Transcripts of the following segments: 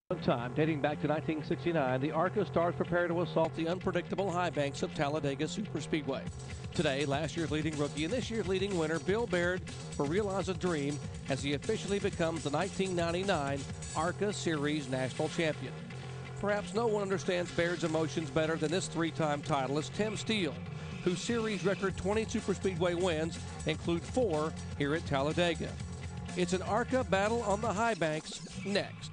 Time dating back to 1969, the ARCA stars prepare to assault the unpredictable high banks of Talladega Superspeedway. Today, last year's leading rookie and this year's leading winner, Bill Baird, will realize a dream as he officially becomes the 1999 ARCA Series National Champion. Perhaps no one understands Baird's emotions better than this three-time titleist, Tim Steele, whose series record 20 Superspeedway wins include 4 here at Talladega. It's an ARCA battle on the high banks next.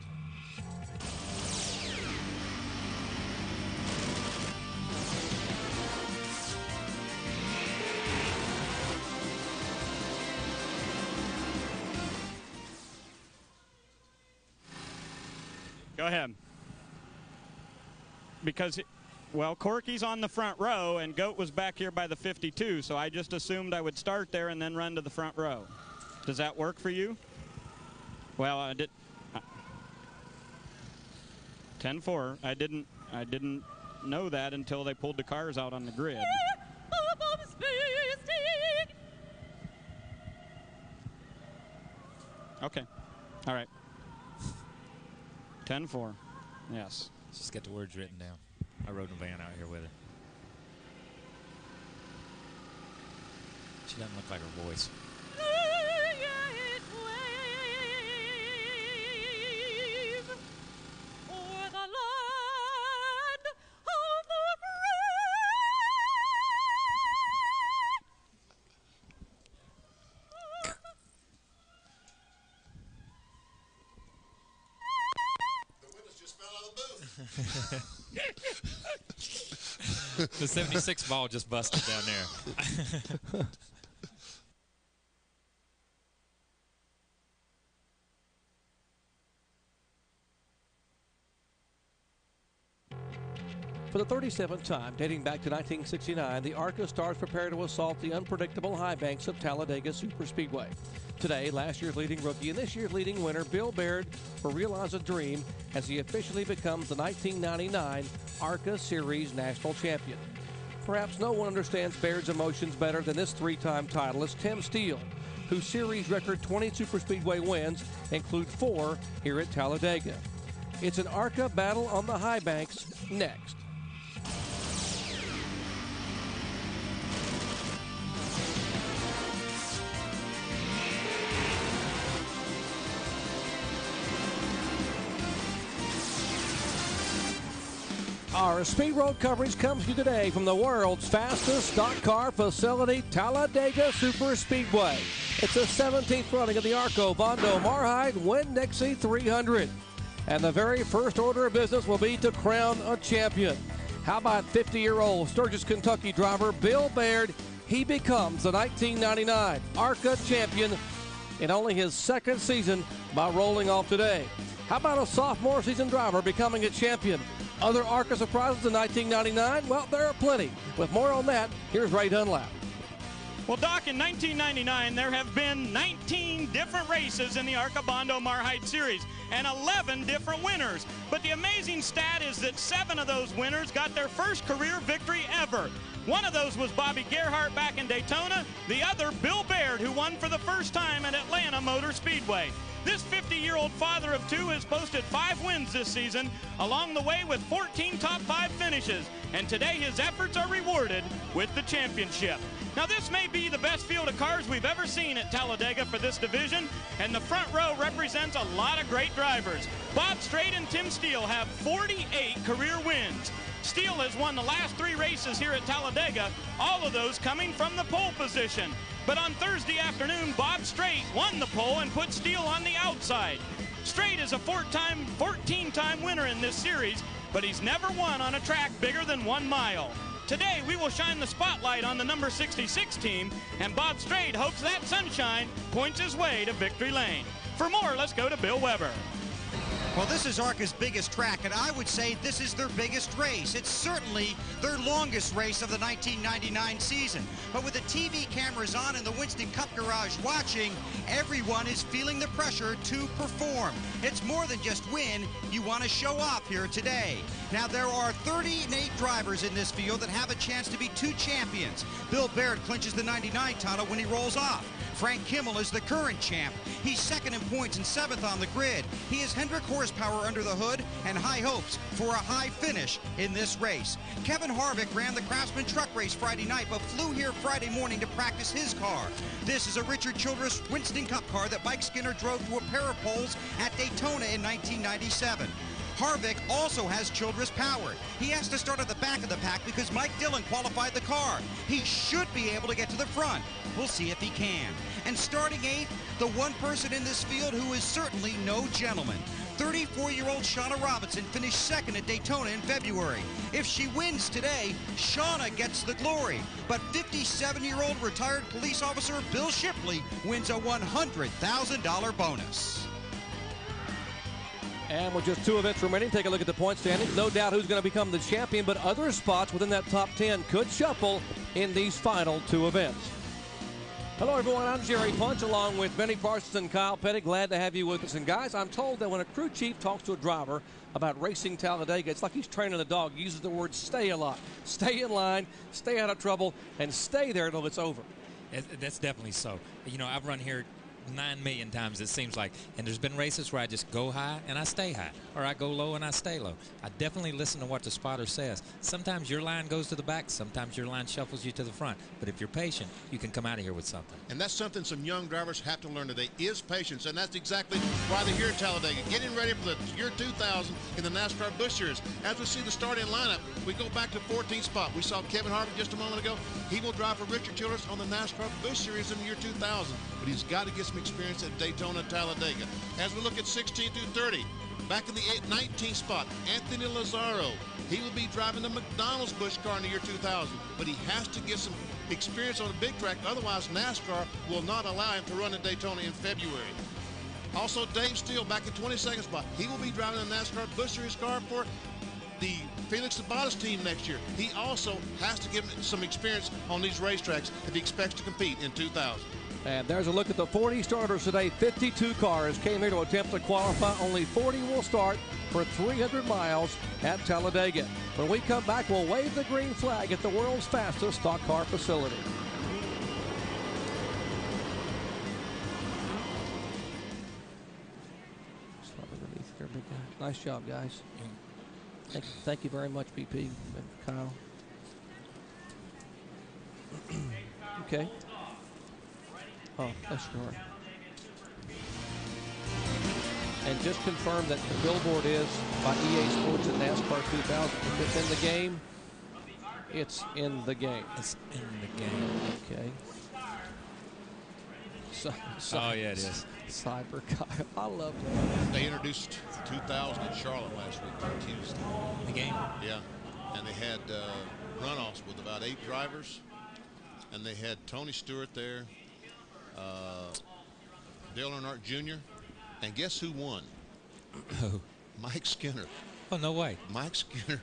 Go ahead. Because, well, Corky's on the front row, and Goat was back here by the 52, so I just assumed I would start there and then run to the front row. Does that work for you? Well, I did. 10-4. I didn't know that until they pulled the cars out on the grid. Okay. All right. 10-4. Yes. Let's just get the words written down. I rode in a van out here with her. She doesn't look like her voice. The 76 ball just busted down there. For the 37th time, dating back to 1969, the ARCA stars prepare to assault the unpredictable high banks of Talladega Superspeedway. Today, last year's leading rookie and this year's leading winner, Bill Baird, will realize a dream as he officially becomes the 1999 ARCA Series National Champion. Perhaps no one understands Baird's emotions better than this three-time titleist, Tim Steele, whose series record 20 Superspeedway wins include 4 here at Talladega. It's an ARCA battle on the high banks next. Our Speed Road coverage comes to you today from the world's fastest stock car facility, Talladega Superspeedway. It's the 17th running of the Arco Bondo Marhide Winn-Dixie 300. And the very first order of business will be to crown a champion. How about 50-year-old Sturgis, Kentucky driver Bill Baird? He becomes the 1999 ARCA champion in only his second season by rolling off today. How about a sophomore season driver becoming a champion? Other ARCA surprises in 1999? Well, there are plenty. With more on that, here's Ray Dunlap. Well, Doc, in 1999, there have been 19 different races in the ARCA Bondo Marhide Series and 11 different winners. But the amazing stat is that 7 of those winners got their first career victory ever. One of those was Bobby Gerhart back in Daytona. The other, Bill Baird, who won for the first time at Atlanta Motor Speedway. This 50-year-old father of 2 has posted 5 wins this season, along the way with 14 top 5 finishes. And today his efforts are rewarded with the championship. Now this may be the best field of cars we've ever seen at Talladega for this division, and the front row represents a lot of great drivers. Bob Strait and Tim Steele have 48 career wins. Steele has won the last 3 races here at Talladega, all of those coming from the pole position. But on Thursday afternoon, Bob Strait won the pole and put Steele on the outside. Strait is a 14-time winner in this series, but he's never won on a track bigger than 1 mile. Today, we will shine the spotlight on the number 66 team, and Bob Strait hopes that sunshine points his way to victory lane. For more, let's go to Bill Weber. Well, this is ARCA's biggest track, and I would say this is their biggest race. It's certainly their longest race of the 1999 season. But with the TV cameras on in the Winston Cup Garage watching, everyone is feeling the pressure to perform. It's more than just win. You want to show off here today. Now, there are 38 drivers in this field that have a chance to be 2 champions. Bill Baird clinches the 99 title when he rolls off. Frank Kimmel is the current champ. He's second in points and 7th on the grid. He has Hendrick horsepower under the hood and high hopes for a high finish in this race. Kevin Harvick ran the Craftsman truck race Friday night, but flew here Friday morning to practice his car. This is a Richard Childress Winston Cup car that Mike Skinner drove to a pair of poles at Daytona in 1997. Harvick also has Childress power. He has to start at the back of the pack because Mike Dillon qualified the car. He should be able to get to the front. We'll see if he can. And starting 8th, the one person in this field who is certainly no gentleman. 34-year-old Shauna Robinson finished 2nd at Daytona in February. If she wins today, Shauna gets the glory. But 57-year-old retired police officer Bill Shipley wins a $100,000 bonus. And with just 2 events remaining, take a look at the point standings. No doubt who's going to become the champion, but other spots within that top 10 could shuffle in these final 2 events. Hello, everyone. I'm Jerry Punch, along with Benny Parsons and Kyle Petty. Glad to have you with us. And, guys, I'm told that when a crew chief talks to a driver about racing Talladega, it's like he's training a dog. He uses the word stay a lot. Stay in line, stay out of trouble, and stay there until it's over. That's definitely so. You know, I've run here 9 million times, it seems like, and there's been races where I just go high and I stay high, or I go low and I stay low. I definitely listen to what the spotter says. Sometimes your line goes to the back, sometimes your line shuffles you to the front, but if you're patient, you can come out of here with something. And that's something some young drivers have to learn today, is patience, and that's exactly why they're here at Talladega, getting ready for the year 2000 in the NASCAR Busch Series. As we see the starting lineup, we go back to 14th spot. We saw Kevin Harvick just a moment ago. He will drive for Richard Childress on the NASCAR Busch Series in the year 2000, but he's got to get some experience at Daytona, Talladega. As we look at 16 through 30, back in the 19th spot, Anthony Lazzaro. He will be driving the McDonald's Busch car in the year 2000, but he has to get some experience on a big track. Otherwise, NASCAR will not allow him to run at Daytona in February. Also, Dave Steele back in 22nd spot. He will be driving the NASCAR Busch Series car for the Felix Sabates team next year. He also has to give some experience on these racetracks if he expects to compete in 2000. And there's a look at the 40 starters today. 52 cars came here to attempt to qualify. Only 40 will start for 300 miles at Talladega. When we come back, we'll wave the green flag at the world's fastest stock car facility. Nice job, guys. Thank you very much, BP and Kyle. Okay. Oh, that's sure. And just confirm that the billboard is by EA Sports and NASCAR 2000. If it's in the game, it's in the game. It's in the game. Okay. Oh, yeah, it is. Cyber Kyle. I love it. They introduced 2000 in Charlotte last week on Tuesday. The game? Yeah. And they had runoffs with about 8 drivers. And they had Tony Stewart there, Dale Earnhardt Jr., and guess who won? Who? Mike Skinner. Oh, no way. Mike Skinner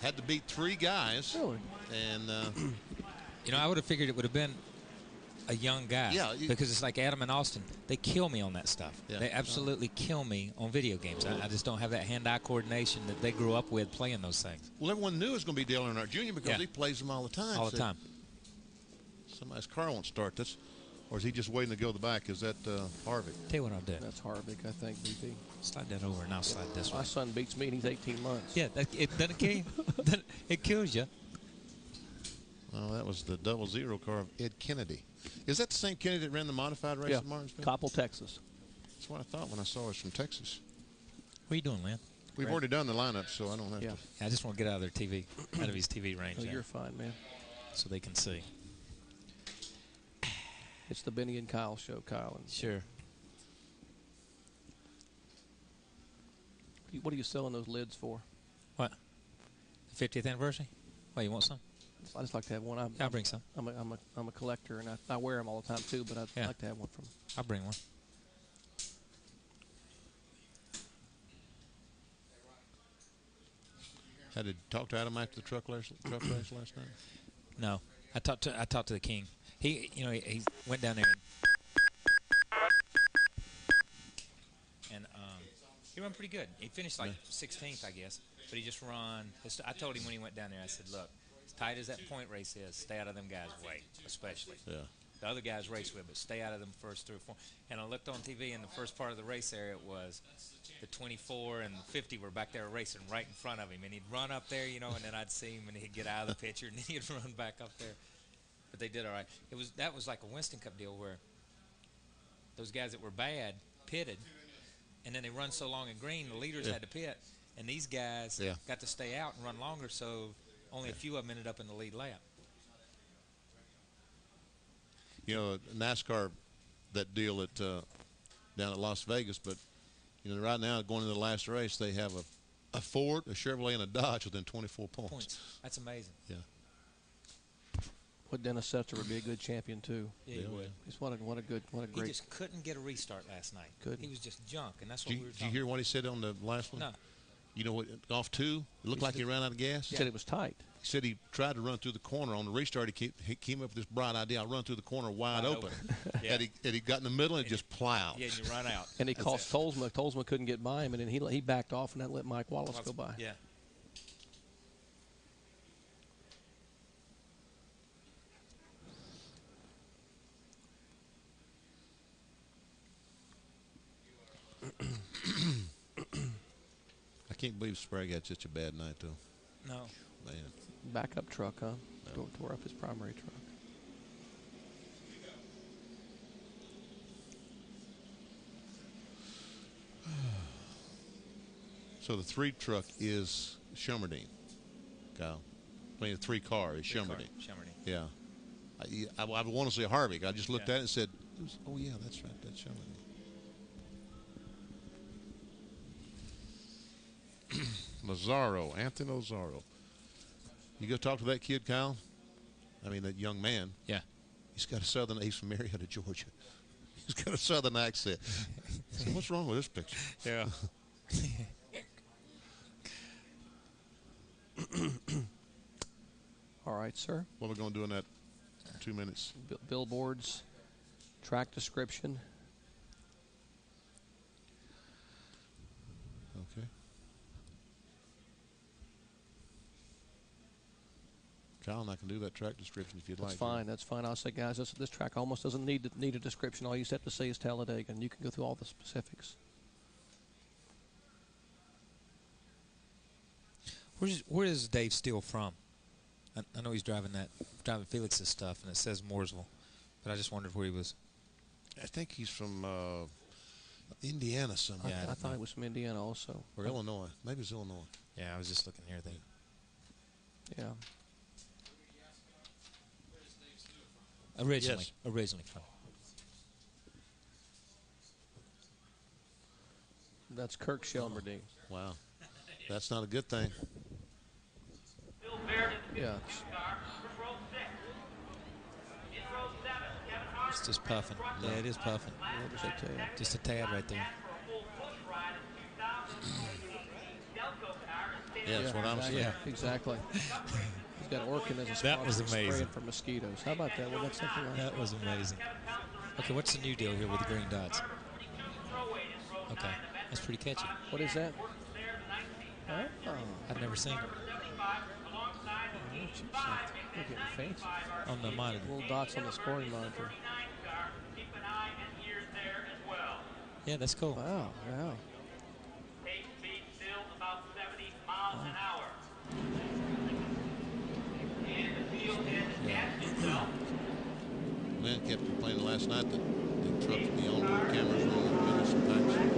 had to beat 3 guys. Really? And, you know, I would have figured it would have been a young guy. Yeah. Because it's like Adam and Austin. They kill me on that stuff. Yeah. They absolutely kill me on video games. I just don't have that hand-eye coordination that they grew up with playing those things. well, everyone knew it was going to be Dale Earnhardt Jr. because Yeah. he plays them all the time. All the So time. Somebody's car won't start this. Or is he just waiting to go to the back? Is that Harvick? Tell you what I'll do. That's Harvick, I think, BP. Slide that over, and I'll slide this My way. son beats me, and he's 18 months. Yeah, it doesn't kill you. It kills you. Well, that was the 00 car of Ed Kennedy. Is that the same Kennedy that ran the modified race Yeah. at Martinsville? Coppell, Texas. That's what I thought when I saw us from Texas. What are you doing, Lynn? We've already done the lineup, so I don't have Yeah. to. I just want to get out of their TV, out of his TV range, Oh, there, you're fine, man. so they can see. It's the Benny and Kyle show, Kyle. And Sure. what are you selling those lids for? What? The 50th anniversary? Well, you want some? I just like to have one. I'll bring some. I'm a collector, and I wear them all the time too. But I'd Yeah. like to have one from. I'll bring one. Had to talk to Adam after the truck race last night. No, I talked to the king. He went down there and he ran pretty good. He finished like 16th, I guess, but he just run. I told him when he went down there, I said, look, as tight as that point race is, stay out of them guys' way, especially. Yeah. the other guys race with, but stay out of them first 3 or 4. And I looked on TV, and the first part of the race area was the 24 and 50 were back there racing right in front of him. And he'd run up there, you know, and then I'd see him, and he'd get out of the picture, and then he'd run back up there. But they did all right. That was like a Winston Cup deal where those guys that were bad pitted, and then they run so long in green, the leaders had to pit. And these guys got to stay out and run longer, so only a few of them ended up in the lead lap. You know, NASCAR, that deal at down at Las Vegas, but you know, right now going into the last race, they have a Ford, a Chevrolet, and a Dodge within 24 points. That's amazing. Yeah. Well, Dennis Setzer would be a good champion too. Yeah, he would. He's what a great. He just couldn't get a restart last night. Couldn't. He was just junk, and that's what we were talking Did you hear what he said on the last one? No. You know what? Off 2, it looked like he ran out of gas. He said it was tight. He said he tried to run through the corner on the restart. He came up with this bright idea. I'll run through the corner wide open. And he got in the middle and just plowed. Yeah, and you run out. And he cost Tolsma. Tolsma couldn't get by him, and then he backed off and that let Mike Wallace go by. Yeah. I can't believe Sprague had such a bad night, though. No. Man. Backup truck, huh? Tore up his primary truck. So the 3 truck is Shelmerdine, Kyle. I mean, the 3 car is Shelmerdine. Yeah. I want to say Harvick. I just looked at it and said, oh, yeah, that's right. That's Shelmerdine. Lazzaro, Anthony Lazzaro. You go talk to that kid, Kyle? I mean, that young man. Yeah. He's got a southern, he's from Marietta, Georgia. He's got a southern accent. So what's wrong with this picture? Yeah. All right, sir. What are we going to do in that 2 minutes? Billboards, track description. Okay. Kyle and I can do that track description if you'd like. That's fine. That's fine. I'll say, guys, this track almost doesn't need a description. All you just have to say is Talladega, and you can go through all the specifics. Where is Dave Steele from? I know he's driving Felix's stuff, and it says Mooresville, but I just wondered where he was. I think he's from Indiana somewhere. I thought he was from Indiana also. Or Illinois. Maybe it's Illinois. Yeah, I was just looking here. Yeah. Originally from. That's Kirk Shelmerdine. Wow. That's not a good thing. Yeah. It's just puffing. Yeah, it is puffing. Just a tad right there. Yeah, that's what I'm saying. Yeah, exactly. He's got Orkin as a sponsor. That was amazing. Spraying for mosquitoes. How about that? Well, that's something like that was amazing. Okay, what's the new deal here with the green dots? Okay, that's pretty catchy. What is that? Oh. I've never seen it. We're getting fancy. On the monitor. Little dots on the scoring monitor. Yeah, that's cool. Wow, wow. Lynn kept complaining last night that the truck, the onboard cameras were on the sometimes.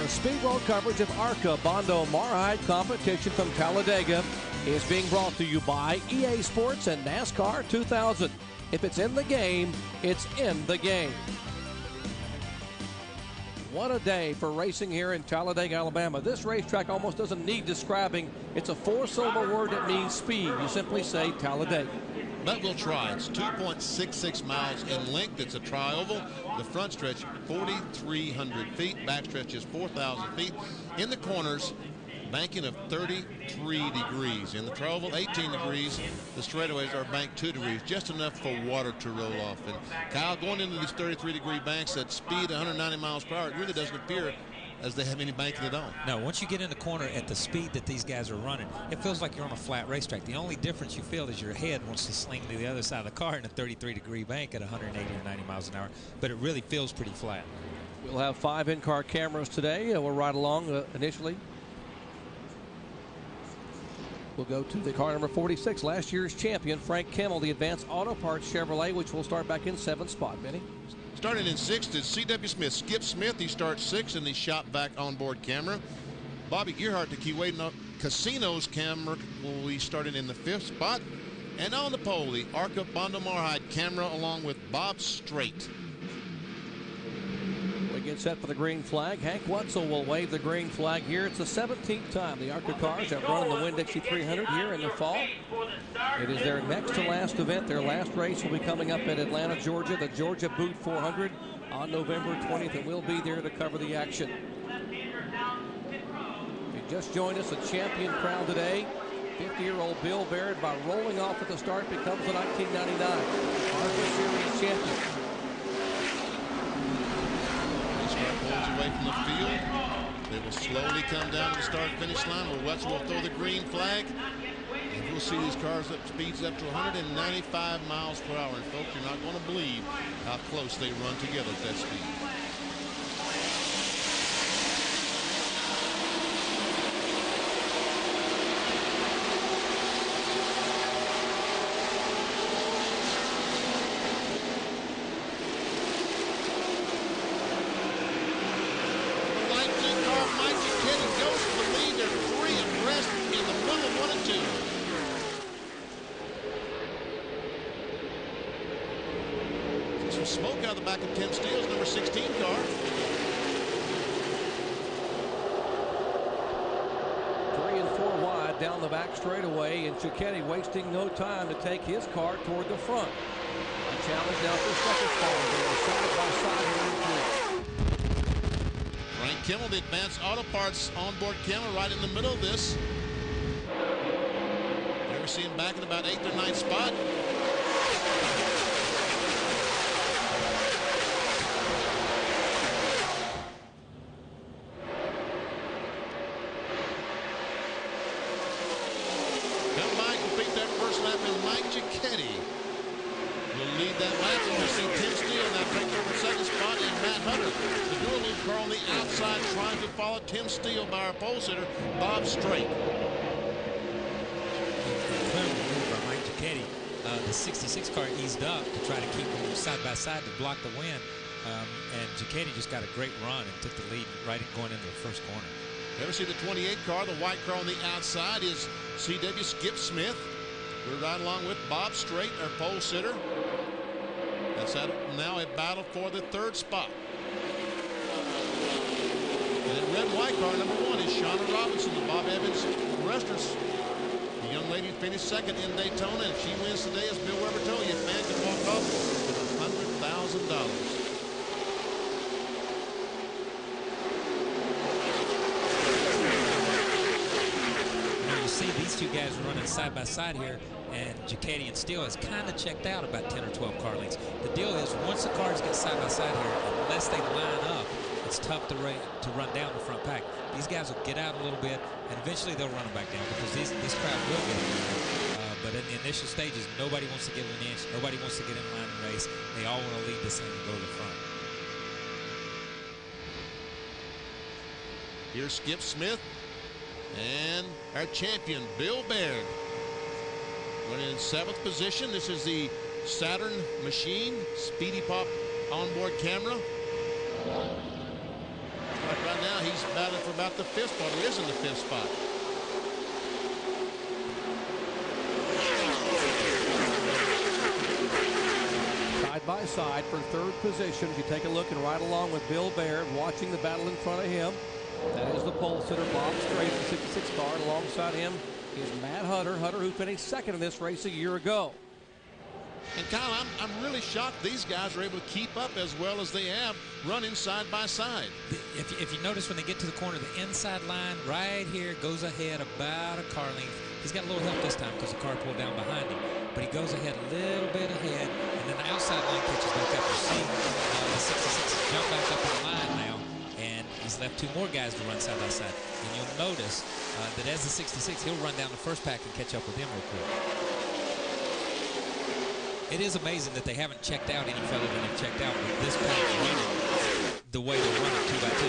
Our Speed World coverage of ARCA Bondo Marhide competition from Talladega is being brought to you by EA Sports and NASCAR 2000. If it's in the game, it's in the game. What a day for racing here in Talladega, Alabama. This racetrack almost doesn't need describing. It's a four-syllable word that means speed. You simply say Talladega. But we'll try. It's 2.66 miles in length. It's a tri-oval. The front stretch, 4,300 feet. Back stretch is 4,000 feet. In the corners, banking of 33 degrees. In the tri-oval, 18 degrees. The straightaways are banked 2 degrees, just enough for water to roll off. And Kyle, going into these 33-degree banks at speed 190 miles per hour, it really doesn't appear as they have any banking at all. No, once you get in the corner at the speed that these guys are running, it feels like you're on a flat racetrack. The only difference you feel is your head wants to sling to the other side of the car in a 33-degree bank at 180 or 90 miles an hour, but it really feels pretty flat. We'll have 5 in-car cameras today. We'll ride along initially. We'll go to the car number 46, last year's champion, Frank Kimmel, the Advanced Auto Parts Chevrolet, which will start back in 7th spot. Benny? Starting in 6th is C.W. Smith. Skip Smith, he starts 6th in the shop vac onboard camera. Bobby Gearhart, the Kuwait Casinos camera, will be starting in the 5th spot. And on the pole, the ARCA Bondo Marhide camera along with Bob Strait. We get set for the green flag. Hank Wetzel will wave the green flag here. It's the 17th time the ARCA cars have run in the Winn-Dixie 300 here in the fall. It is their next to last event. Their last race will be coming up in Atlanta, Georgia, the Georgia Boot 400 on November 20th, and we'll be there to cover the action. If you just joined us, a champion crown today. 50-year-old Bill Barrett, by rolling off at the start, becomes the 1999 ARCA Series champion. Pulls away from the field. They will slowly come down to the start-finish line where Wetzel will throw the green flag. And we'll see these cars up speeds up to 195 miles per hour. And folks, you're not going to believe how close they run together at that speed. Smoke out of the back of Tim Steele's number 16 car. 3 and 4 wide down the back straightaway, and Cicchetti wasting no time to take his car toward the front. A challenge now for second spot. They are side by side here in fourth. Frank Kimmel, the Advanced Auto Parts onboard camera, right in the middle of this. There we see him back in about 8th or 9th spot. Mike Cicchetti will lead that lap. We'll see Tim Steele now take over 2nd spot, and Matt Hutter, the dual loop car on the outside, trying to follow Tim Steele by our pole sitter, Bob Strait. Incredible move by Mike Cicchetti. The 66 car eased up to try to keep them side by side to block the wind, and Cicchetti just got a great run and took the lead right going into the first corner. Ever see the 28 car? The white car on the outside is C.W. Skip Smith. We're right along with Bob Strait, our pole sitter. That's now a battle for the 3rd spot. And in red and white car, number 1 is Shauna Robinson, the Bob Evans Restaurants. The young lady finished 2nd in Daytona, and if she wins today, as Bill Weber told you, a fan can walk off with $100,000. These two guys are running side by side here, and Cicchetti and Steele has kind of checked out about 10 or 12 car lengths. The deal is, once the cars get side by side here, unless they line up, it's tough to run down the front pack. These guys will get out a little bit, and eventually they'll run them back down because this crowd will get them. But in the initial stages, nobody wants to give them an inch. Nobody wants to get in line and race. They all want to lead this thing and go to the front. Here's Skip Smith. And our champion, Bill Baird, running in 7th position. This is the Saturn Machine Speedy Pop onboard camera. Like right now, he's battling for about the 5th spot, or is in the 5th spot. Side by side for 3rd position. If you take a look and ride along with Bill Baird, watching the battle in front of him. That is the pole sitter, Bob Strait, the 66 car. And alongside him is Matt Hutter. Hutter, who finished 2nd in this race a year ago. And Kyle, I'm really shocked these guys are able to keep up as well as they have, running side by side. If you notice when they get to the corner, the inside line right here goes ahead about a car length. He's got a little help this time because the car pulled down behind him. But he goes ahead a little bit ahead, and then the outside line catches back up. You see the 66 jump back up in the line now, and he's left 2 more guys to run side by side. And you'll notice that as the 66, he'll run down the first pack and catch up with him real quick. It is amazing that they haven't checked out any further than they've checked out with this pack running the way they're running 2 by 2.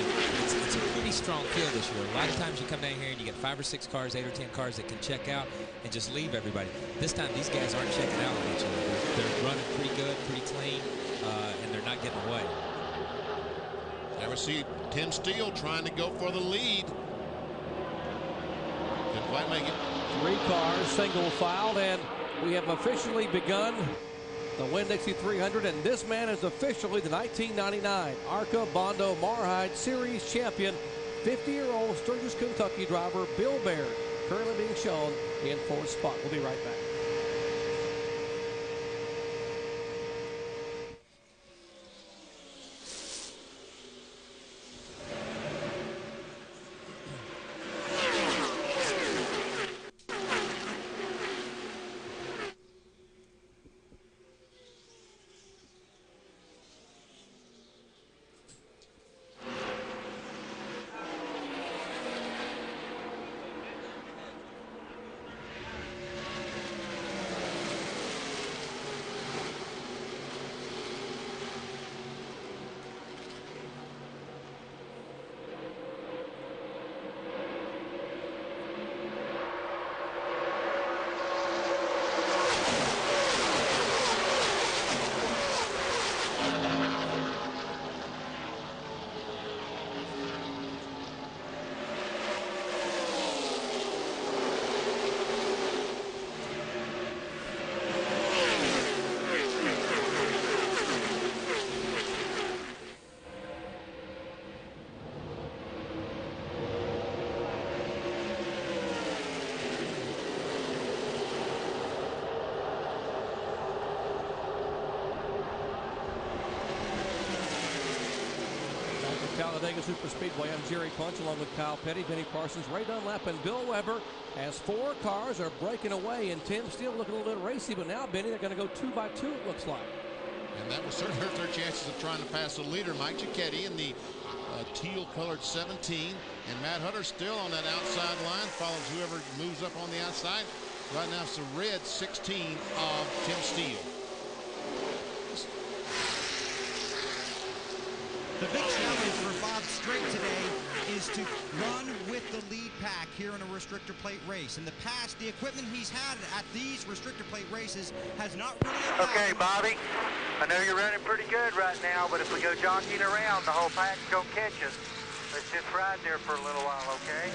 It's a pretty strong field this year. A lot of times you come down here and you get 5 or 6 cars, 8 or 10 cars that can check out and just leave everybody. This time these guys aren't checking out on each other. They're running pretty good, pretty clean, and they're not getting away. Now we see Tim Steele trying to go for the lead. Didn't quite make it. 3 cars, single filed, and we have officially begun the Winn-Dixie 300, and this man is officially the 1999 ARCA Bondo Marhide Series champion, 50-year-old Sturgis, Kentucky driver Bill Baird, currently being shown in 4th spot. We'll be right back. Talladega Superspeedway. I'm Jerry Punch along with Kyle Petty, Benny Parsons, Ray Dunlap, and Bill Weber as 4 cars are breaking away, and Tim still looking a little bit racy, but now, Benny, they're going to go 2 by 2, it looks like. And that will certainly hurt their chances of trying to pass the leader, Mike Giacchetti, in the teal-colored 17. And Matt Hutter still on that outside line, follows whoever moves up on the outside. Right now it's the red 16 of Tim Steele. The big challenge for Bob Strait today is to run with the lead pack here in a restrictor plate race. In the past, the equipment he's had at these restrictor plate races has not really allowed. Okay, Bobby, I know you're running pretty good right now, but if we go jockeying around, the whole pack's going to catch us. Let's just ride there for a little while, okay?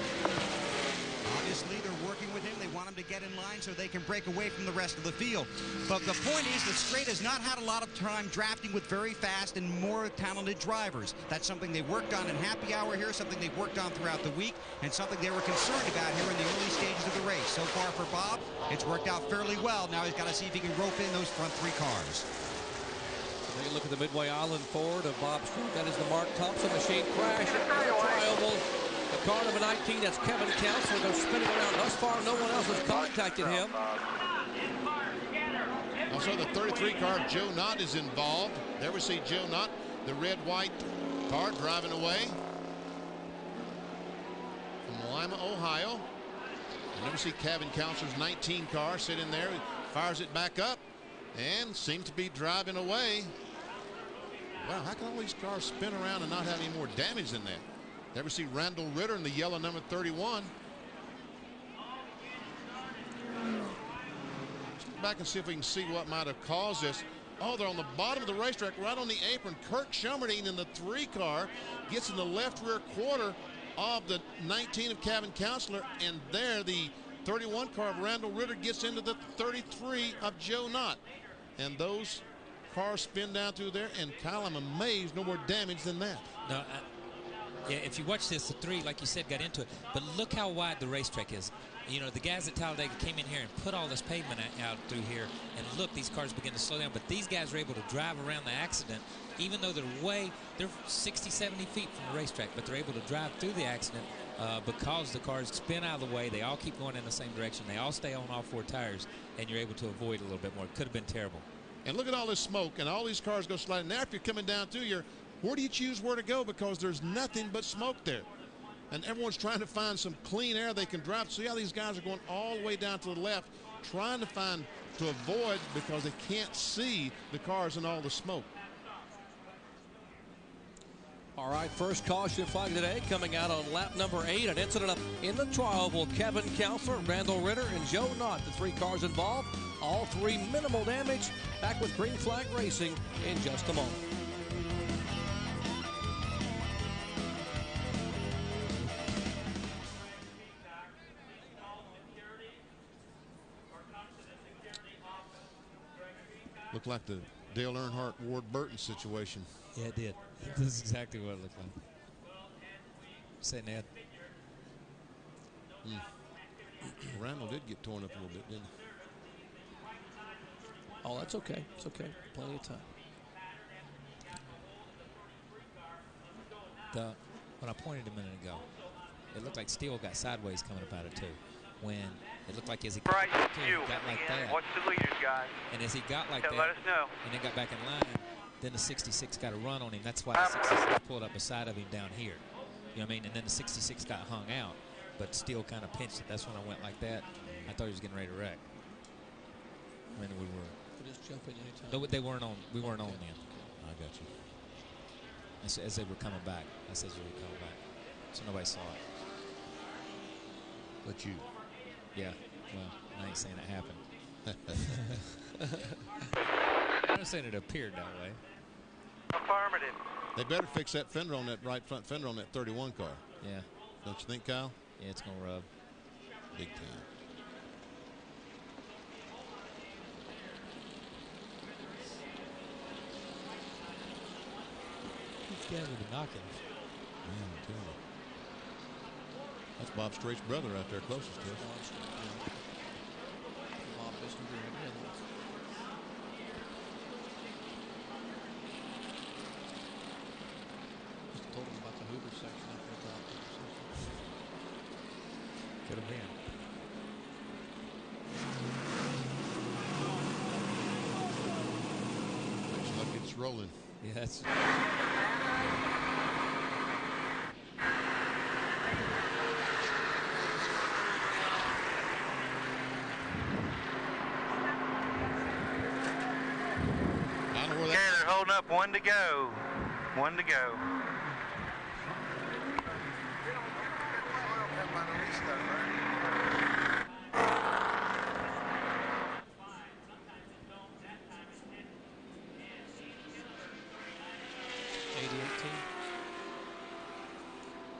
Obviously, they're working with him. They want him to get in line so they can break away from the rest of the field. But the point is that Strait has not had a lot of time drafting with very fast and more talented drivers. That's something they worked on in happy hour here, something they've worked on throughout the week, and something they were concerned about here in the early stages of the race. So far for Bob, it's worked out fairly well. Now he's got to see if he can rope in those front 3 cars. Take a look at the Midway Island Ford of Bob Strait. That is the Mark Thompson machine crash. Tri-oval. The car number 19, that's Kevin Counselor, goes spinning around. Thus far, no one else has contacted him. Also, the 33 car, Joe Knott, is involved. There we see Joe Knott, the red-white car, driving away from Lima, Ohio. And there we see Kevin Counselor's 19 car sitting there. He fires it back up and seems to be driving away. Wow, how can all these cars spin around and not have any more damage than that? There we see Randall Ritter in the yellow number 31. Let's look back and see if we can see what might have caused this. Oh, they're on the bottom of the racetrack, right on the apron. Kirk Shumerdine in the 3 car gets in the left rear quarter of the 19 of Kevin Counselor, and there the 31 car of Randall Ritter gets into the 33 of Joe Knott. And those cars spin down through there, and Kyle, I'm amazed no more damage than that. No, yeah, if you watch this, the 3, like you said, got into it. But look how wide the racetrack is. You know, the guys at Talladega came in here and put all this pavement out through here, and look, these cars begin to slow down. But these guys were able to drive around the accident, even though they're 60, 70 feet from the racetrack, but they're able to drive through the accident because the cars spin out of the way. They all keep going in the same direction. They all stay on all 4 tires, and you're able to avoid a little bit more. It could have been terrible. And look at all this smoke, and all these cars go sliding. Now, if you're coming down through here, where do you choose where to go? Because there's nothing but smoke there. And everyone's trying to find some clean air they can drive. See how these guys are going all the way down to the left, trying to avoid, because they can't see the cars and all the smoke. All right, first caution flag today coming out on lap number 8. An incident up in the tri-oval. Kevin Counselor, Randall Ritter, and Joe Knott, the 3 cars involved. All 3 minimal damage. Back with green flag racing in just a moment. Looked like the Dale Earnhardt, Ward Burton situation. Yeah, it did. That's exactly what it looked like. Say, Ned. Randall did get torn up a little bit, didn't he? Oh, that's okay. It's okay. Plenty of time. When I pointed a minute ago, it looked like Steele got sideways coming up out of 2. When it looked like as he got like that. Watch the leaders, guys. And as he got like that, let us know. And then got back in line, then the 66 got a run on him. That's why the 66 pulled up beside of him down here. You know what I mean? And then the 66 got hung out, but Steele kind of pinched it. That's when I went like that. I thought he was getting ready to wreck. I mean, we were. Just jump in anytime. No, they weren't on. We weren't on then. I got you. As they were coming back. As they were coming back. So nobody saw it. But you. Yeah. Well, I ain't saying it happened. I'm saying it appeared that way. Affirmative. They better fix that fender on that right front fender on that 31 car. Yeah. Don't you think, Kyle? Yeah, it's going to rub. Big time. These guys have been knocking. Man, I'm telling you. That's Bob Straight's brother out there closest to us. Bob Bister doing it again. Just told him about the Hoover section up there. Could have been. Looks like it's rolling. Yeah, that's. Holding up, 1 to go. 1 to go.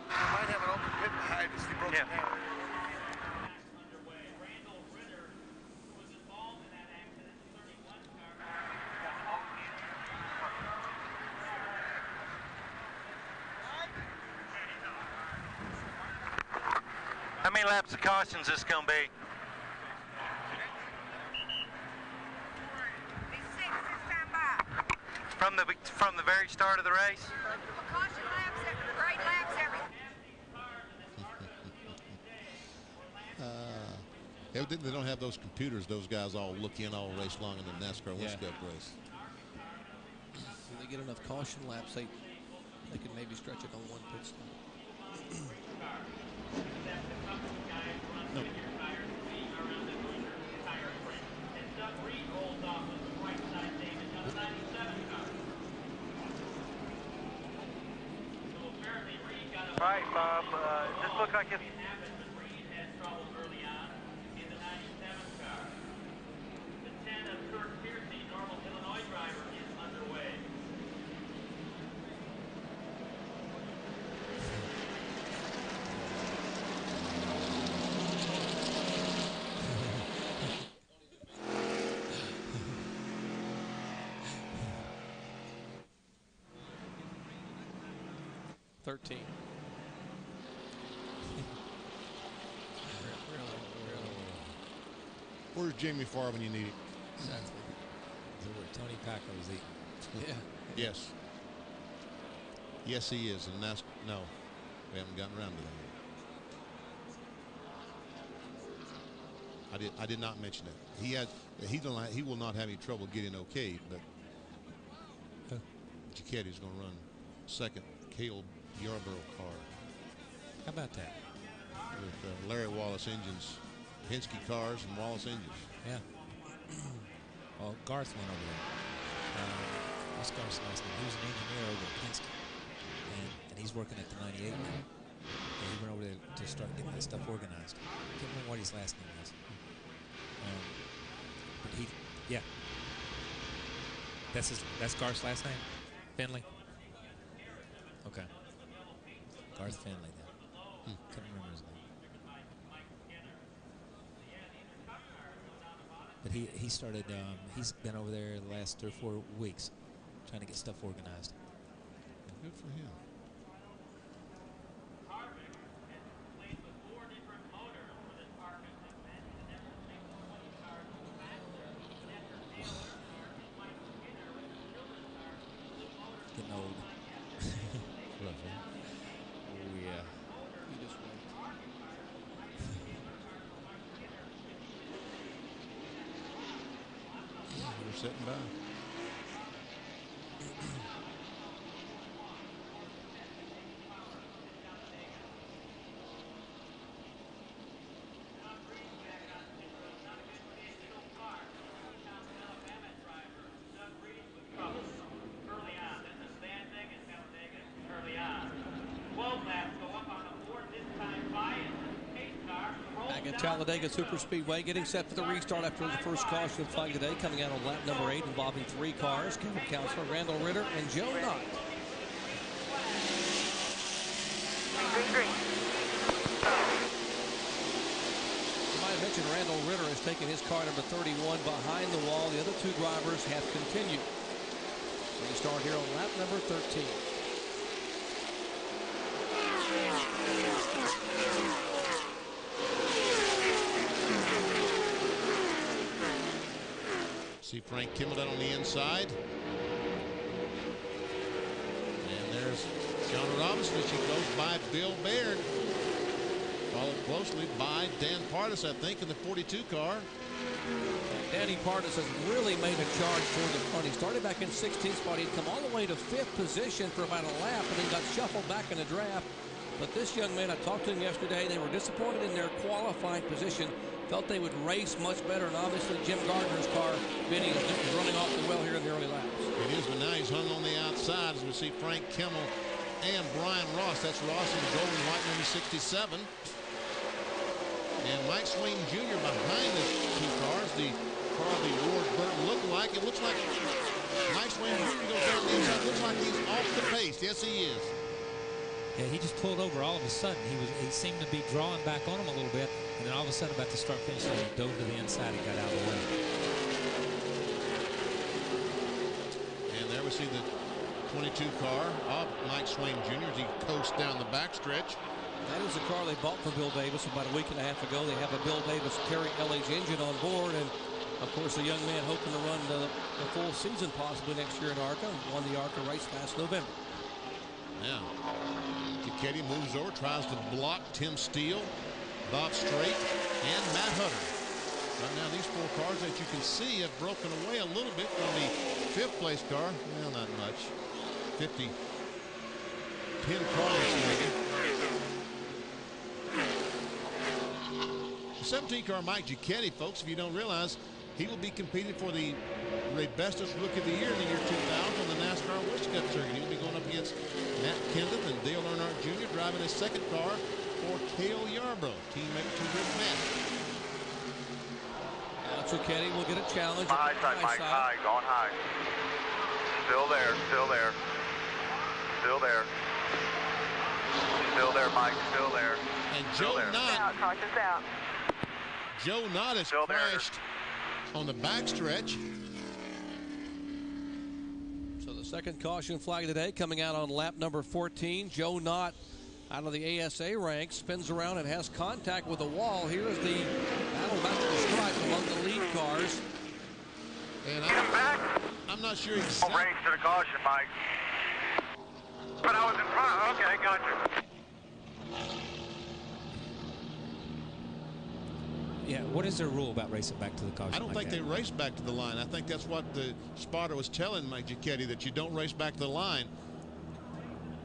Might have an open pit behind us. He broke it down. How many laps of cautions is this going to be? From the very start of the race? Caution laps, great laps, everything. Evidently, they don't have those computers. Those guys all look in all race long in the NASCAR World Cup race. If they get enough caution laps, they could maybe stretch it on 1 pit stop. No. Right, Bob. This looks like it's... 13. Where's Jamie Farr when you need it? Exactly. Where Tony Packo's eating. Yeah. Yes. Yes, he is. And that's no, we haven't gotten around to that. I did not mention it. He will not have any trouble getting okay, but Gicchetti's going to run second. Cale Yarborough car. How about that? With Larry Wallace engines, Penske cars, and Wallace engines. Yeah. Well, Garth went over there. What's Garth's last name? He was an engineer over at Penske, and he's working at the 98 now. And he went over there to start getting that stuff organized. I can't remember what his last name is. But yeah. That's Garth's last name? Finley? Okay. Garth Finley then. Couldn't remember his name. But he started, he's been over there the last 3 or 4 weeks trying to get stuff organized. Good for him. Getting old. Rough, huh? Oh, yeah. You just wait. We're sitting by. Talladega Superspeedway getting set for the restart after the first caution flag today, coming out on lap number 8 involving 3 cars. Kevin Counselor, Randall Ritter, and Joe Knott. You might have mentioned Randall Ritter has taken his car number 31 behind the wall. The other 2 drivers have continued. Restart here on lap number 13. See Frank Kimmel down on the inside. And there's John Robinson as he goes by Bill Baird. Followed closely by Dan Pardis, I think, in the 42 car. Danny Pardis has really made a charge toward the front. He started back in 16th spot. He'd come all the way to 5th position for about a lap and then got shuffled back in the draft. But this young man, I talked to him yesterday, they were disappointed in their qualifying position. Felt they would race much better, and obviously Jim Gardner's car, Vinny, is running off the well here in the early laps. It is, but now he's hung on the outside as we see Frank Kimmel and Brian Ross. That's Ross in the gold and white number 67. And Mike Swain Jr. behind the 2 cars, the car the Ward Burton looked like. It looks like Mike Swain Jr. goes down the inside. Looks like he's off the pace. Yes, he is. Yeah, he just pulled over all of a sudden. He seemed to be drawing back on him a little bit, and then all of a sudden about to start finishing, he dove to the inside and got out of the way. And there we see the 22 car of Mike Swain Jr. as he coasts down the backstretch. That is the car they bought for Bill Davis about a week and a half ago. They have a Bill Davis Terry LH engine on board, and of course the young man hoping to run the full season possibly next year in ARCA. Won the ARCA race last November. Now, Giacchetti moves over, tries to block Tim Steele, Bob Strait, and Matt Hutter. Right now, these 4 cars that you can see have broken away a little bit from the 5th place car. Well, not much. 10 cars maybe. The 17 car Mike Giacchetti, folks, if you don't realize, he will be competing for the bestest rookie of the year in the year 2000 on the NASCAR Wish Cup circuit. He'll be going up against Matt Kenseth and Dale Earnhardt Jr. driving his 2nd car for Cale Yarborough, teammate to Rick Matt. Alex Giacchetti will get a challenge. High side, Mike, high, going high. Still there, still there. Still there. Still there, Mike, still there. And Joe Knott. Cautious out. Joe Knott has crashed on the backstretch. So the Second caution flag today coming out on lap number 14. Joe Knott out of the ASA ranks spins around and has contact with the wall. Here's the battle back to the stripe among the lead cars. And I'm not sure Full range to the caution, Mike. But I was in front. Okay, gotcha. Yeah, what is their rule about racing back to the caution? I don't think they race back to the line. I think that's what the spotter was telling Mike Giacchetti, that you don't race back to the line.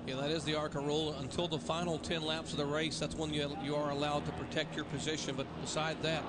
Yeah, that is the ARCA rule. Until the final 10 laps of the race, that's when you are allowed to protect your position. But beside that,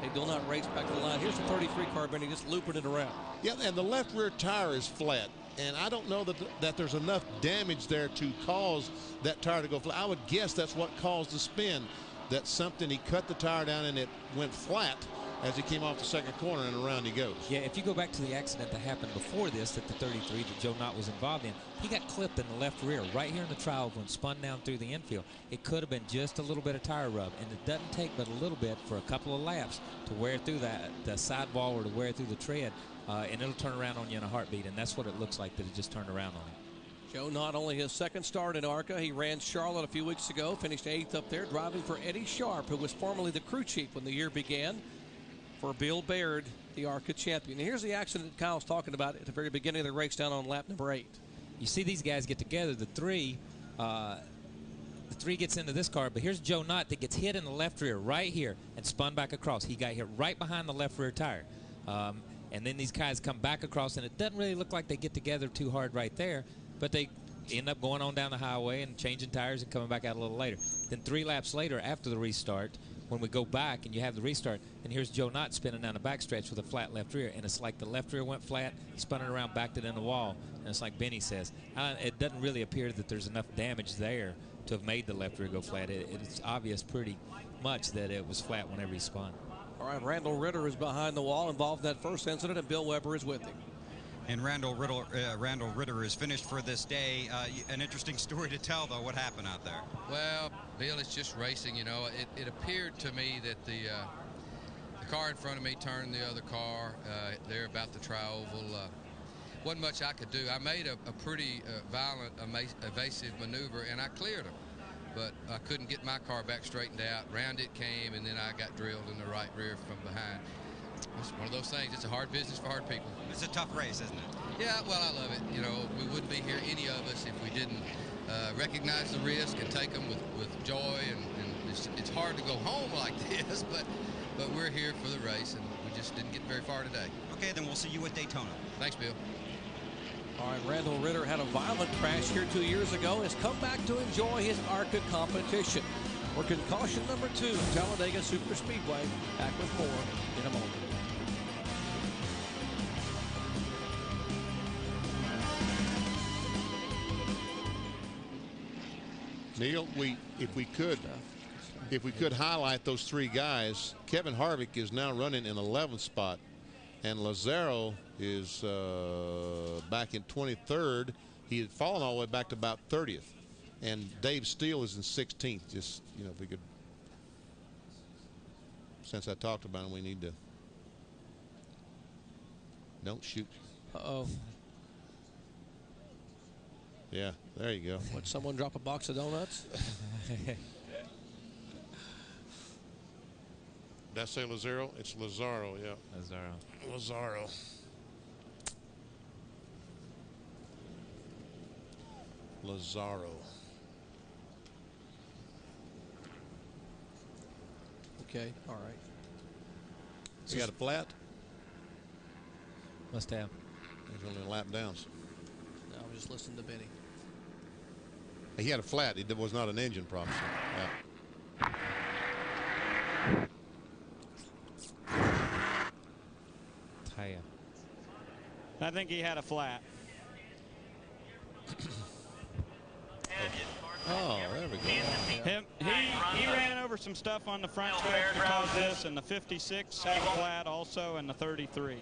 they do not race back to the line. Here's the 33 car, Benny, just looping it around. Yeah, and the left rear tire is flat. And I don't know that there's enough damage there to cause that tire to go flat. I would guess that's what caused the spin. That's something, he cut the tire down and it went flat as he came off the second corner, and around he goes. Yeah, if you go back to the accident that happened before this at the 33 that Joe Knott was involved in, he got clipped in the left rear right here in the trial when spun down through the infield. It could have been just a little bit of tire rub, and it doesn't take but a little bit for a couple of laps to wear through the sidewall or to wear through the tread, and it'll turn around on you in a heartbeat, and that's what it looks like, that it just turned around on him. Joe Knott only his second start in ARCA. He ran Charlotte a few weeks ago, finished 8th up there, driving for Eddie Sharp, who was formerly the crew chief when the year began for Bill Baird, the ARCA champion. And here's the accident Kyle's talking about at the very beginning of the race down on lap number 8. You see these guys get together, the three gets into this car, but here's Joe Knott that gets hit in the left rear right here and spun back across. He got hit right behind the left rear tire. And then these guys come back across, and it doesn't really look like they get together too hard right there, but they end up going on down the highway and changing tires and coming back out a little later. Then 3 laps later, after the restart, when we go back and you have the restart, and here's Joe Knott spinning down the backstretch with a flat left rear, and it's like the left rear went flat, he spun it around, backed it in the wall, and it's like Benny says, it doesn't really appear that there's enough damage there to have made the left rear go flat. It's obvious pretty much that it was flat whenever he spun. All right, Randall Ritter is behind the wall, involved in that first incident, and Bill Weber is with him. And Randall Ritter is finished for this day. An interesting story to tell, though. What happened out there? Well, Bill, it's just racing. You know, it appeared to me that the car in front of me turned the other car there about the tri-oval. Wasn't much I could do. I made a pretty violent, evasive maneuver, and I cleared him. But I couldn't get my car back straightened out. Round it came, and then I got drilled in the right rear from behind. It's one of those things. It's a hard business for hard people. It's a tough race, isn't it? Yeah, well, I love it. You know, we wouldn't be here, any of us, if we didn't recognize the risk and take them with joy. And it's hard to go home like this, but we're here for the race, and we just didn't get very far today. Okay, then we'll see you at Daytona. Thanks, Bill. All right, Randall Ritter had a violent crash here 2 years ago, has come back to enjoy his ARCA competition. Working caution number 2 at Talladega Super Speedway. Back with more in a moment. Neil, if we could highlight those 3 guys, Kevin Harvick is now running in 11th spot, and Lazaro is back in 23rd. He had fallen all the way back to about 30th, and Dave Steele is in 16th. Just, you know, if we could, since I talked about him, we need to. Don't shoot. Uh-oh. Yeah, there you go. Would someone drop a box of donuts? Did I say Lazaro? It's Lazaro, yeah. Lazaro. Okay, all right. You got a flat? Must have. There's only a lap down. No, I was just listening to Benny. He had a flat. It was not an engine problem. So, yeah. Tire. I think he had a flat. Oh, there we go. He ran over some stuff on the front stretch because of this, and the 56 had a flat also, and the 33.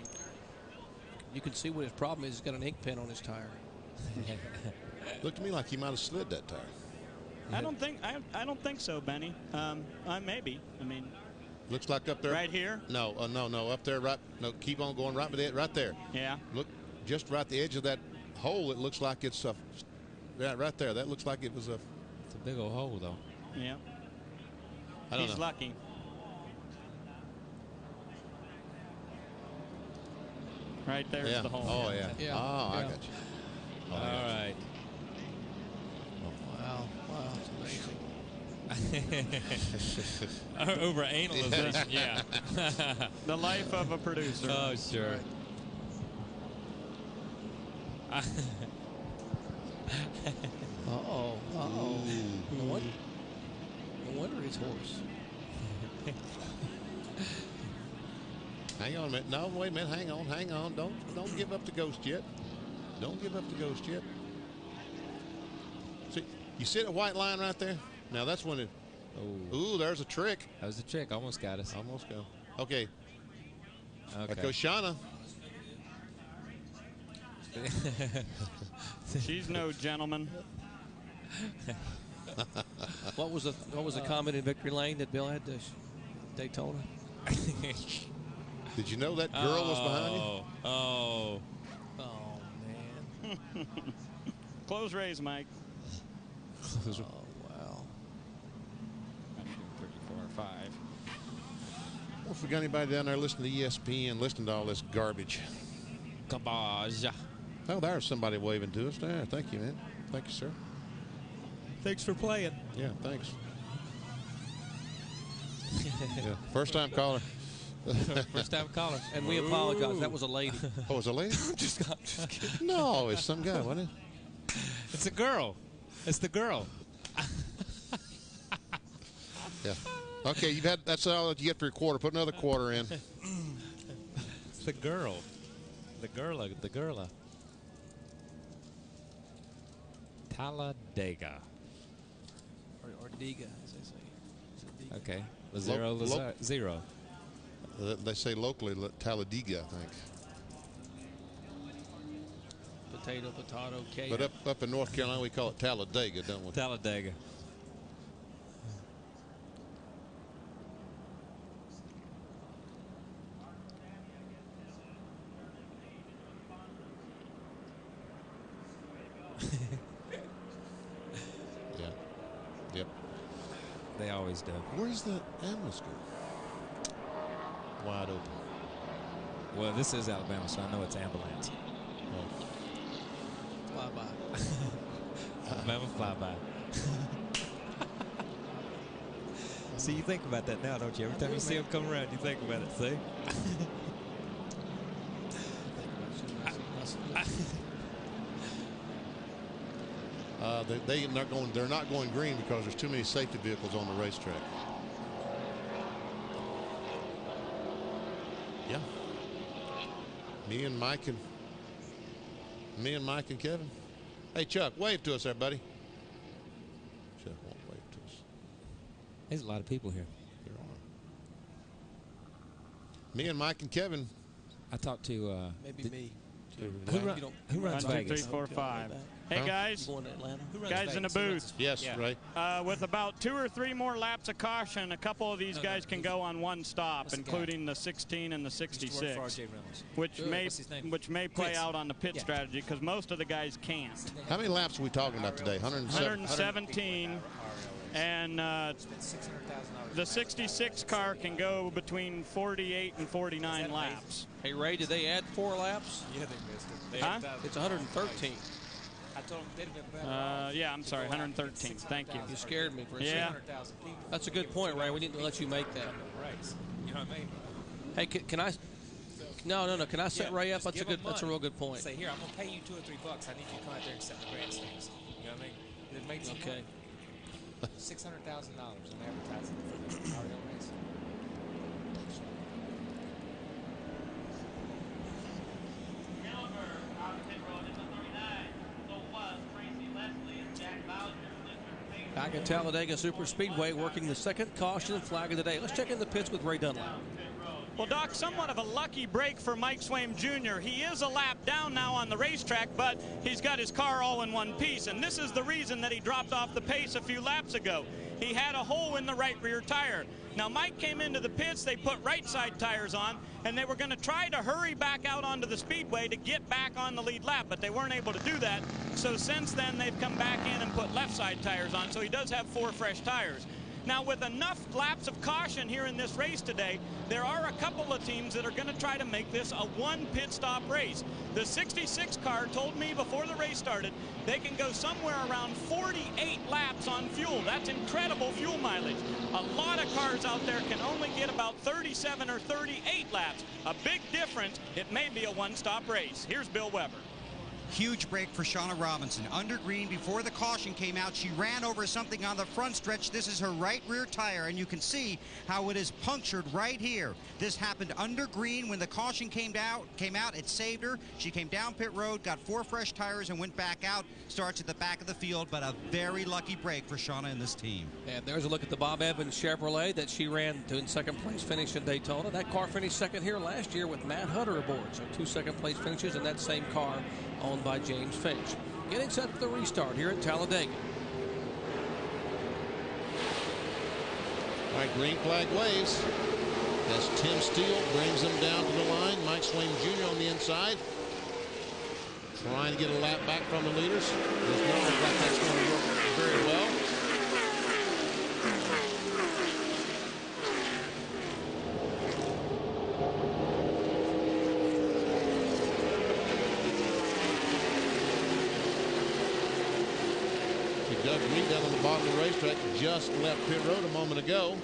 You can see what his problem is. He's got an ink pen on his tire. Looked to me like he might have slid that tire. I don't think so, Benny. Maybe. I mean, looks like up there. Right here? No, no, up there. Right. No, keep on going. Right there. Yeah. Look, just right at the edge of that hole, it looks like it's a, yeah, right there. That looks like it was a. It's a big old hole, though. Yeah. I don't He's know. lucky. Right there's Yeah. the hole. Oh, yeah. Yeah. Oh, I Yeah. got you. Oh, All yeah. right. Wow. Wow. It's amazing. Over analyzation, yeah. The life of a producer. Oh, sure. Uh-oh. Uh-oh. No wonder he's hoarse. Hang on a minute. No, wait a minute. Hang on. Hang on. Don't give up the ghost yet. Don't give up the ghost yet. See, you see the white line right there? Now that's when it. Oh. Ooh, there's a trick. That was a trick. Almost got us. Almost go. Okay. Okay. That goes Shauna. She's no gentleman. What was the comment in Victory Lane that Bill had to Daytona? Did you know that girl was behind you? Oh. Oh man. Close raise, Mike. Oh wow. 34 or 5. Well, if we got anybody down there listening to ESPN, listening to all this garbage. Garbage. Oh, there's somebody waving to us there. Thank you, man. Thank you, sir. Thanks for playing. Yeah, thanks. Yeah, first time caller. First time caller. And we apologize. That was a lady. Oh, it was a lady? just kidding. No, it's some guy, wasn't it? It's a girl. It's the girl. Yeah. Okay, you've had that's all that you get for your quarter. Put another quarter in. It's the girl. The girla. The girla. Talladega. Or Diga, as they say. Okay. Lazero, zero. They say locally Talladega, I think. Potato, K. But up in North Carolina, we call it Talladega, don't we? Talladega. Yeah. Yep. They always do. Where's the ammo school? Wide open. Well, this is Alabama, so I know it's ambulance. Oh. Fly by. Alabama flyby. See, you think about that now, don't you? Every time you see them come around, you think about it. See? They're not going green because there's too many safety vehicles on the racetrack. Yeah. Me and Mike and Kevin. Hey, Chuck, wave to us there, buddy. Chuck won't wave to us. There's a lot of people here. There are. Me and Mike and Kevin. I talked to Maybe me. who runs 1, 2, Vegas? 3, 4, 5. Hey, Huh? guys. Going to Atlanta. Who runs Guys in the Vegas? booth. Yes, Yeah. right. With about 2 or 3 more laps of caution, a couple of these guys can go on one stop, What's the guy? including the 16 and the Used to work for 66, R.J. Reynolds. What's his name? which may play Quince. out on the pit Yeah. strategy because most of the guys can't. How many laps are we talking about today? 117, and the 66 car can go between 48 and 49 laps. Hey, Ray, did they add 4 laps? Yeah, they missed it. Huh? It's 113. I told them they'd have been better. Yeah, I'm sorry, 113. Thank you. You scared me for a Yeah. second. That's a good point, Ray. We need to let you make that. Race. You know what I mean? Hey, can I? No. Can I set Ray up? Just give them That's a money. real good point. Say, here, I'm going to pay you $2 or $3. I need you to come out there and set the grandstands. You know what I mean? It made some Okay. money. $600,000 in advertising for the RL race. Back at Talladega Super Speedway, working the second caution and flag of the day. Let's check in the pits with Ray Dunlap. Well, Doc, somewhat of a lucky break for Mike Swaim Jr. He is a lap down now on the racetrack, but he's got his car all in one piece, and this is the reason that he dropped off the pace a few laps ago. he had a hole in the right rear tire. Now, Mike came into the pits, they put right side tires on, and they were going to try to hurry back out onto the speedway to get back on the lead lap, but they weren't able to do that. So since then, they've come back in and put left side tires on, so he does have 4 fresh tires. Now, with enough laps of caution here in this race today, there are a couple of teams that are going to try to make this a 1 pit stop race. The 66 car told me before the race started they can go somewhere around 48 laps on fuel. That's incredible fuel mileage. A lot of cars out there can only get about 37 or 38 laps. A big difference. It may be a 1-stop race. Here's Bill Weber. Huge break for Shauna Robinson. Under green, before the caution came out, she ran over something on the front stretch. This is her right rear tire, and you can see how it is punctured right here. This happened under green when the caution came out. It saved her. She came down pit road, got 4 fresh tires, and went back out. Starts at the back of the field, but a very lucky break for Shauna and this team. And there's a look at the Bob Evans Chevrolet that she ran to in second place finish in Daytona. That car finished second here last year with Matt Hutter aboard. So 2 second place finishes in that same car, owned by James Finch. Getting set for the restart here at Talladega. All right, green flag waves as Tim Steele brings them down to the line. Mike Swain Jr. on the inside, trying to get a lap back from the leaders. Does not look like that's going to work very well. Doug Reed down on the bottom of the racetrack just left pit road a moment ago.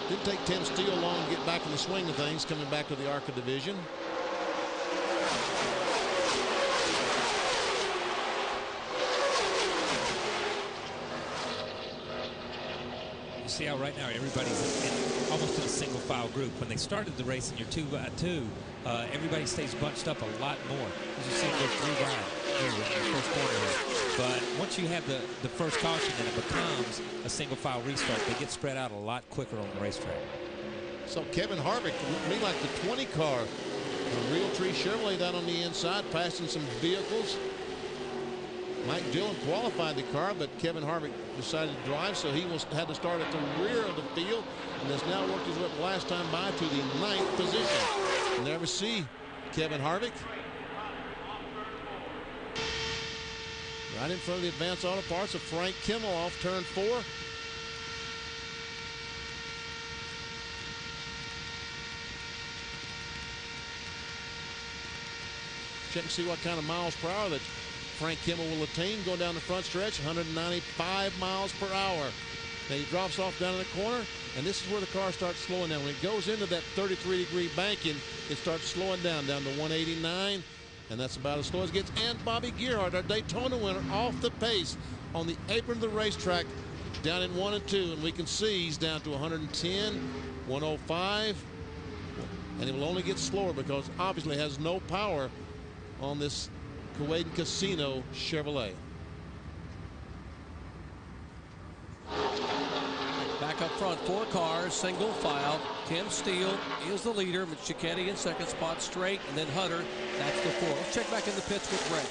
Didn't take Tim Steele long to get back in the swing of things, coming back to the ARCA division. See how right now everybody's almost in a single file group. When they started the race and you're 2 by 2, everybody stays bunched up a lot more. As you see, go 3 wide here in the first corner here. But once you have the first caution and it becomes a single file restart, they get spread out a lot quicker on the racetrack. So Kevin Harvick, me like the 20 car, a Realtree Chevrolet down on the inside, passing some vehicles. Mike Dillon qualified the car, but Kevin Harvick decided to drive, so he had to start at the rear of the field and has now worked his way up last time by to the 9th position. You'll never see Kevin Harvick. Right in front of the Advanced Auto Parts of Frank Kimmel off turn 4. Check and see what kind of miles per hour that Frank Kimmel will attain going down the front stretch. 195 miles per hour. Now he drops off down in the corner, and this is where the car starts slowing down. When it goes into that 33-degree banking, it starts slowing down to 189, and that's about as slow as it gets. And Bobby Gearhart, our Daytona winner, off the pace on the apron of the racetrack down in 1 and 2, and we can see he's down to 110, 105, and it will only get slower because obviously it has no power on this Kuwait Casino Chevrolet. Back up front, 4 cars, single file. Tim Steele is the leader. Cicchetti in second spot, straight, and then Hutter. That's the 4. Let's check back in the pits with Ray.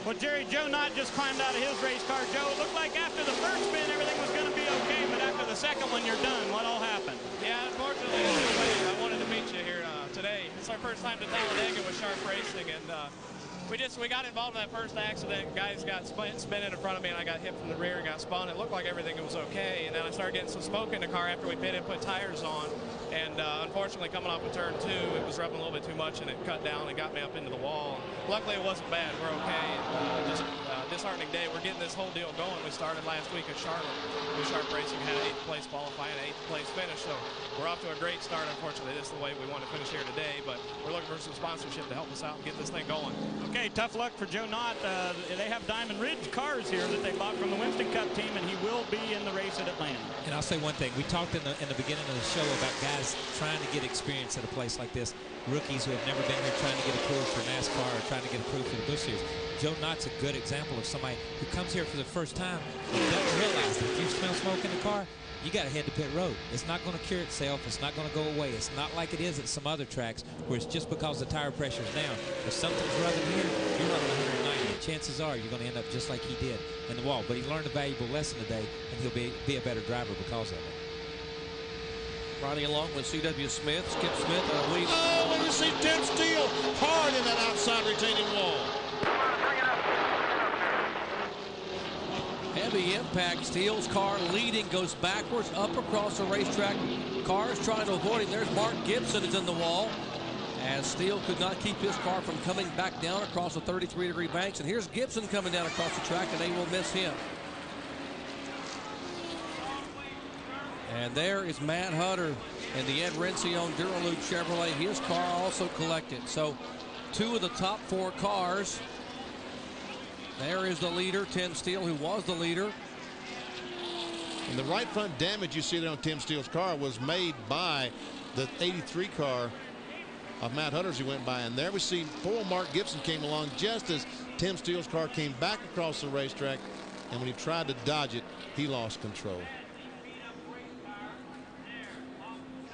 Well, Jerry, Joe Knott just climbed out of his race car. Joe, it looked like after the first spin everything was going to be okay, but after the second one you're done. What all happened? Yeah, unfortunately, I wanted to meet you here today. It's our first time to Talladega with Sharp Racing, and we got involved in that first accident. Guys got spinning in front of me, and I got hit from the rear and got spun. It looked like everything was okay, and then I started getting some smoke in the car after we pitted and put tires on. And unfortunately, coming off of turn 2, it was rubbing a little bit too much, and it cut down and got me up into the wall. Luckily, it wasn't bad. We're okay. Just disheartening day. We're getting this whole deal going. We started last week at Charlotte with Sharp Racing, had an 8th place qualifying, an 8th place finish. So we're off to a great start. Unfortunately, this is the way we want to finish here today, but we're looking for some sponsorship to help us out and get this thing going. Okay, tough luck for Joe Knott. They have Diamond Ridge cars here that they bought from the Winston Cup team, and he will be in the race at Atlanta. And I'll say one thing. We talked in the beginning of the show about guys trying to get experience at a place like this. Rookies who have never been here trying to get approved for NASCAR or trying to get approved for the Busch Series. Joe Knott's a good example of somebody who comes here for the first time and doesn't realize that if you smell smoke in the car, you got to head to pit road. It's not going to cure itself. It's not going to go away. It's not like it is at some other tracks where it's just because the tire pressure is down. If something's rubbing here, you're running 190. And chances are you're going to end up just like he did in the wall. But he learned a valuable lesson today, and he'll be a better driver because of it. Riding along with C.W. Smith, Skip Smith, Oh, and you see Tim Steele hard in that outside retaining wall. Heavy impact. Steele's car leading, goes backwards up across the racetrack. Cars trying to avoid him. There's Mark Gibson is in the wall, as Steele could not keep his car from coming back down across the 33-degree banks. And here's Gibson coming down across the track, and they will miss him. And there is Matt Hutter in the Ed Rencione Duralube Chevrolet. His car also collected. So 2 of the top 4 cars. There is the leader, Tim Steele, who was the leader. And the right front damage you see there on Tim Steele's car was made by the 83 car of Matt Hutter's he went by. And there we see poor Mark Gibson came along just as Tim Steele's car came back across the racetrack. And when he tried to dodge it, he lost control.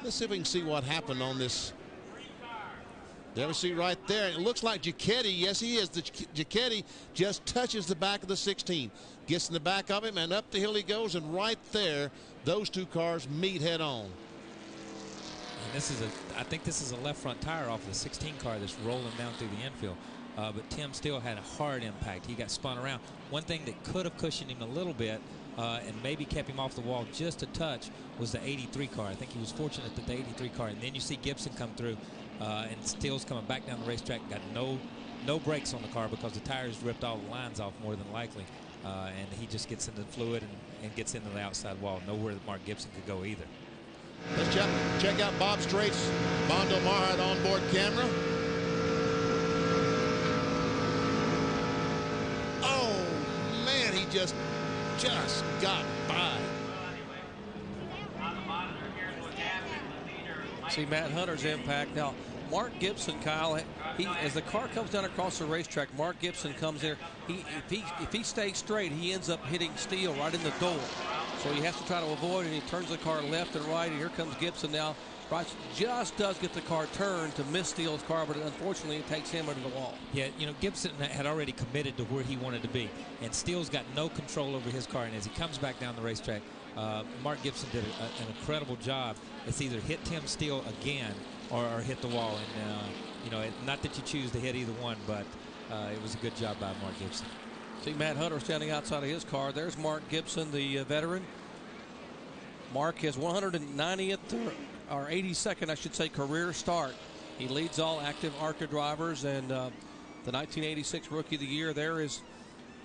Let's see if we can see what happened on this. There we see right there. It looks like Giacchetti. Yes, he is. The Giacchetti just touches the back of the 16. Gets in the back of him, and up the hill he goes. And right there, those 2 cars meet head on. And I think this is a left front tire off of the 16 car that's rolling down through the infield. But Tim Steele had a hard impact. He got spun around. One thing that could have cushioned him a little bit and maybe kept him off the wall just a touch was the 83 car. I think he was fortunate that the 83 car. And then you see Gibson come through, and Steele's coming back down the racetrack. Got no brakes on the car because the tires ripped all the lines off more than likely. And he just gets into the fluid and gets into the outside wall. Nowhere that Mark Gibson could go either. Let's check out Bob Straight's Bondo Marhide onboard camera. Oh, man, he just got by. See Matt Hunter's impact. Now, Mark Gibson, Kyle, as the car comes down across the racetrack, Mark Gibson comes there. If he stays straight, he ends up hitting Steele right in the door. So he has to try to avoid it, and he turns the car left and right, and here comes Gibson now. Bryce just does get the car turned to miss Steele's car, but unfortunately it takes him into the wall. Yeah, you know, Gibson had already committed to where he wanted to be, and Steele's got no control over his car, and as he comes back down the racetrack, Mark Gibson did an incredible job. It's either hit Tim Steele again or hit the wall, and you know, not that you choose to hit either one, but it was a good job by Mark Gibson. See Matt Hunter standing outside of his car. There's Mark Gibson, the veteran. Mark his 190th or 82nd, I should say, career start. He leads all active ARCA drivers, and the 1986 Rookie of the Year. There is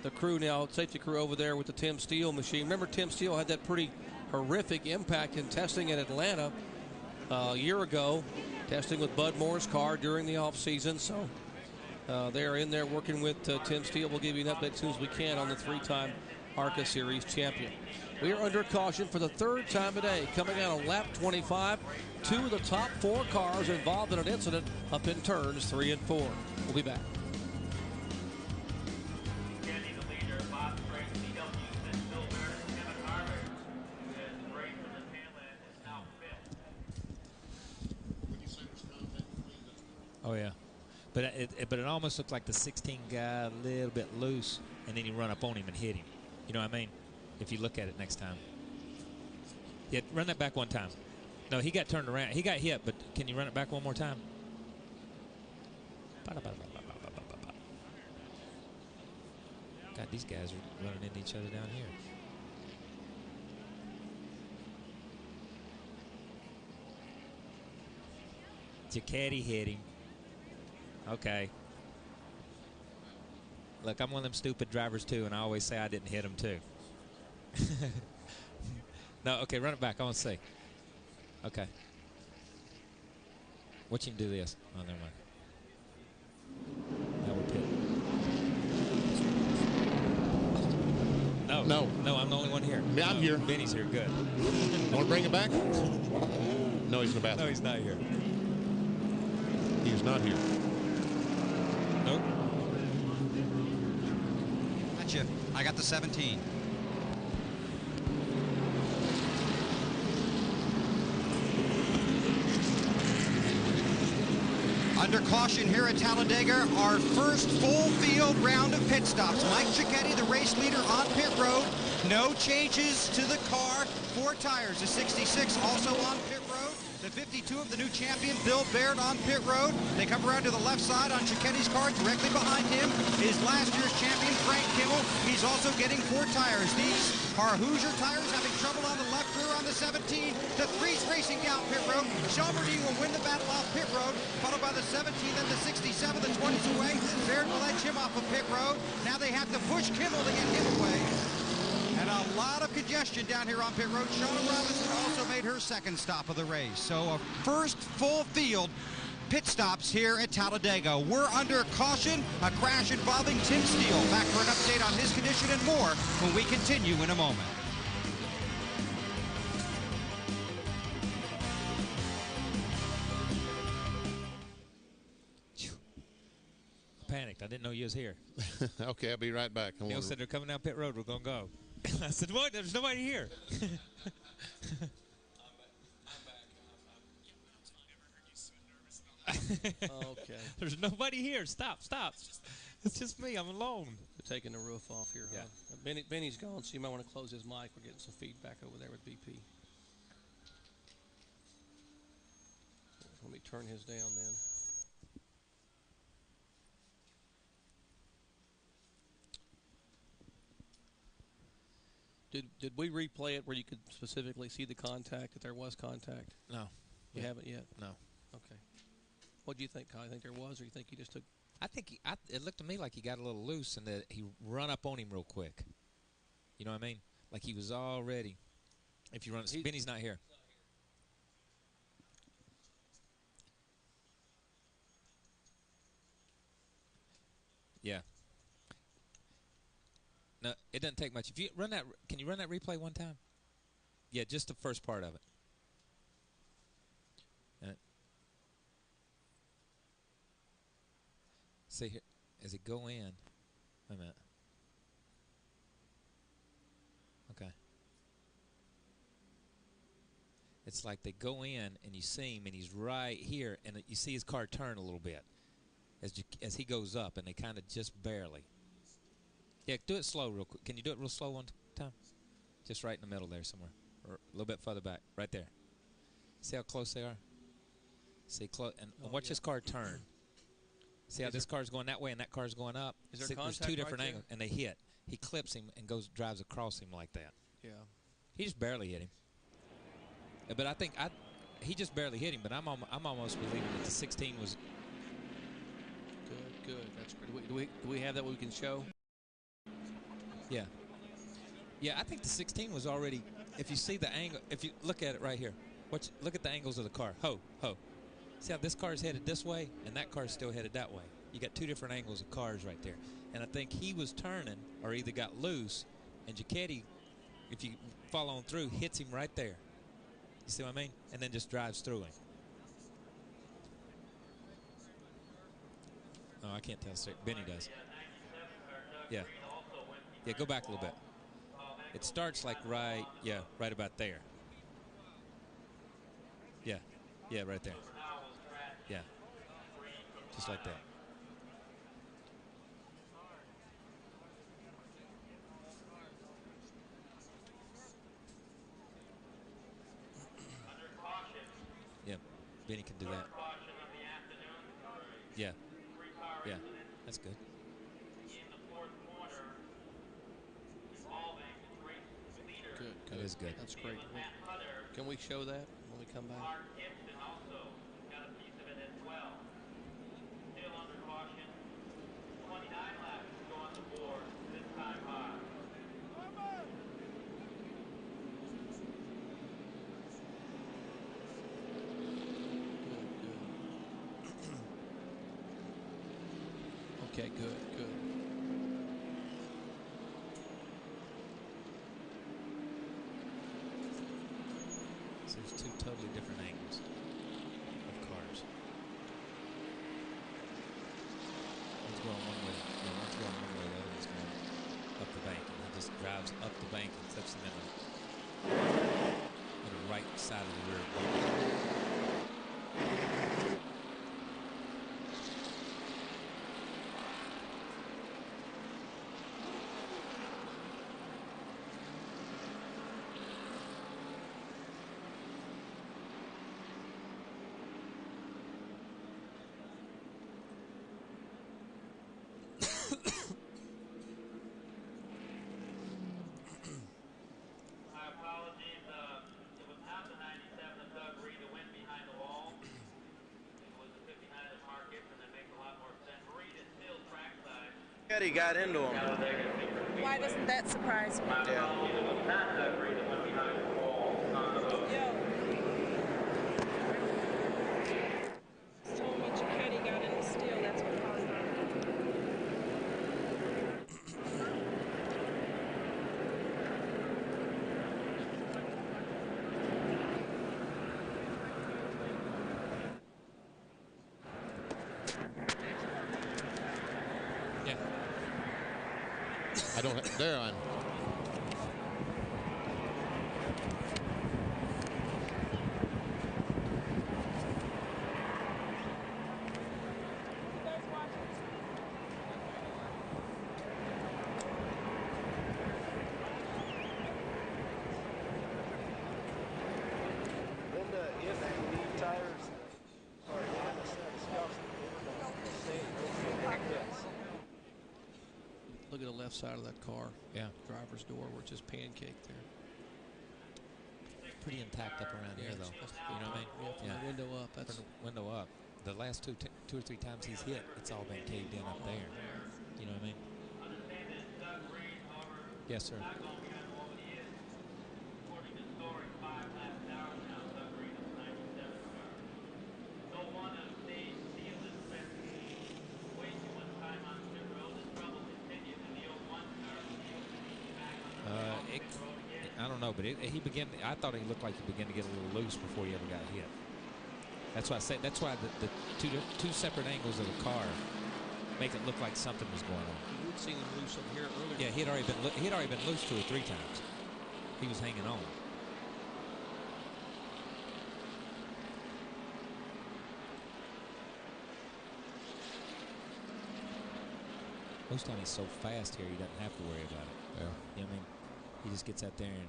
the crew now, safety crew over there with the Tim Steele machine. Remember, Tim Steele had that pretty horrific impact in testing in Atlanta a year ago, testing with Bud Moore's car during the offseason. So they're in there working with Tim Steele. We'll give you an update as soon as we can on the 3-time ARCA Series champion. We are under caution for the 3rd time today. Coming out on lap 25, 2 of the top 4 cars involved in an incident up in turns 3 and 4. We'll be back. Oh yeah, but it almost looked like the 16 guy a little bit loose, and then he run up on him and hit him. You know what I mean? If you look at it next time. Yeah, run that back one time. No, he got turned around. He got hit, but can you run it back one more time? God, these guys are running into each other down here. Giacchetti hit him. Okay. Look, I'm one of them stupid drivers too, and I always say I didn't hit him too. No, okay, run it back. I want to see. Okay. Watch him do this. Oh, never mind. Now we're pitting. No, I'm the only one here. Yeah, I'm here. Benny's here. Good. Want to bring it back? No, he's in the bathroom. No, he's not here. He is not here. Nope. Gotcha. I got the 17. Under caution here at Talladega, our first full field round of pit stops. Mike Cicchetti, the race leader, on pit road. No changes to the car. 4 tires. The 66 also on pit road. The 52 of the new champion, Bill Baird, on pit road. They come around to the left side on Cicchetti's car. Directly behind him is last year's champion, Frank Kimmel. He's also getting 4 tires. These are Hoosier tires, having trouble on the left rear on the 17. The 3's racing down pit road. Shelby will win the battle off pit road, followed by the 17 and the 67. The 20's away. Baird will edge him off of pit road. Now they have to push Kimmel to get him away. And a lot of congestion down here on pit road. Shauna Robinson also made her second stop of the race. So a first full field pit stops here at Talladega. We're under caution, a crash involving Tim Steele. Back for an update on his condition and more when we continue in a moment. Panicked. I didn't know you was here. Okay, I'll be right back. Neil said they're coming down pit road. We're going to go. I said, what? There's nobody here. Okay. There's nobody here. Stop. It's just me. I'm alone. They're taking the roof off here. Yeah. Huh? Benny's gone, so you might want to close his mic. We're getting some feedback over there with BP. Let me turn his down then. Did we replay it where you could specifically see the contact, that there was contact? No. You haven't yet? No. Okay. What do you think, Kyle? You think there was, or you think he just took? I think it looked to me like he got a little loose and that he run up on him real quick. You know what I mean? Like he was all ready. If you run, Benny's not here. Yeah. No, it doesn't take much. If you run that, can you run that replay one time? Yeah, just the first part of it. See here, as it go in. Wait a minute. Okay. It's like they go in and you see him and he's right here and you see his car turn a little bit as he goes up and they kind of just barely. Yeah, do it slow real quick. Can you do it real slow one time? Just right in the middle there somewhere. Or a little bit further back. Right there. See how close they are? See, close. And watch this car turn. See how this car's going that way and that car's going up? Is there See, contact there's 2 different right angles. And they hit. He clips him and drives across him like that. Yeah. He just barely hit him. But I think he just barely hit him, but I'm almost believing that the 16 was... Good. That's great. Do we have that we can show? Yeah. Yeah, I think the 16 was already, if you see the angle, if you look at it right here, look at the angles of the car. Ho. See how this car is headed this way and that car is still headed that way. You got 2 different angles of cars right there. And I think he was turning or either got loose and Cicchetti, if you follow on through, hits him right there. You see what I mean? And then just drives through him. Oh, I can't tell straight. Benny does. Yeah. Yeah, go back a little bit. It starts like right about there. Yeah, right there. Yeah, just like that. Yeah, Benny can do that. Yeah, that's good. Good. That is good. That's great. Can we show that when we come back? Okay, good. So there's 2 totally different angles of cars. One's going one way, one's going one way, the other one's going up the bank, and he just drives up the bank and clips them in the right side of the rear bumper. Caddy got into him. Why doesn't that surprise me? Yeah. So much Caddy got in the steel, that's what caused it. Yeah. I don't. There I'm. Linda, in that lead tires, or in a set of scuffs, Look at the left side of that car. Yeah. Driver's door where it's just pancaked there. Pretty intact up around here, though. You know what I mean? Yeah, from the window up. That's from the window up. The last two or three times he's hit, it's all been caved in up there. You know what I mean? Yes, sir. I don't know, but he began. I thought he looked like he began to get a little loose before he ever got hit. That's why I say. That's why the two separate angles of the car make it look like something was going on. You would see him loose up here earlier. Yeah, he had already been loose 2 or 3 times. He was hanging on. Most time he's so fast here, he doesn't have to worry about it. Yeah. You know what I mean? He just gets out there and.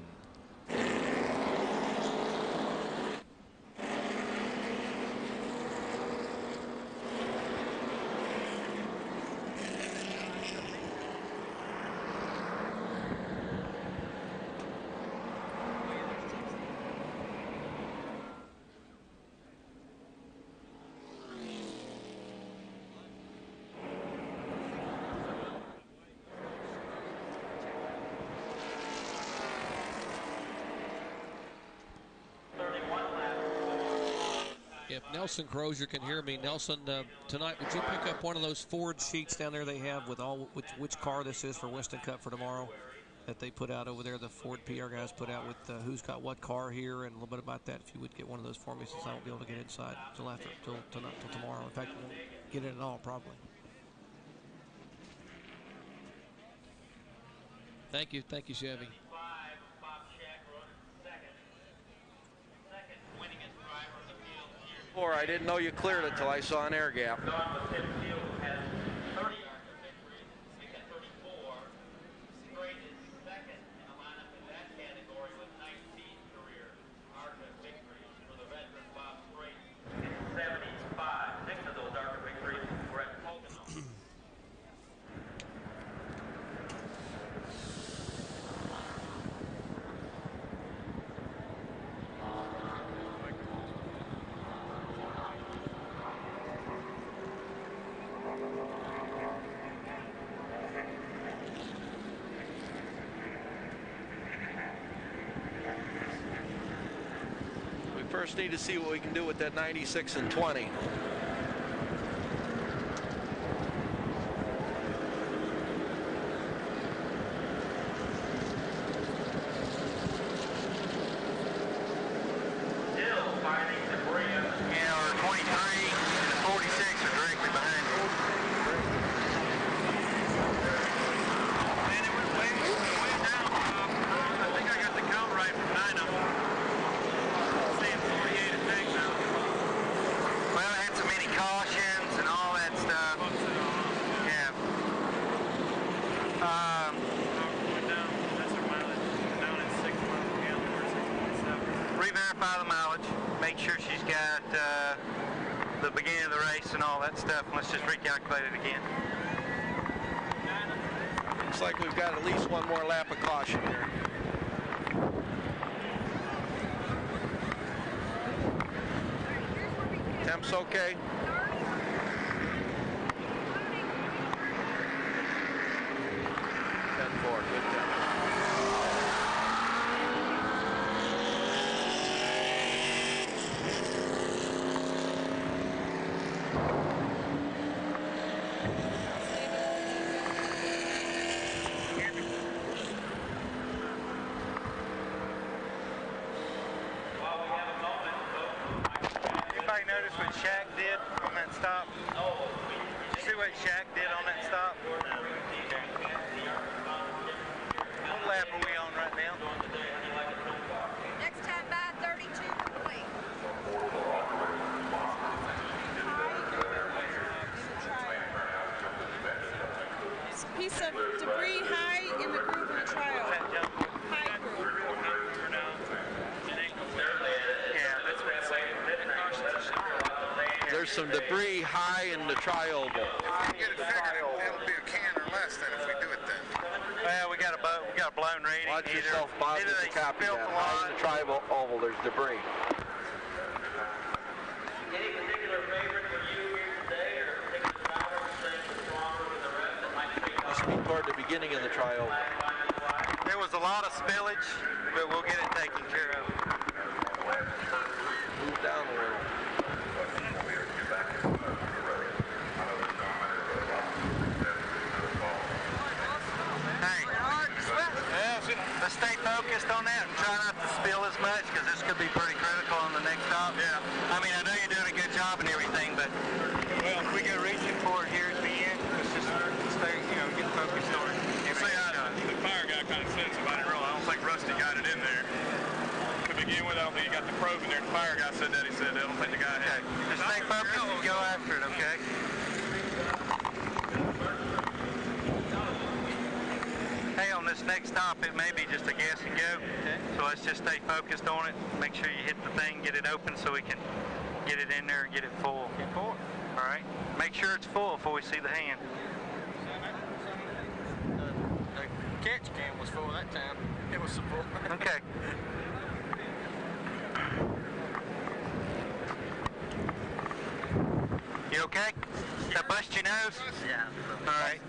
If Nelson Crozier can hear me, Nelson, tonight, would you pick up one of those Ford sheets down there they have with all which car this is for Winston Cup for tomorrow that they put out over there, the Ford PR guys put out with who's got what car here and a little bit about that. If you would get one of those for me, since I won't be able to get inside till tomorrow. In fact, I won't get it at all probably. Thank you, Chevy. Or I didn't know you cleared it till I saw an air gap. First need to see what we can do with that 96 and 20. Make sure she's got the beginning of the race and all that stuff. Let's just recalculate it again. Looks like we've got at least one more lap of caution here. Temps okay. anybody notice what Shaq did on that stop? Did you see what Shaq did on that stop? Okay. What lap are we on right now? Next time by 32 complete. It's a piece of debris high in the groove in the trial. High groove. There's some debris high in the tri-oval. If we get it fixed, it'll be a can or less than if we do it then. Well, we got a blown reading. Watch yourself, Bob. Either they Copy spilt that. a High lot. in the tri-oval, there's debris. Any particular favorite for you here today, or particular drivers think is stronger than the rest that might be? Must be toward the beginning of the tri-oval. There was a lot of spillage, but we'll get it taken care of. Move down a little. Hey, let's stay focused on that and try not to spill as much, because this could be pretty critical on the next stop. Yeah. I mean, I know you're doing a good job and everything, but well, if we go racing for it here at the end, let's just stay, get focused on it. The fire guy kind of said somebody wrong. I don't think Rusty got it in there. To begin with, I don't think he got the probe in there. The fire guy said that. He said I don't think the guy had it. Just stay focused and go after it, okay? Hey, on this next stop, it may be just a gas and go. Okay. So let's just stay focused on it. Make sure you hit the thing, get it open so we can get it in there and get it full. Get full. All right. Make sure it's full before we see the hand. The catch can was full that time. It was full. Okay. You okay? That bust your nose? Yeah. All right.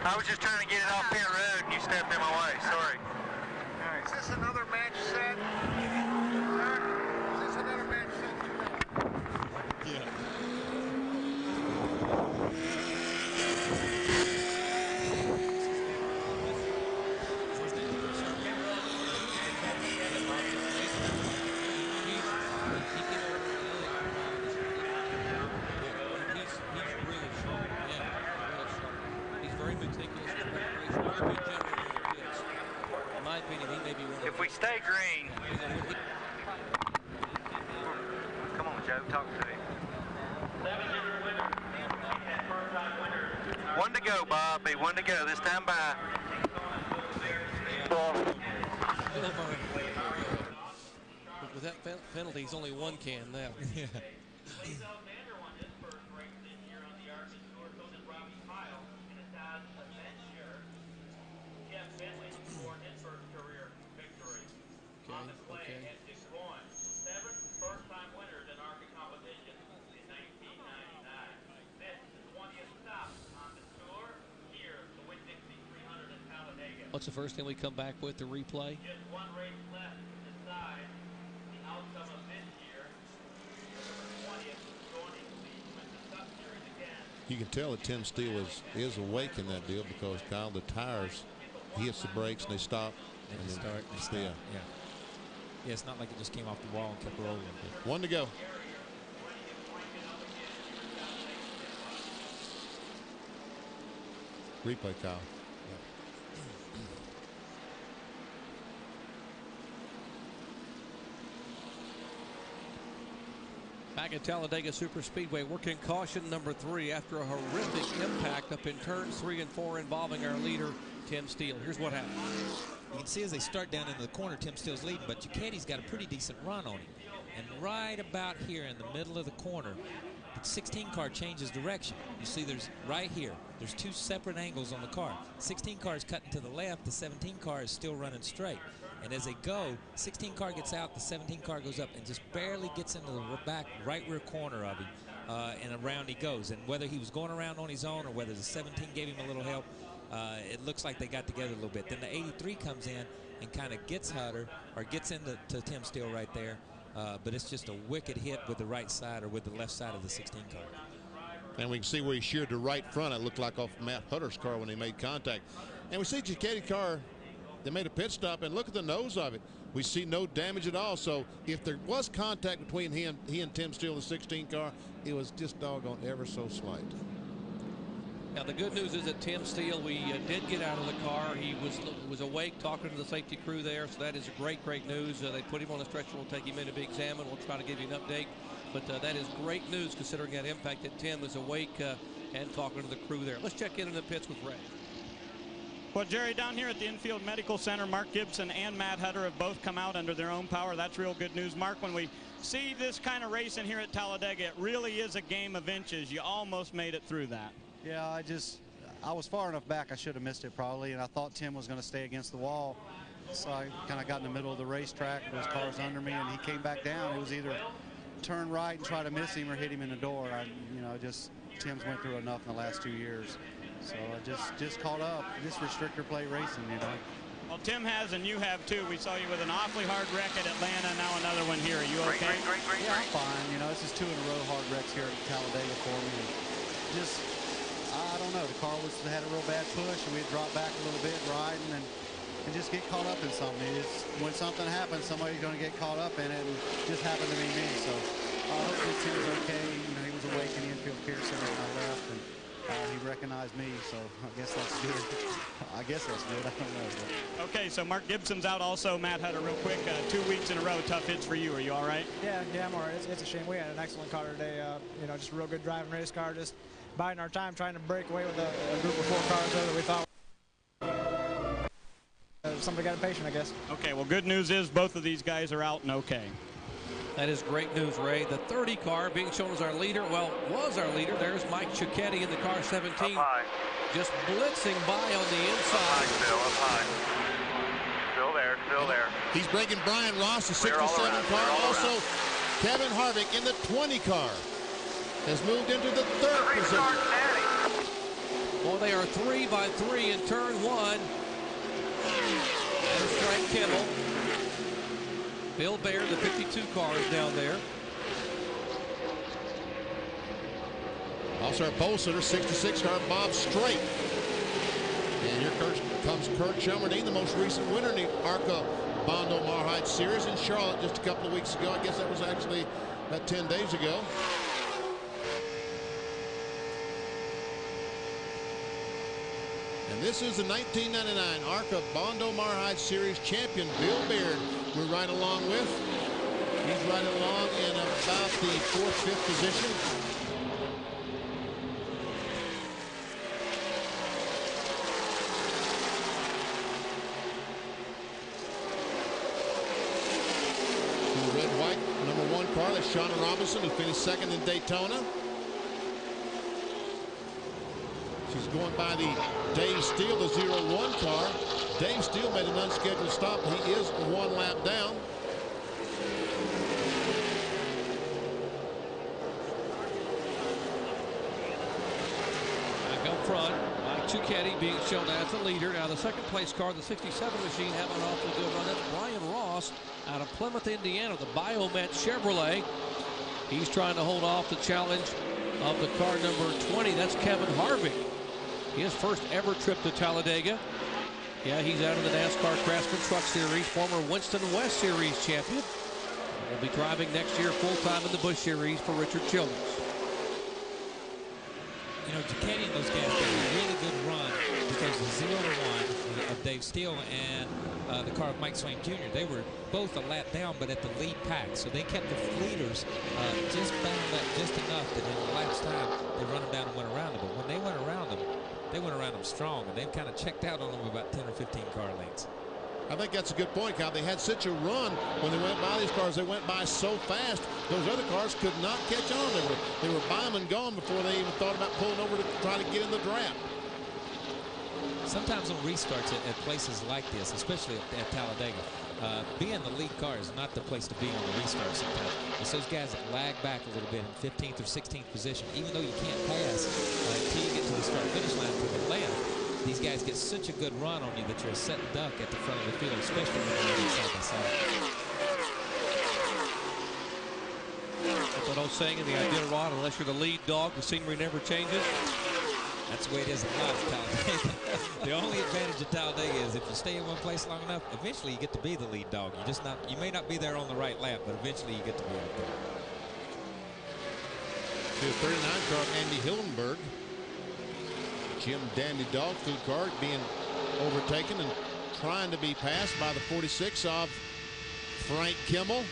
I was just trying to get it off pit road and you stepped in my way. Sorry. All right. Is this another match set? Is this another match set? Yeah. If we stay green, come on, Joe, talk to him. One to go, Bobby. One to go. This time by. With that penalty, he's only one can now. Yeah. What's the first thing we come back with, the replay? Just one race left to decide the outcome of this year. Number 20th is going to win the Cup Series again. You can tell that Tim Steele is awake in that deal, because Kyle, the tires, he hits the brakes and they stop. And they start. Yeah. Yeah, it's not like it just came off the wall and kept rolling. One to go. Replay, Kyle. Back at Talladega Superspeedway, working caution number 3 after a horrific impact up in turns 3 and 4 involving our leader, Tim Steele. Here's what happened. You can see as they start down into the corner, Tim Steele's leading, but Ducati's got a pretty decent run on him. And right about here in the middle of the corner, the 16 car changes direction. You see there's right here, there's 2 separate angles on the car. 16 car is cutting to the left, the 17 car is still running straight. And as they go, 16 car gets out, the 17 car goes up and just barely gets into the back right rear corner of him, and around he goes. And whether he was going around on his own or whether the 17 gave him a little help, it looks like they got together a little bit. Then the 83 comes in and kind of gets Hutter, or gets into Tim Steele right there, but it's just a wicked hit with the right side or with the left side of the 16 car. And we can see where he sheared to right front. It looked like off Matt Hutter's car when they made contact. And we see Ducati car, they made a pit stop, and look at the nose of it. We see no damage at all. So if there was contact between he and Tim Steele, the 16 car, it was just doggone ever so slight. Now the good news is that Tim Steele, we did get out of the car. He was awake, talking to the safety crew there, so that is great news. They put him on the stretcher. We'll take him in to be examined. We'll try to give you an update. But that is great news considering that impact that Tim was awake and talking to the crew there. Let's check in the pits with Ray. Well, Jerry, down here at the Infield Medical Center, Mark Gibson and Matt Hutter have both come out under their own power. That's real good news. Mark, when we see this kind of racing here at Talladega, it really is a game of inches. You almost made it through that. Yeah, I was far enough back I should have missed it probably, and I thought Tim was going to stay against the wall. So I kind of got in the middle of the racetrack. Those cars under me, and he came back down. It was either turn right and try to miss him or hit him in the door. Tim's went through enough in the last 2 years. So I just caught up. This restrictor plate racing, Well, Tim has, and you have too. We saw you with an awfully hard wreck at Atlanta, now another one here. Are you okay? Yeah, I'm fine. This is 2 in a row hard wrecks here at Talladega for me. I don't know. The car had a real bad push, and we dropped back a little bit riding and just get caught up in something. When something happens, somebody's going to get caught up in it, and it just happened to be me. So hopefully Tim's okay. He was awake in the infield Pearson on my left, and he recognized me, so I guess that's good. I don't know. Okay, so Mark Gibson's out also. Matt Hutter, real quick, 2 weeks in a row, tough hits for you. Are you all right? Yeah, I'm all right. It's a shame. We had an excellent car today. Just a real good driving race car, just biding our time, trying to break away with a group of 4 cars there that we thought somebody got impatient, I guess. Okay, well, good news is both of these guys are out and okay. That is great news, Ray. The 30 car being shown as our leader, was our leader. There's Mike Cicchetti in the car 17. Just blitzing by on the inside. Up high. Still there. He's breaking Brian Ross, the 67 car. Also, Kevin Harvick in the 20 car has moved into the 3rd position. Well, they are 3 by 3 in turn 1. There's Frank Kittle. Bill Baird, the 52 car, is down there. Also our pole sitter, 66 car, Bob Strait. And here comes Kurt Shelmerdine, the most recent winner in the ARCA Bondo Marhide Series in Charlotte just a couple of weeks ago. I guess that was actually about 10 days ago. And this is the 1999 ARCA Bondo Marhide Series champion, Bill Baird, we're right along with. He's right along in about the 4th, 5th position. The red-white number 1 car, that's Shauna Robinson, who finished 2nd in Daytona. She's going by the Dave Steele, the 01 car. Dave Steele made an unscheduled stop. He is 1 lap down. Back up front, Mike Cicchetti being shown as the leader. Now the 2nd place car, the 67 machine, having an awfully good run. That's Brian Ross out of Plymouth, Indiana, the Biomet Chevrolet. He's trying to hold off the challenge of the car number 20. That's Kevin Harvick. His first ever trip to Talladega. Yeah, he's out of the NASCAR Craftsman Truck Series, former Winston West Series champion. Will be driving next year full-time in the Busch Series for Richard Childress. Cicchetti and those guys got a really good run because the 0-1 of Dave Steele and the car of Mike Swain Jr., they were both a lap down, but at the lead pack. So they kept the leaders just bound up just enough that in the last time they run them down and went around them. But when they went around them, they went around them strong, and they've kind of checked out on them about 10 or 15 car lengths. I think that's a good point, Kyle. They had such a run when they went by these cars. They went by so fast, those other cars could not catch on. They were by them and gone before they even thought about pulling over to try to get in the draft. Sometimes on restarts at places like this, especially at Talladega, being the lead car is not the place to be on the restart sometimes. It's those guys that lag back a little bit in 15th or 16th position, even though you can't pass until you get to the start-finish line to the left. These guys get such a good run on you that you're a set duck at the front of the field, especially when you're running side by side. That's an old saying in the Iditarod, unless you're the lead dog, the scenery never changes. That's the way it is in life at Talladega. The only advantage of Talladega is if you stay in one place long enough, eventually you get to be the lead dog. You may not be there on the right lap, but eventually you get to be out there. The 39 car, Andy Hillenberg. Jim Dandy Dog Food car being overtaken and trying to be passed by the 46 of Frank Kimmel.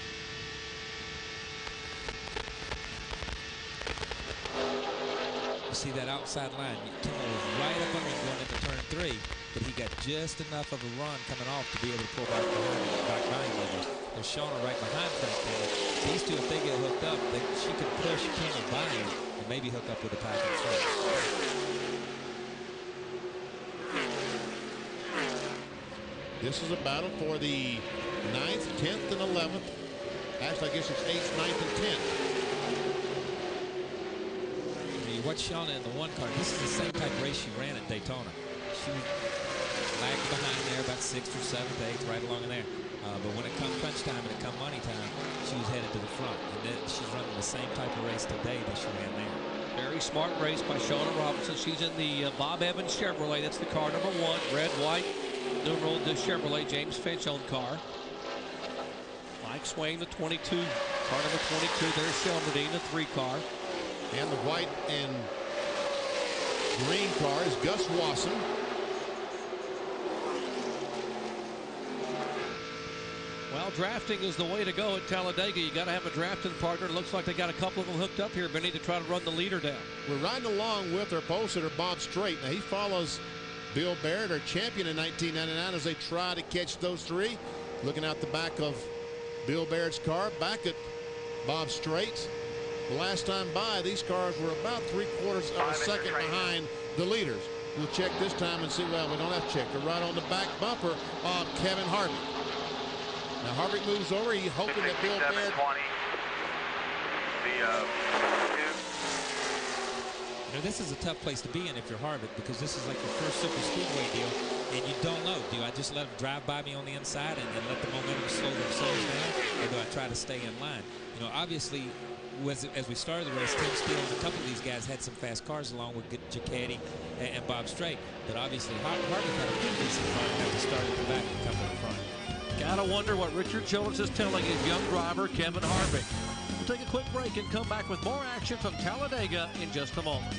You see that outside line. Kimmel was right up under him going into turn 3, but he got just enough of a run coming off to be able to pull back behind him. There's Shauna right behind Frank Kimmel. These two, if they get hooked up, she could push Kimmel by him and maybe hook up with the pack in front. This is a battle for the 9th, 10th, and 11th. Actually, I guess it's 8th, 9th, and 10th. You watch Shauna in the one car. This is the same type of race she ran at Daytona. She was lagging behind there about 6th or 7th, 8th, right along in there. But when it come crunch time and it come money time, she was headed to the front. And then she's running the same type of race today that she ran there. Very smart race by Shauna Robinson. She's in the Bob Evans Chevrolet. That's the car number 1. Red, white, numeral the Chevrolet. James Finch owned car. Mike Swain, the 22. Car number 22. There's Shelmerdine, the 3 car. And the white and green car is Gus Wasson. Well, drafting is the way to go at Talladega. You got to have a drafting partner. It looks like they got a couple of them hooked up here, Benny, to try to run the leader down. We're riding along with our pole sitter, Bob Strait. Now, he follows Bill Baird, our champion in 1999, as they try to catch those 3. Looking out the back of Bill Baird's car, back at Bob Strait's. The last time by, these cars were about 3/4 of a second behind the leaders. We'll check this time and see. Well, we don't have to check. They're right on the back bumper of Kevin Harvick. Now Harvick moves over. He's hoping that Bill Baird. You know, this is a tough place to be in if you're Harvick, because this is like your first super speedway deal, and you don't know. Do I just let them drive by me on the inside and let the momentum slow themselves down, or do I try to stay in line? You know, obviously, as we started the race, Tim Steele and a couple of these guys had some fast cars along with Giacchetti and Bob Strait, but obviously Harvick had a pretty decent car and had to start at the back and come to the front. Gotta wonder what Richard Jones is telling his young driver, Kevin Harvick. We'll take a quick break and come back with more action from Talladega in just a moment.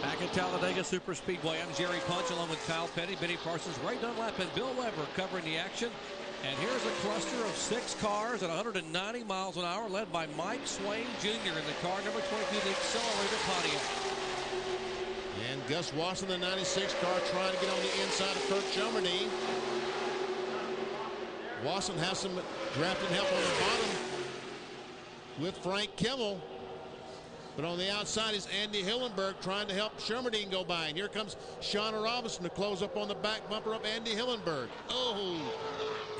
Back at Talladega Super Speedway, I'm Jerry Punch along with Kyle Petty, Benny Parsons, Ray Dunlap, and Bill Weber covering the action. And here's a cluster of 6 cars at 190 miles an hour, led by Mike Swain Jr. in the car number 22, the accelerator Pontiac. And Gus Wasson, the 96 car, trying to get on the inside of Kurt Shelmerdine. Wasson has some drafting help on the bottom with Frank Kimmel. But on the outside is Andy Hillenberg trying to help Shelmerdine go by. And here comes Shauna Robinson to close up on the back bumper of Andy Hillenberg. Oh!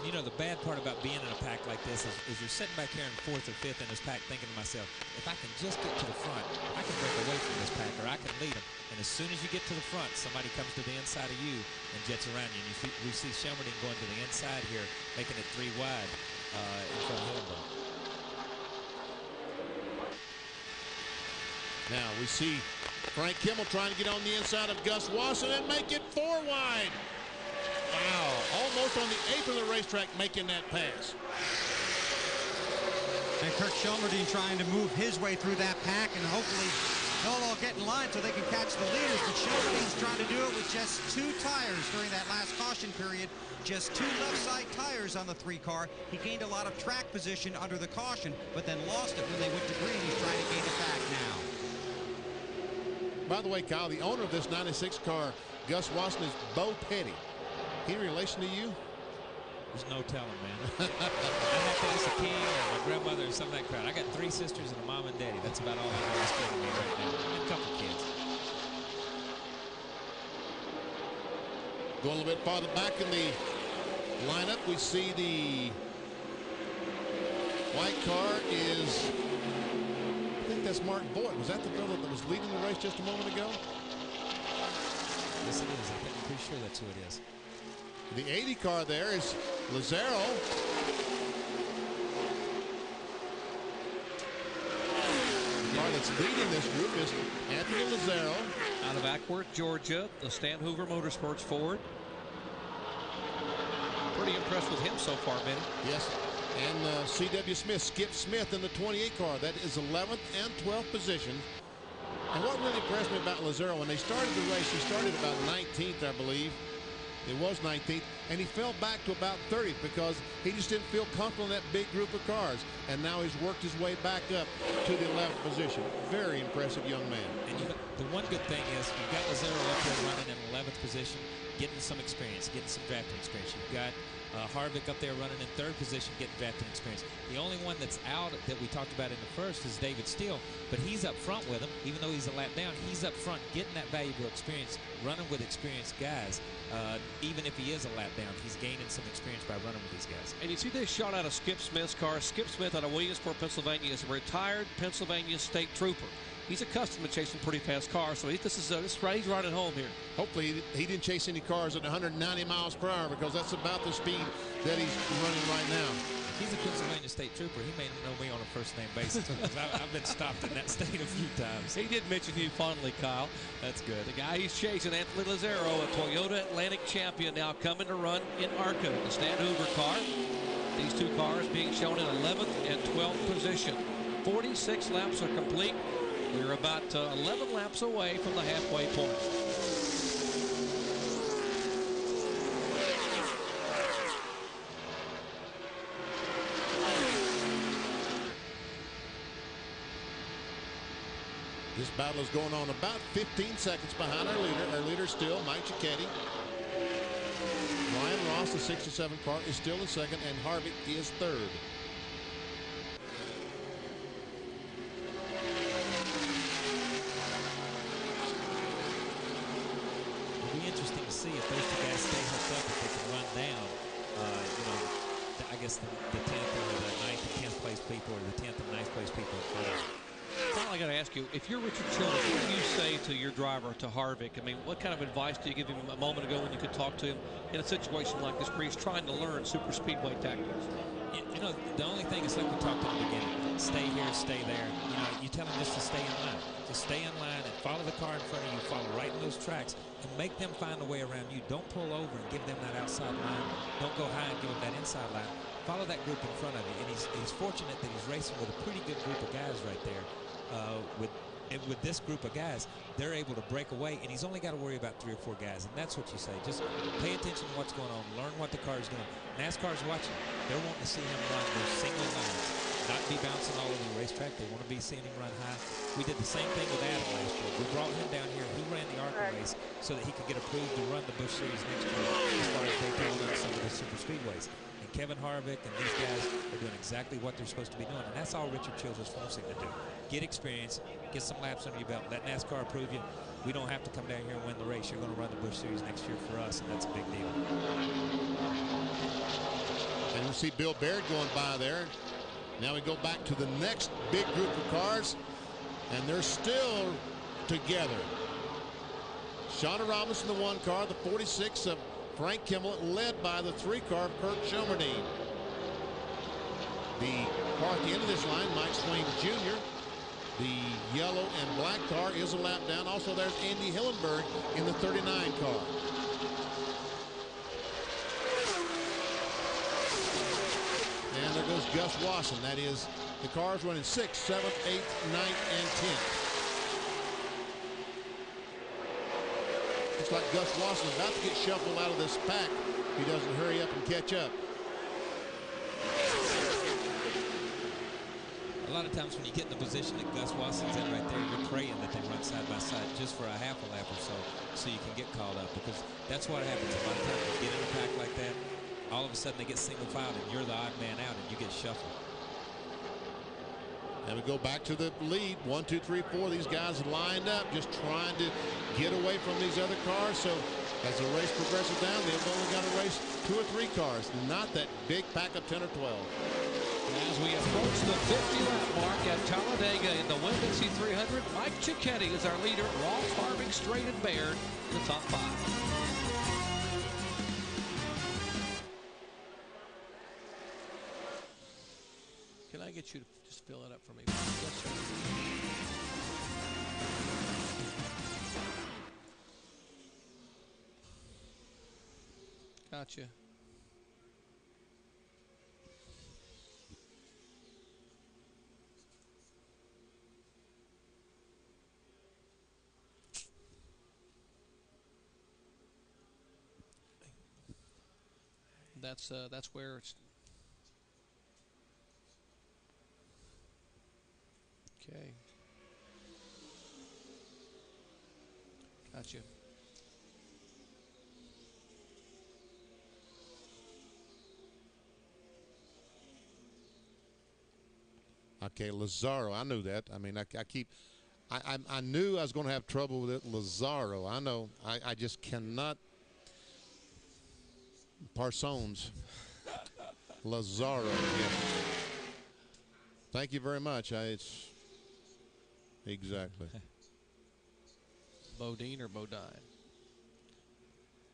You know, the bad part about being in a pack like this is you're sitting back here in 4th or 5th in this pack thinking to myself, if I can just get to the front, I can break away from this pack, or I can lead them. And as soon as you get to the front, somebody comes to the inside of you and jets around you. And we see Shelmerdine going to the inside here, making it 3 wide in front of Hillenberg. Now we see Frank Kimmel trying to get on the inside of Gus Wasson and make it 4 wide. Wow, almost on the apron of the racetrack making that pass. And Kurt Shelmerdine trying to move his way through that pack, and hopefully they'll all get in line so they can catch the leaders. But Shelmerdine's trying to do it with just 2 tires during that last caution period. Just 2 left side tires on the 3 car. He gained a lot of track position under the caution, but then lost it when they went to green. He's trying to gain it back now. By the way, Kyle, the owner of this 96 car, Gus Wasson, is Bo Petty. He in relation to you? There's no telling, man. I have to ask a king or my grandmother or something like that. I got 3 sisters and a mom and daddy. That's about all I know is good to me right now. And a couple kids. Going a little bit farther back in the lineup, we see the white car is, I think that's Mark Boyd. Was that the fellow that was leading the race just a moment ago? Yes, it is. I'm pretty sure that's who it is. The 80 car there is Lazaro. The car that's leading this group is Anthony Lazaro. Out of Ackworth, Georgia, the Stan Hoover Motorsports Ford. Pretty impressed with him so far, Benny. Yes. And C.W. Smith, Skip Smith in the 28 car. That is 11th and 12th position. And what really impressed me about Lazaro, when they started the race, he started about 19th, I believe. It was 19th, and he fell back to about 30th because he just didn't feel comfortable in that big group of cars. And now he's worked his way back up to the 11th position. Very impressive young man. And the one good thing is you've got Lazaro up there running in 11th position, getting some experience, getting some drafting experience. You've got Harvick up there running in 3rd position, getting drafting experience. The only one that's out that we talked about in the first is David Steele, but he's up front with him. Even though he's a lap down, he's up front getting that valuable experience, running with experienced guys. Even if he is a lap down, he's gaining some experience by running with these guys. And you see this shot out of Skip Smith's car. Skip Smith out of Williamsport, Pennsylvania, is a retired Pennsylvania state trooper. He's accustomed to chasing pretty fast cars, so he's right at home here. Hopefully he didn't chase any cars at 190 miles per hour because that's about the speed that he's running right now. He's a Pennsylvania state trooper. He may know me on a first-name basis because I've been stopped in that state a few times. He did mention you fondly, Kyle. That's good. The guy he's chasing, Anthony Lazaro, a Toyota Atlantic champion, now coming to run in ARCA, the Stan Hoover car. These two cars being shown in 11th and 12th position. 46 laps are complete. We're about 11 laps away from the halfway point. This battle is going on about 15 seconds behind our leader. Our leader still Mike Cicchetti. Ryan Ross, the 67 car, is still in second, and Harvick is third. It'll be interesting to see if those two guys stay hooked up, if they can run down, I guess the 10th or the 9th and 10th place people, or the 10th and 9th place people in front of them. Kyle, I got to ask you, if you're Richard Childress, what do you say to your driver, to Harvick? I mean, what kind of advice do you give him a moment ago when you could talk to him in a situation like this where he's trying to learn super speedway tactics? The only thing is like we talked at the beginning. Stay here, stay there. You tell him just to stay in line. Just stay in line and follow the car in front of you. Follow right in those tracks and make them find a way around you. Don't pull over and give them that outside line. Don't go high and give them that inside line. Follow that group in front of you. And he's fortunate that he's racing with a pretty good group of guys right there. With this group of guys, they're able to break away, and he's only got to worry about 3 or 4 guys, and that's what you say. Just pay attention to what's going on. Learn what the car's doing. NASCAR's watching. They're wanting to see him run those single lines, not be bouncing all over the racetrack. They want to be seeing him run high. We did the same thing with Adam last year. We brought him down here. He ran the ARCA race so that he could get approved to run the Busch Series next year as far as Daytona and some of the super speedways. And Kevin Harvick and these guys are doing exactly what they're supposed to be doing, and that's all Richard Childress wants him to do. Get experience, get some laps under your belt, let NASCAR approve you. We don't have to come down here and win the race. You're going to run the Busch Series next year for us, and that's a big deal. And we see Bill Baird going by there. Now we go back to the next big group of cars, and they're still together. Shauna Robinson, the 1 car, the 46 of Frank Kimmel, led by the 3 car of Kurt Shelmerdine. The car at the end of this line, Mike Swain Jr., the yellow and black car, is a lap down. Also, there's Andy Hillenberg in the 39 car. And there goes Gus Wasson. That is the cars running 6th, 7th, 8th, 9th, and 10th. Looks like Gus Wasson is about to get shuffled out of this pack if he doesn't hurry up and catch up. A lot of times when you get in the position that Gus Wasson's in right there, you're praying that they run side by side just for a half a lap or so you can get caught up, because that's what happens. A lot of times you get in a pack like that, all of a sudden they get single filed and you're the odd man out and you get shuffled. And we go back to the lead. 1, 2, 3, 4. These guys lined up, just trying to get away from these other cars. So as the race progresses down, they've only got to race 2 or 3 cars, not that big pack of 10 or 12. As we approach the 50-lap mark at Talladega in the Winn-Dixie 300, Mike Cicchetti is our leader. Ross, Harvick, Strait, and Baird, the top 5. get you to just fill it up for me. Yes, sir. Gotcha. That's where it's okay. Gotcha. Okay, Lazaro. I knew that. I mean, I knew I was going to have trouble with it. Lazaro. I know. I just cannot. Parsons. Lazaro. Yeah. Thank you very much. It's exactly. Bodine or Bodine?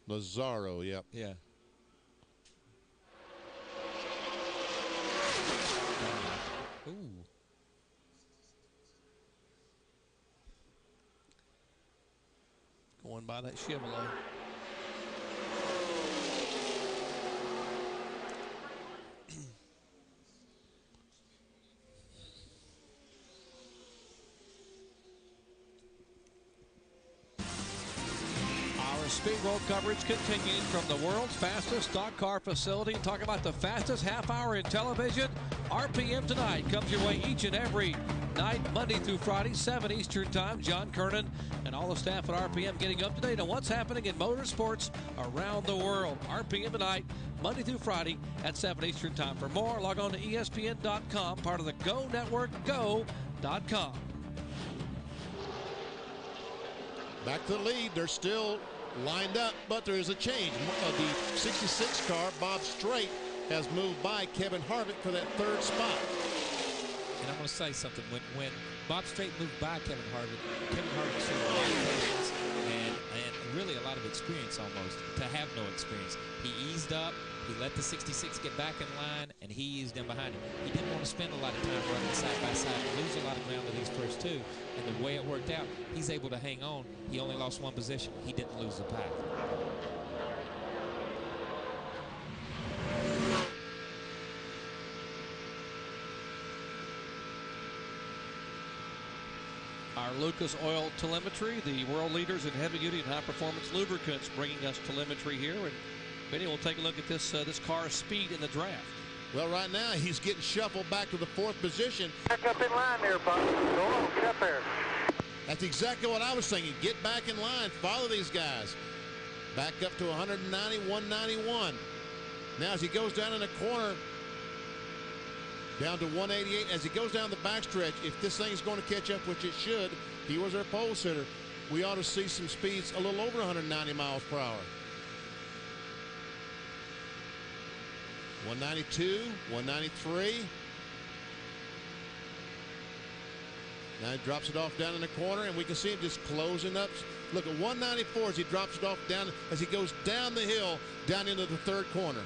Lazaro. Yep. Yeah. Ooh. Going by that Chevrolet. Speed World coverage continues from the world's fastest stock car facility. Talking about the fastest half hour in television. RPM Tonight comes your way each and every night, Monday through Friday, 7 Eastern Time. John Kernan and all the staff at RPM getting up to date on what's happening in motorsports around the world. RPM Tonight, Monday through Friday at 7 Eastern Time. For more, log on to ESPN.com, part of the Go Network, go.com. Back to the lead. They're still lined up, but there is a change. The 66 car, Bob Strait, has moved by Kevin Harvick for that third spot. And I'm going to say something. When Bob Strait moved by Kevin Harvick showed a lot of patience and really a lot of experience almost, to have no experience. He eased up. He let the 66 get back in line, and he eased in behind him. He didn't want to spend a lot of time running side by side and lose a lot of ground to these first two. And the way it worked out, he's able to hang on. He only lost one position. He didn't lose the path. Our Lucas Oil Telemetry, the world leaders in heavy-duty and high-performance lubricants, bringing us telemetry here. And Benny, we'll take a look at this car's speed in the draft. Well, right now he's getting shuffled back to the fourth position. Back up in line there, Bob. Go on, get up there. That's exactly what I was thinking. Get back in line. Follow these guys. Back up to 190, 191. Now as he goes down in the corner, down to 188. As he goes down the backstretch, if this thing's going to catch up, which it should, he was our pole sitter, we ought to see some speeds a little over 190 miles per hour. 192, 193. Now he drops it off down in the corner, and we can see him just closing up. Look at 194 as he drops it off down as he goes down the hill, down into the third corner.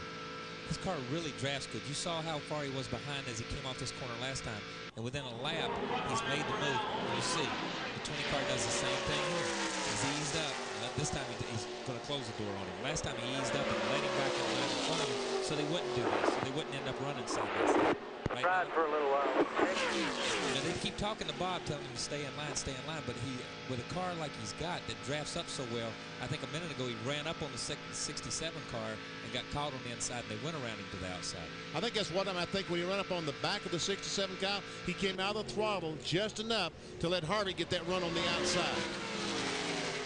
His car really drafts good. You saw how far he was behind as he came off this corner last time. And within a lap, he's made the move. And you see, the 20 car does the same thing here. He's eased up. This time he's going to close the door on him. Last time he eased up and let him back in line in front of him so they wouldn't do this. So they wouldn't end up running side by side. Right Ride for a little while. Now they keep talking to Bob, telling him to stay in line, but he, with a car like he's got that drafts up so well, I think a minute ago he ran up on the 67 car and got caught on the inside, and they went around him to the outside. I think that's what I think when he ran up on the back of the 67 car, he came out of the throttle just enough to let Harvey get that run on the outside.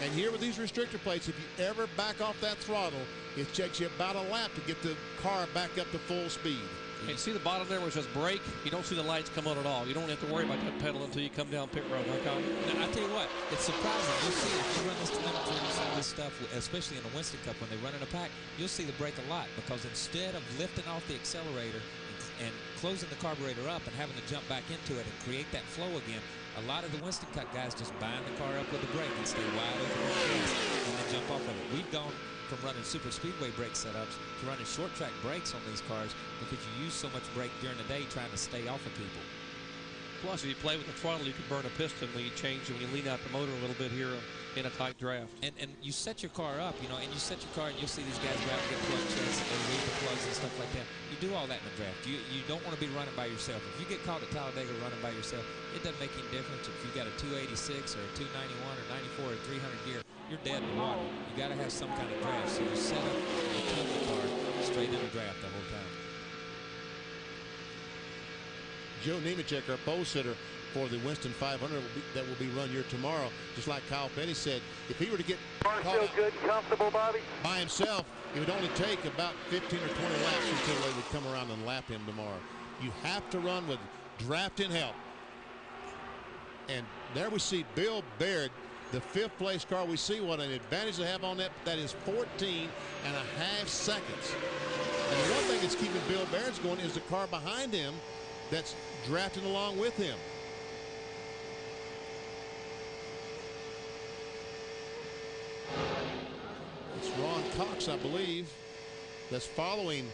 And here with these restrictor plates, if you ever back off that throttle, it takes you about a lap to get the car back up to full speed. And you see the bottom there where it says brake? You don't see the lights come on at all. You don't have to worry about that pedal until you come down pit road, huh, Colin? Now, I tell you what, it's surprising. You'll see if you run this telemetry and some of this stuff, especially in the Winston Cup when they run in a pack, you'll see the brake a lot, because instead of lifting off the accelerator and closing the carburetor up and having to jump back into it and create that flow again, a lot of the Winston Cup guys just bind the car up with the brake and stay wide open on the gas and then jump off of it. We've gone from running super speedway brake setups to running short track brakes on these cars because you use so much brake during the day trying to stay off of people. Plus, if you play with the throttle, you can burn a piston when you lean out the motor a little bit here in a tight draft. And you set your car up, and you set your car, and you'll see these guys go out and get plug checks, and they read the plugs and stuff like that. You do all that in the draft. You don't want to be running by yourself. If you get caught at Talladega running by yourself, it doesn't make any difference if you got a 286 or a 291 or 94 or 300 gear. You're dead in the water. You got to have some kind of draft. So you set up and you tune the car straight in the draft the whole time. Joe Nemechek, our pole sitter for the Winston 500 that will be run here tomorrow, just like Kyle Petty said, if he were to get caught feel good and comfortable, Bobby? by himself, it would only take about 15 or 20 laps until they would come around and lap him tomorrow. You have to run with draft in help. And there we see Bill Baird, the 5th place car. We see what an advantage they have on that. That is 14.5 seconds. And the one thing that's keeping Bill Baird's going is the car behind him that's drafting along with him. It's Ron Cox, I believe, that's following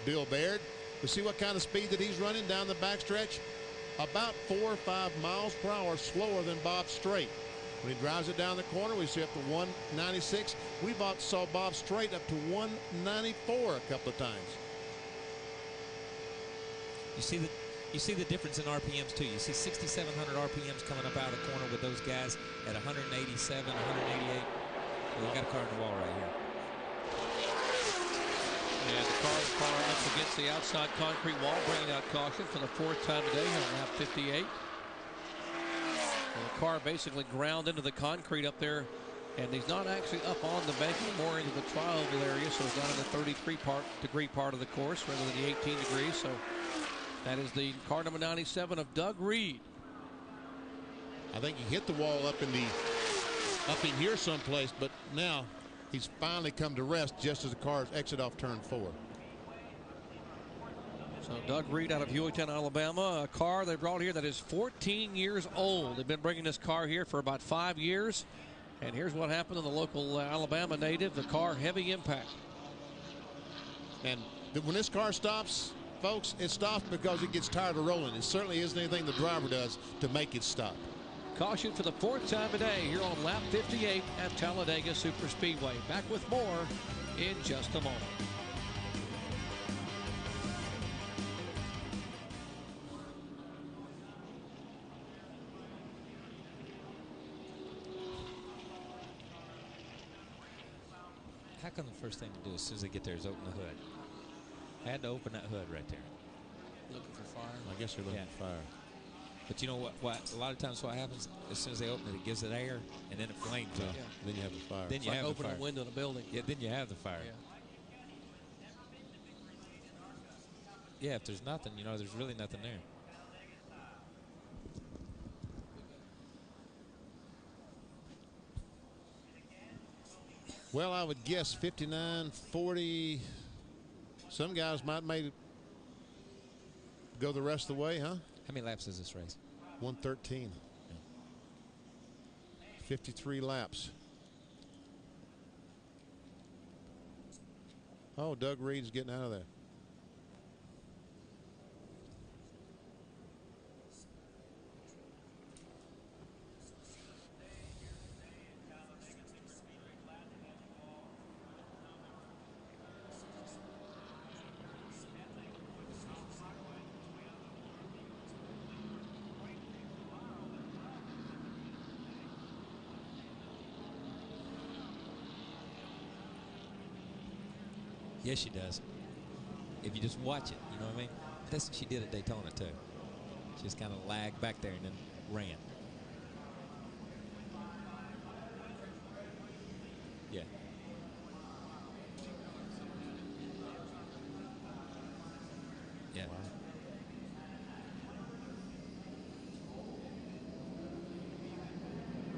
Bill Baird. We see what kind of speed that he's running down the backstretch. About 4 or 5 miles per hour slower than Bob Strait. When he drives it down the corner, we see up to 196. We saw Bob Strait up to 194 a couple of times. You see the difference in RPMs too. You see 6,700 RPMs coming up out of the corner with those guys at 187, 188. Well, we got a car in the wall right here. And the car up against the outside concrete wall, bringing out caution for the 4th time today on lap 58. And the car basically ground into the concrete up there, and he's not actually up on the bank, more into the tri-oval area, so he's not in the 33-degree part of the course rather than the 18 degrees. So that is the car number 97 of Doug Reed. I think he hit the wall up in here someplace, but now he's finally come to rest just as the cars exit off turn 4. So Doug Reed out of Hueytown, Alabama, a car they brought here that is 14 years old. They've been bringing this car here for about 5 years. And here's what happened to the local Alabama native, the car heavy impact. And when this car stops, folks, it stops because it gets tired of rolling. It certainly isn't anything the driver does to make it stop. Caution for the 4th time today here on lap 58 at Talladega Superspeedway. Back with more in just a moment. How come the first thing to do as soon as they get there is open the hood? I had to open that hood right there. Looking for fire? I guess they're looking for fire. But you know what? A lot of times what happens, as soon as they open it, it gives it air, and then it flames up. Yeah. Then you have the fire. Then It's you like have the opening fire. a window in a building. Yeah, then you have the fire. Yeah, if there's nothing, there's really nothing there. Well, I would guess 59, 40. Some guys might go the rest of the way, huh? How many laps is this race? 113. Yeah. 53 laps. Oh, Doug Reed's getting out of there. Yes, she does. If you just watch it, you know what I mean? That's what she did at Daytona, too. She just kind of lagged back there and then ran. Yeah. Yeah.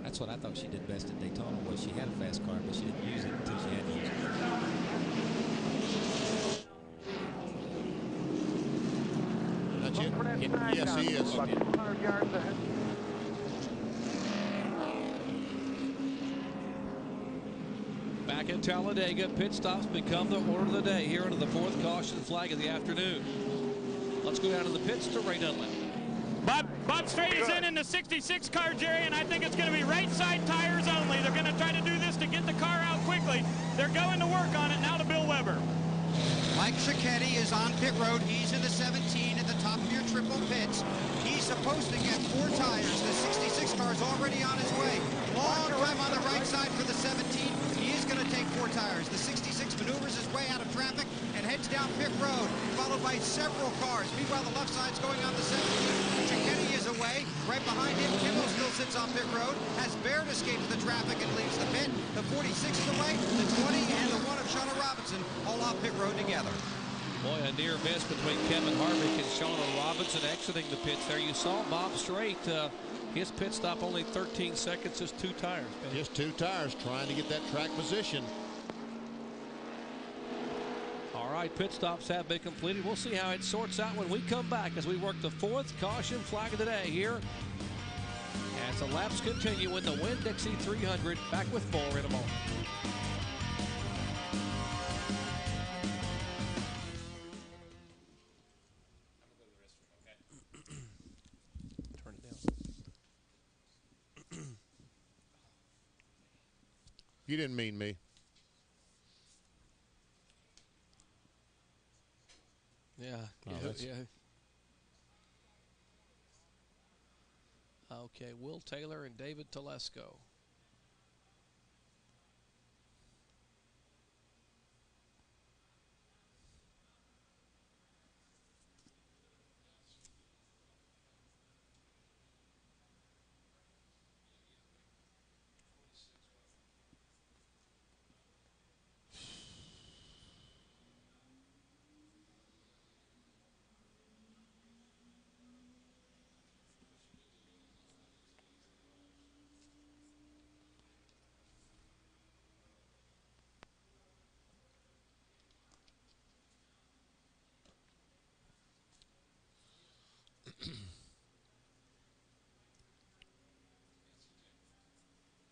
That's what I thought she did best at Daytona, was she had a fast car, but she didn't use it until she had to use it. That's it? Yes, he is. About 200 yards ahead. Back in Talladega, pit stops become the order of the day here into the fourth caution flag of the afternoon. Let's go down to the pits to Ray Dunlap. Bob Strait is in the 66 car, Jerry, and I think it's going to be right side tires only. They're going to try to do this to get the car out quickly. They're going to work on it now to Bill Weber. Mike Cicchetti is on pit road. He's in the 17 at the top of your triple pits. He's supposed to get 4 tires. The 66 car is already on his way. Long time on the right side for the 17. He is going to take 4 tires. The 66 maneuvers his way out of traffic and heads down pit road, followed by several cars. Meanwhile, the left side's going on the 17. Cicchetti is away. Right behind him, Kimmel still sits on pit road. Has Baird escapes the traffic and leaves the pit. The 46 is away. The 20 and the 1 of Shauna Robinson all off pit road together. Boy, a near miss between Kevin Harvick and Shauna Robinson exiting the pits there. You saw Bob Strait, his pit stop only 13 seconds, just 2 tires. Man. Just 2 tires trying to get that track position. All right, pit stops have been completed. We'll see how it sorts out when we come back as we work the 4th caution flag of the day here. As the laps continue in the Winn-Dixie 300. Back with more in a moment. Turn it down. You didn't mean me. Yeah. Yeah. Okay, Will Taylor and David Telesco.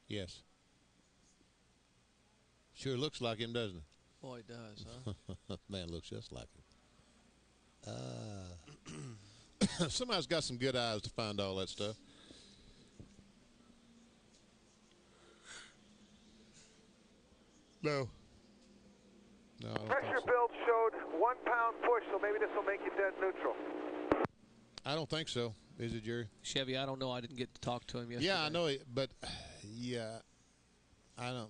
Yes. Sure looks like him, doesn't it? Boy, it does, huh? Man, looks just like him. Somebody's got some good eyes to find all that stuff. No. No, I don't Pressure think so. build showed 1 pound push, so maybe this will make you dead neutral. I don't think so. Is it, Jerry? Chevy, I don't know. I didn't get to talk to him yesterday. Yeah, I know it, but yeah, I don't.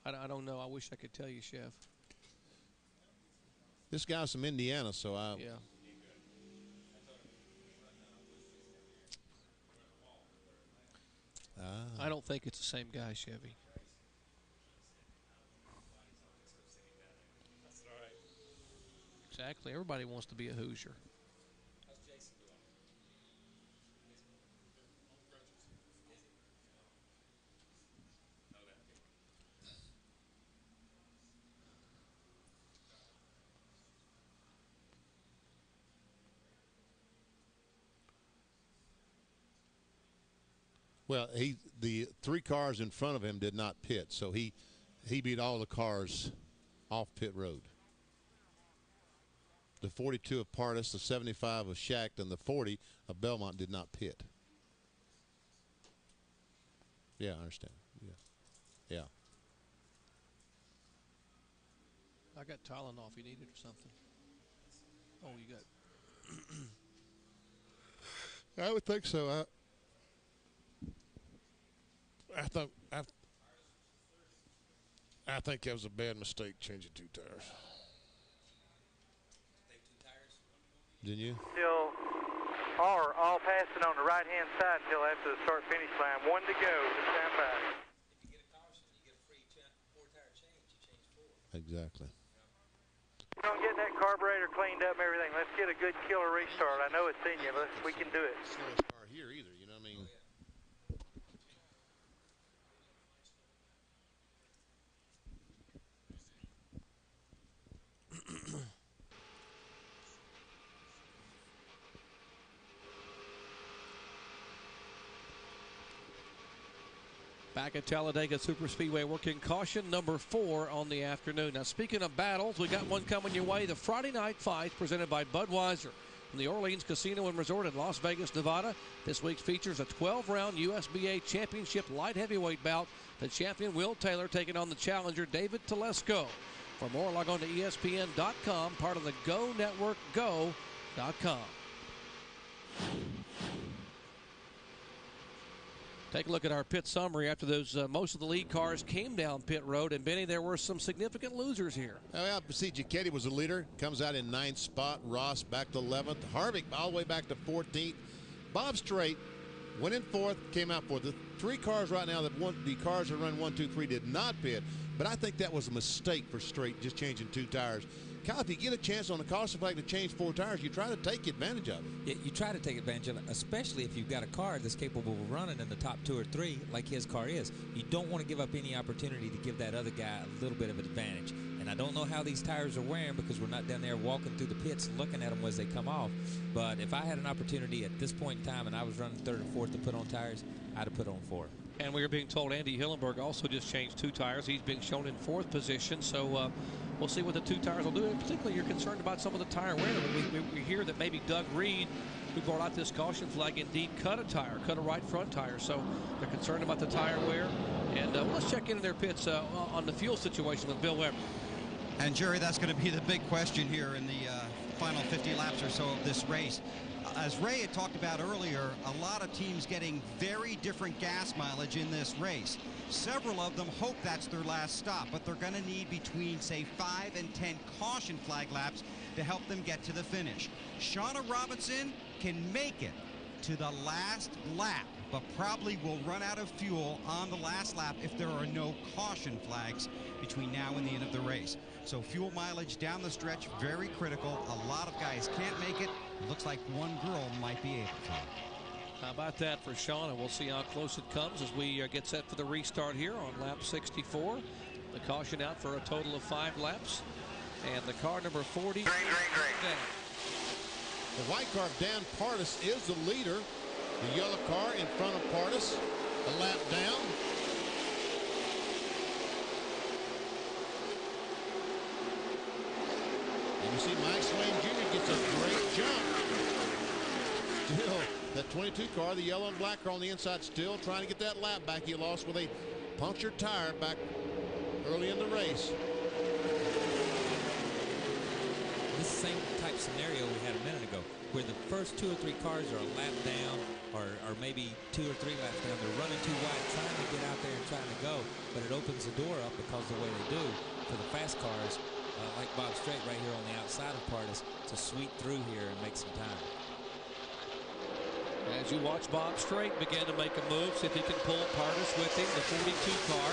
I don't know. I wish I could tell you, Chef. This guy's from Indiana, so Yeah. I don't think it's the same guy, Chevy. Exactly. Everybody wants to be a Hoosier. Well, the 3 cars in front of him did not pit, so he beat all the cars off pit road. The 42 of Pardis, the 75 of Schacht, and the 40 of Belmont did not pit. Yeah, I understand. Yeah. I got Tylenol if you need it or something. Oh, you got. I would think so. I think that was a bad mistake changing 2 tires. Didn't you? Still, all passing on the right-hand side until after the start-finish line. 1 to go to stand by. If you get a caution, you get a free 4-tire change. You change 4. Exactly. We're going to get that carburetor cleaned up and everything. Let's get a good killer restart. I know it's in you. We can do it. Slowest car here either, you know what I mean? Back at Talladega Superspeedway, working caution number 4 on the afternoon. Now, speaking of battles, we got one coming your way. The Friday Night Fight presented by Budweiser from the Orleans Casino and Resort in Las Vegas, Nevada. This week features a 12-round USBA Championship light heavyweight bout. The champion, Will Taylor, taking on the challenger, David Telesco. For more, log on to ESPN.com, part of the Go Network, go.com. Take a look at our pit summary after those most of the lead cars came down pit road. And, Benny, there were some significant losers here. Oh, yeah, see, Giacchetti was the leader. Comes out in 9th spot. Ross back to 11th. Harvick all the way back to 14th. Bob Strait went in 4th, came out 4th. The 3 cars right now, the cars that run 1, 2, 3 did not pit. But I think that was a mistake for Strait, just changing 2 tires. Kyle, if you get a chance on the caution flag to change 4 tires, you try to take advantage of it. Yeah, you try to take advantage of it, especially if you've got a car that's capable of running in the top 2 or 3 like his car is. You don't want to give up any opportunity to give that other guy a little bit of an advantage. And I don't know how these tires are wearing because we're not down there walking through the pits and looking at them as they come off. But if I had an opportunity at this point in time and I was running 3rd or 4th to put on tires, I'd have put on 4. And we are being told Andy Hillenberg also just changed 2 tires. He's being shown in 4th position. So we'll see what the 2 tires will do. And particularly, you're concerned about some of the tire wear. We hear that maybe Doug Reed, who brought out this caution flag, indeed cut a right front tire. So they're concerned about the tire wear. And let's check into their pits on the fuel situation with Bill Weber. And, Jerry, that's going to be the big question here in the final 50 laps or so of this race. As Ray had talked about earlier, a lot of teams getting very different gas mileage in this race. Several of them hope that's their last stop, but they're going to need between, say, 5 and 10 caution flag laps to help them get to the finish. Shauna Robinson can make it to the last lap, but probably will run out of fuel on the last lap if there are no caution flags between now and the end of the race. So fuel mileage down the stretch, very critical. A lot of guys can't make it. It looks like one girl might be able to. How about that for Shauna? We'll see how close it comes as we get set for the restart here on lap 64. The caution out for a total of 5 laps. And the car number 40. The white car of Dan Pardis is the leader. The yellow car in front of Pardis, a lap down. And you see Mike Swain Jr. gets a great jump. Still, that 22 car, the yellow and black car on the inside, still trying to get that lap back. He lost with a punctured tire back early in the race. This same type scenario we had a minute ago, where the first 2 or 3 cars are a lap down, or maybe 2 or 3 laps down. They're running too wide, trying to get out there and trying to go, but it opens the door up because of the way they do for the fast cars, like Bob Strait right here on the outside of Pardis, to sweep through here and make some time. As you watch Bob Strait begin to make a move, see if he can pull Pardis with him, the 42 car.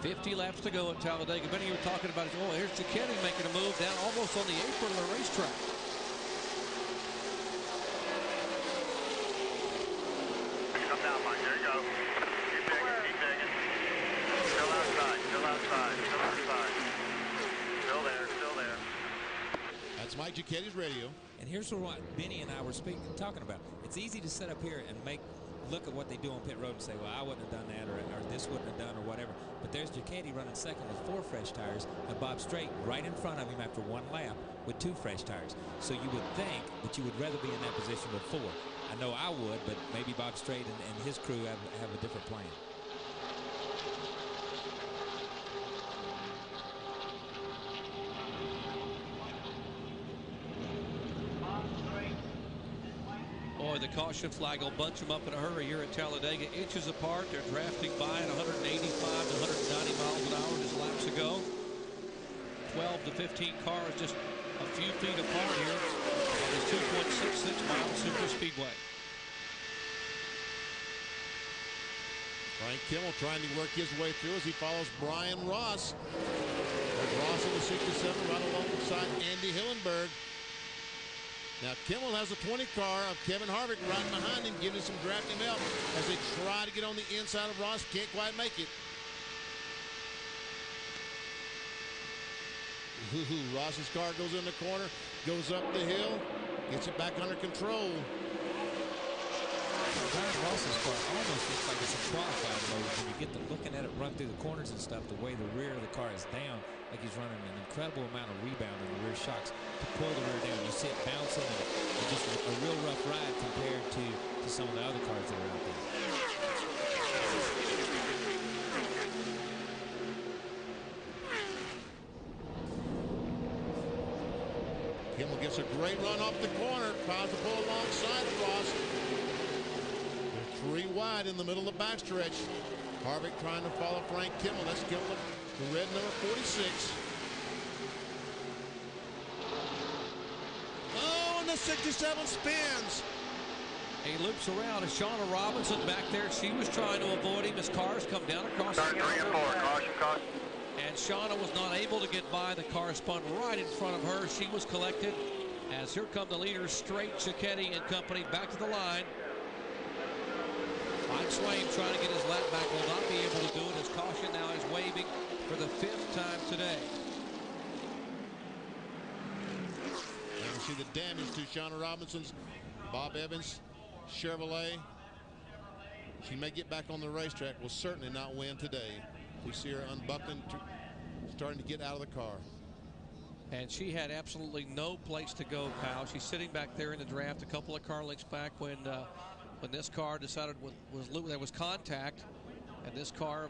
50 laps to go at Talladega. Benny, you were talking about it. Oh, here's Giacchetti making a move down almost on the apron of the racetrack. Come down, Mike. There you go. Keep digging, keep digging. Still outside, still outside, still outside. Still there, still there. That's Mike Giacchetti's radio. And here's what Benny and I were talking about. It's easy to sit up here and look at what they do on pit road and say, well, I wouldn't have done that, or this wouldn't have done, or whatever. But there's Giacchetti running second with 4 fresh tires, and Bob Strait right in front of him after 1 lap with 2 fresh tires. So you would think that you would rather be in that position with 4. I know I would, but maybe Bob Strait and his crew have a different plan. Boy, the caution flag will bunch them up in a hurry here at Talladega. Inches apart. They're drafting by at 185 to 190 miles an hour just laps ago. 12 to 15 cars just a few feet apart here on this 2.66-mile super speedway. Frank Kimmel trying to work his way through as he follows Brian Ross. There's Ross in the 67 right alongside Andy Hillenberg. Now Kimmel has a 20 car of Kevin Harvick right behind him, giving some drafting help as they try to get on the inside of Ross. Can't quite make it. Ross's car goes in the corner, goes up the hill, gets it back under control. Brian Ross's car almost looks like it's in qualified mode when you get to looking at it run through the corners and stuff, the way the rear of the car is down, like he's running an incredible amount of rebound in the rear shocks to pull the rear down. You see it bouncing and just a real rough ride compared to some of the other cars that are out there. Kimmel gets a great run off the corner, tries to pull alongside of Ross. They're 3 wide in the middle of the backstretch. Harvick trying to follow Frank Kimmel. That's Kimmel, the red number 46. Oh, and the 67 spins. He loops around. Is Shauna Robinson back there? She was trying to avoid him as cars come down across the 3 and 4, caution, caution. And Shauna was not able to get by. The car spun right in front of her. She was collected. As here come the leaders, straight Cicchetti and company back to the line. Mike Swain trying to get his lap back, will not be able to do it. His caution now is waving for the 5th time today. And we see the damage to Shauna Robinson's Bob Evans Chevrolet. She may get back on the racetrack, will certainly not win today. We see her unbuckling, starting to get out of the car. And she had absolutely no place to go, pal. She's sitting back there in the draft, a couple of car lengths back when this car decided there was contact, and this car,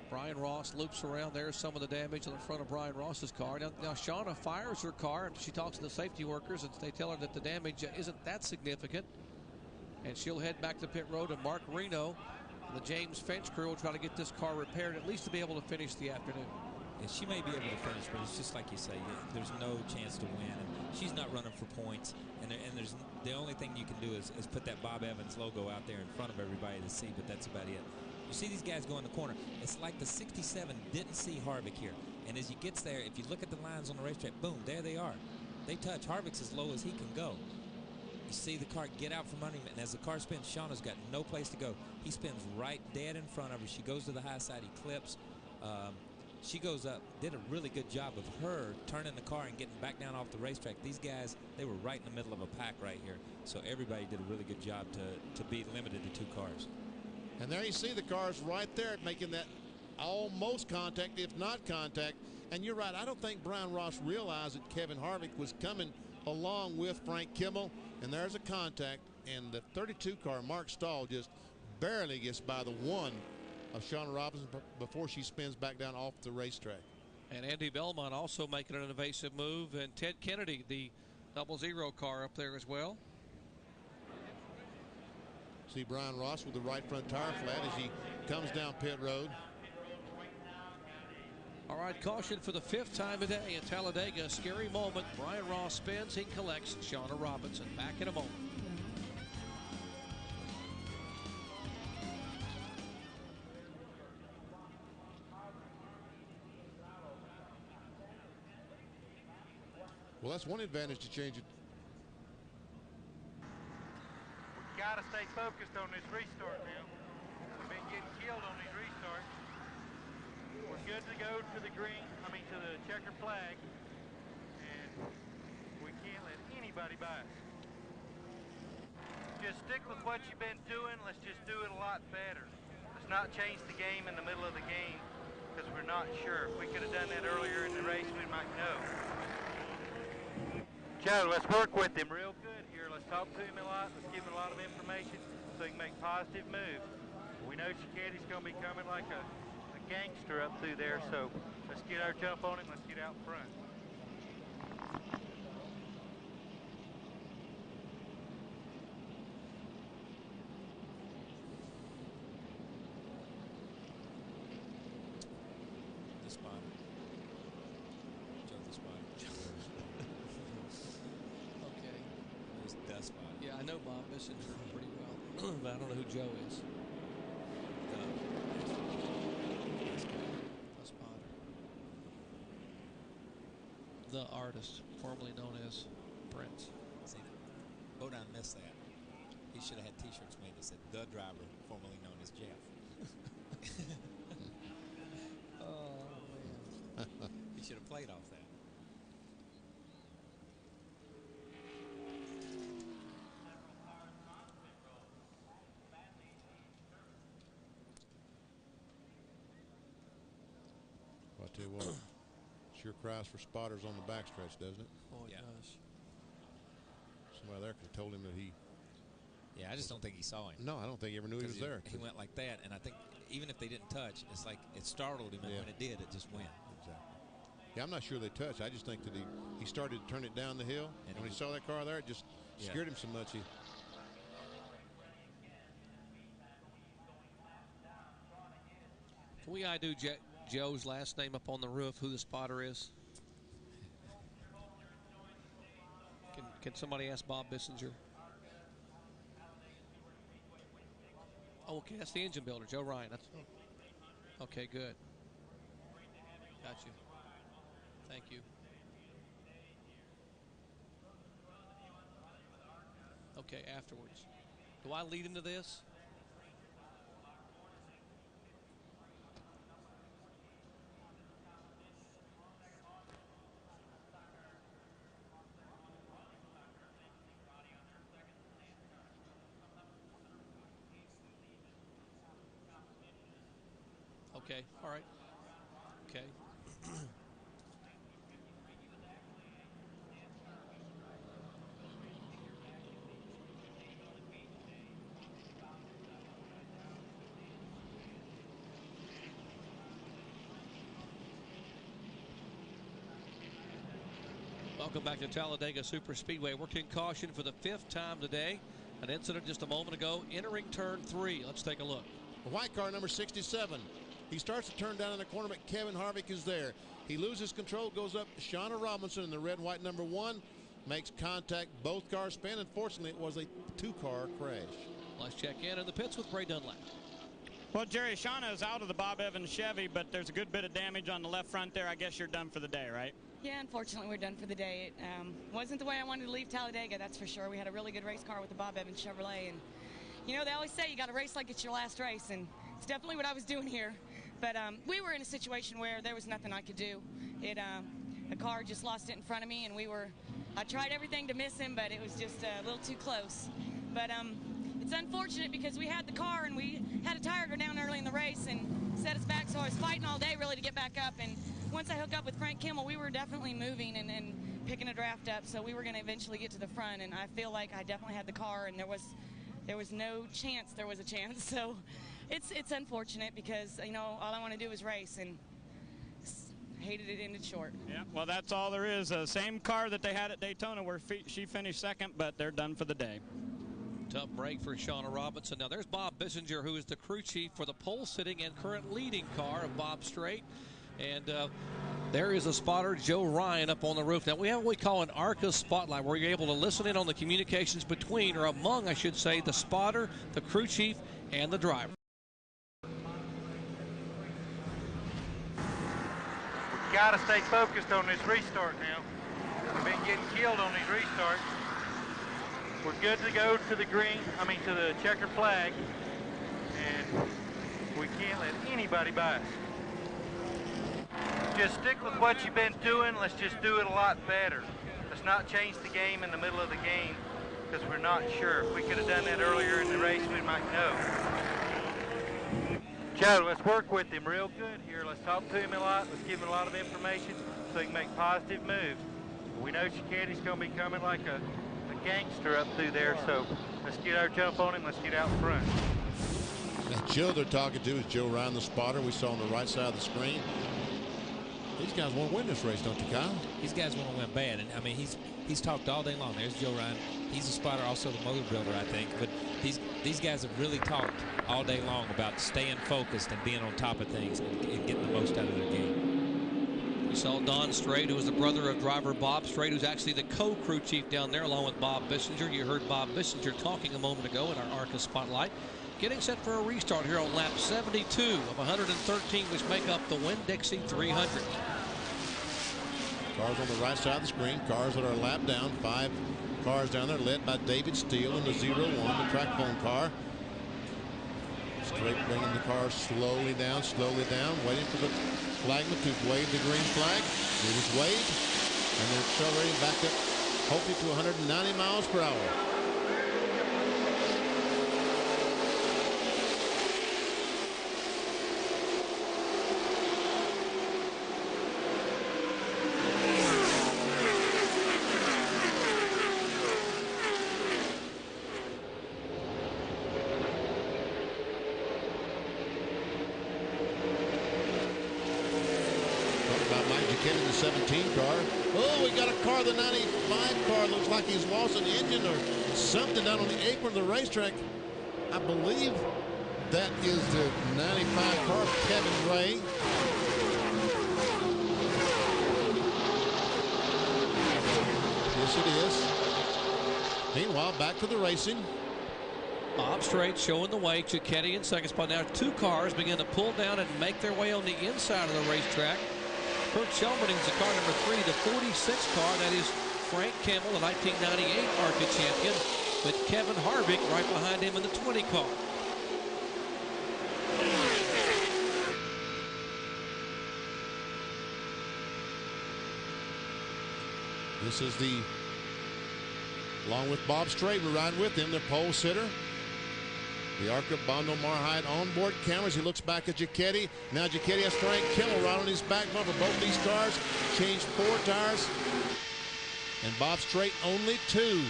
Brian Ross, loops around. There's some of the damage on the front of Brian Ross's car. Now Shauna fires her car, and she talks to the safety workers, and they tell her that the damage isn't that significant, and she'll head back to pit road. And Mark Reno and the James Finch crew will try to get this car repaired, at least to be able to finish the afternoon. And she may be able to finish, but it's just like you say, there's no chance to win. And she's not running for points. And there's the only thing you can do is put that Bob Evans logo out there in front of everybody to see, but that's about it. You see these guys go in the corner. It's like the 67 didn't see Harvick here. And as he gets there, if you look at the lines on the racetrack, boom, there they are. They touch. Harvick's as low as he can go. You see the car get out from under him, and as the car spins, Shauna's got no place to go. He spins right dead in front of her. She goes to the high side. He clips. She goes up, did a really good job of her turning the car and getting back down off the racetrack. These guys, they were right in the middle of a pack right here. So everybody did a really good job to be limited to 2 cars. And there you see the cars right there making that almost contact, if not contact. And you're right, I don't think Brian Ross realized that Kevin Harvick was coming along with Frank Kimmel. And there's a contact. And the 32 car, Mark Stahl, just barely gets by the 1 of Shauna Robinson before she spins back down off the racetrack. And Andy Belmont also making an evasive move, and Ted Kennedy, the 00 car, up there as well. See Brian Ross with the right front tire flat as he comes down pit road. All right, caution for the 5th time today in Talladega. A scary moment. Brian Ross spins, he collects Shauna Robinson. Back in a moment. Well, that's one advantage to change it. We've got to stay focused on this restart now. We've been getting killed on these restarts. We're good to go to the to the checkered flag, and we can't let anybody by us. Just stick with what you've been doing. Let's just do it a lot better. Let's not change the game in the middle of the game because we're not sure. If we could have done that earlier in the race, we might know. Joe, let's work with him real good here. Let's talk to him a lot. Let's give him a lot of information so he can make positive moves. We know Cicchetti's going to be coming like a gangster up through there, so let's get our jump on him. Let's get out front. The spotter. Joe the spotter. Okay. It was the spotter. Yeah, I know Bob missing pretty well, but I don't know who Joe is. The spotter. The artist, formerly known as Prince. See, Bodine missed that. He should have had T-shirts made that said "The Driver," formerly known as Jeff. Oh man. He should have played off that. I tell you what, sure cries for spotters on the backstretch, doesn't it? Oh, it does. Somebody there could have told him that he. Yeah, I just don't think he saw him. No, I don't think he ever knew he was there. He went like that, and I think even if they didn't touch, it's like it startled him, and when it did, it just went. Exactly. Yeah, I'm not sure they touched. I just think that he started to turn it down the hill, and when he saw that car there, it just scared him so much. Can we do Joe's last name up on the roof, who the spotter is? Can somebody ask Bob Bissinger? Oh, okay, that's the engine builder, Joe Ryan. Okay, good. Got you. Thank you. Okay, afterwards. Do I lead into this? Okay, all right. Okay. Welcome back to Talladega Superspeedway. Working caution for the 5th time today. An incident just a moment ago entering turn 3. Let's take a look. A white car, number 67. He starts to turn down in the corner, but Kevin Harvick is there. He loses control, goes up Shauna Robinson in the red-white number 1, makes contact. Both cars spin. Unfortunately, it was a 2-car crash. Let's check in the pits with Ray Dunlap. Well, Jerry, Shauna is out of the Bob Evans Chevy, but there's a good bit of damage on the left front there. I guess you're done for the day, right? Yeah, unfortunately, we're done for the day. It wasn't the way I wanted to leave Talladega, that's for sure. We had a really good race car with the Bob Evans Chevrolet, and you know, they always say you got to race like it's your last race, and it's definitely what I was doing here. But we were in a situation where there was nothing I could do. The car just lost it in front of me, and I tried everything to miss him, but it was just a little too close. But it's unfortunate because we had the car, and we had a tire go down early in the race and set us back, so I was fighting all day really to get back up. And once I hooked up with Frank Kimmel, we were definitely moving and picking a draft up, so we were going to eventually get to the front, and I feel like I definitely had the car, and there was no chance there was a chance. So it's unfortunate because, you know, all I want to do is race, and hated it ended short. Yeah, well, that's all there is. Same car that they had at Daytona where she finished second, but they're done for the day. Tough break for Shauna Robinson. Now there's Bob Bissinger, who is the crew chief for the pole-sitting and current leading car of Bob Strait. And there is a spotter, Joe Ryan, up on the roof. Now, we have what we call an ARCA spotlight, where you're able to listen in on the communications between, or among, I should say, the spotter, the crew chief, and the driver. We've got to stay focused on this restart now. We've been getting killed on these restarts. We're good to go to the to the checkered flag, and we can't let anybody by us. Just stick with what you've been doing. Let's just do it a lot better. Let's not change the game in the middle of the game because we're not sure. If we could have done that earlier in the race, we might know. Joe, let's work with him real good here. Let's talk to him a lot. Let's give him a lot of information so he can make positive moves. We know Chiquetti's going to be coming like a gangster up through there, so let's get our jump on him. Let's get out front. That Joe they're talking to is Joe Ryan, the spotter. We saw on the right side of the screen. These guys want to win this race, don't you, Kyle? These guys want to win bad, and I mean he's talked all day long. There's Joe Ryan. He's a spotter, also the motor builder, I think. But these guys have really talked all day long about staying focused and being on top of things and getting the most out of their game. We saw Don Strait, who is the brother of driver Bob Strait, who's actually the co-crew chief down there, along with Bob Bissinger. You heard Bob Bissinger talking a moment ago in our ARCA spotlight. Getting set for a restart here on lap 72 of 113, which make up the Winn-Dixie 300. Cars on the right side of the screen, cars that are a lap down. 5 cars down there, led by David Steele in the 0-1, the track phone car. Strait bringing the car slowly down, waiting for the flagman to wave the green flag. It is waved, and they're accelerating back up, hopefully to 190 miles per hour. Mike Giacchetti in the 17 car. Oh, we got a car, the 95 car. Looks like he's lost an engine or something down on the apron of the racetrack. I believe that is the 95 car, Kevin Ray. Yes, it is. Meanwhile, back to the racing. Bob Strait showing the way. Giacchetti in second spot. Now 2 cars begin to pull down and make their way on the inside of the racetrack. Kurt Shelmerding's the car number 3, the 46 car. That is Frank Kimmel, the 1998 ARCA champion, with Kevin Harvick right behind him in the 20 car. This is the, along with Bob Strait, we're riding with him, the pole sitter. The ARCA Bondo Marhide onboard cameras. He looks back at Giacchetti. Now Giacchetti has Frank Kimmel right on his back bumper. Both these cars changed 4 tires. And Bob Strait only 2.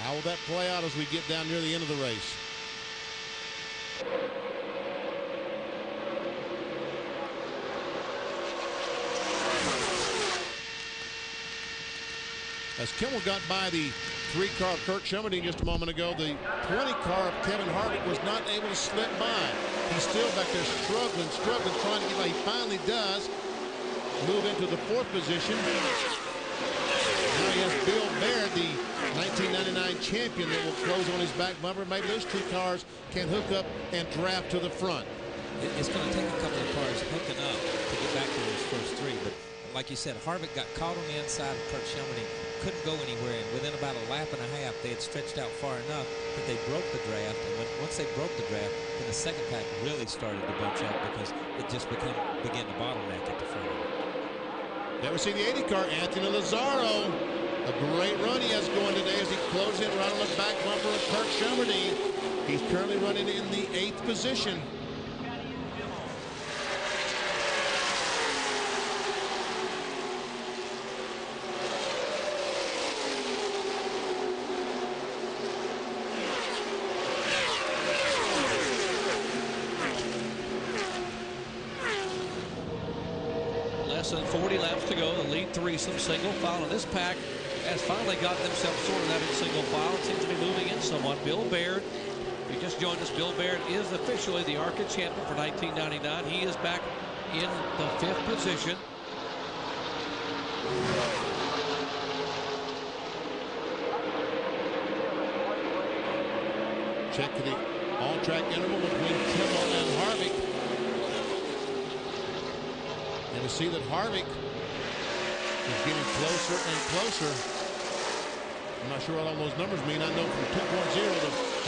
How will that play out as we get down near the end of the race? As Kimmel got by the 3 car of Kurt Shelmerding just a moment ago, the 20 car of Kevin Harvick was not able to slip by. He's still back there struggling, trying to get by. He finally does move into the 4th position. Now he has Bill Baird, the 1999 champion, that will close on his back bumper. Maybe those 2 cars can hook up and draft to the front. It's going to take a couple of cars hooking up to get back to those first 3, but like you said, Harvick got caught on the inside of Kurt Shelmerding, couldn't go anywhere, and within about a lap and a half, they had stretched out far enough that they broke the draft. And once they broke the draft, then the second pack really started to bunch up because it just began to bottleneck at the front. Never see the 80 car, Anthony Lazzaro. A great run he has going today as he closes in right on the back bumper of Kurt Shelmerding. He's currently running in the 8th position. Less than 40 laps to go. The lead threesome single file, and this pack has finally gotten themselves sorted out in single file. It seems to be moving in somewhat. Bill Baird, if you just joined us, Bill Baird is officially the ARCA champion for 1999. He is back in the 5th position. Check the all-track interval between Kimmel and Harvick. And to see that Harvick is getting closer and closer. I'm not sure what all those numbers mean. I know from 2.0 to 0.2.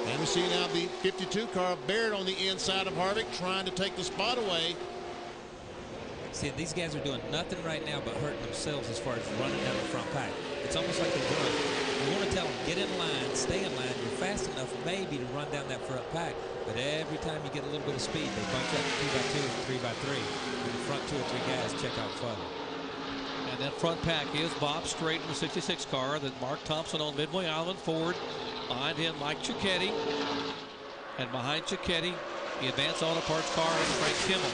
And we see now the 52 car of Baird on the inside of Harvick, trying to take the spot away. See, these guys are doing nothing right now but hurting themselves as far as running down the front pack. It's almost like they're doing, you want to tell them, get in line, stay in line. You're fast enough maybe to run down that front pack, but every time you get a little bit of speed, they bunch up 2x2 and 3x3. And the front 2 or 3 guys check out further. And that front pack is Bob Strait in the 66 car, that Mark Thompson on Midway Island Ford. Behind him, Mike Giacchetti. And behind Giacchetti, the Advanced Auto Parts car and Frank Kimmel.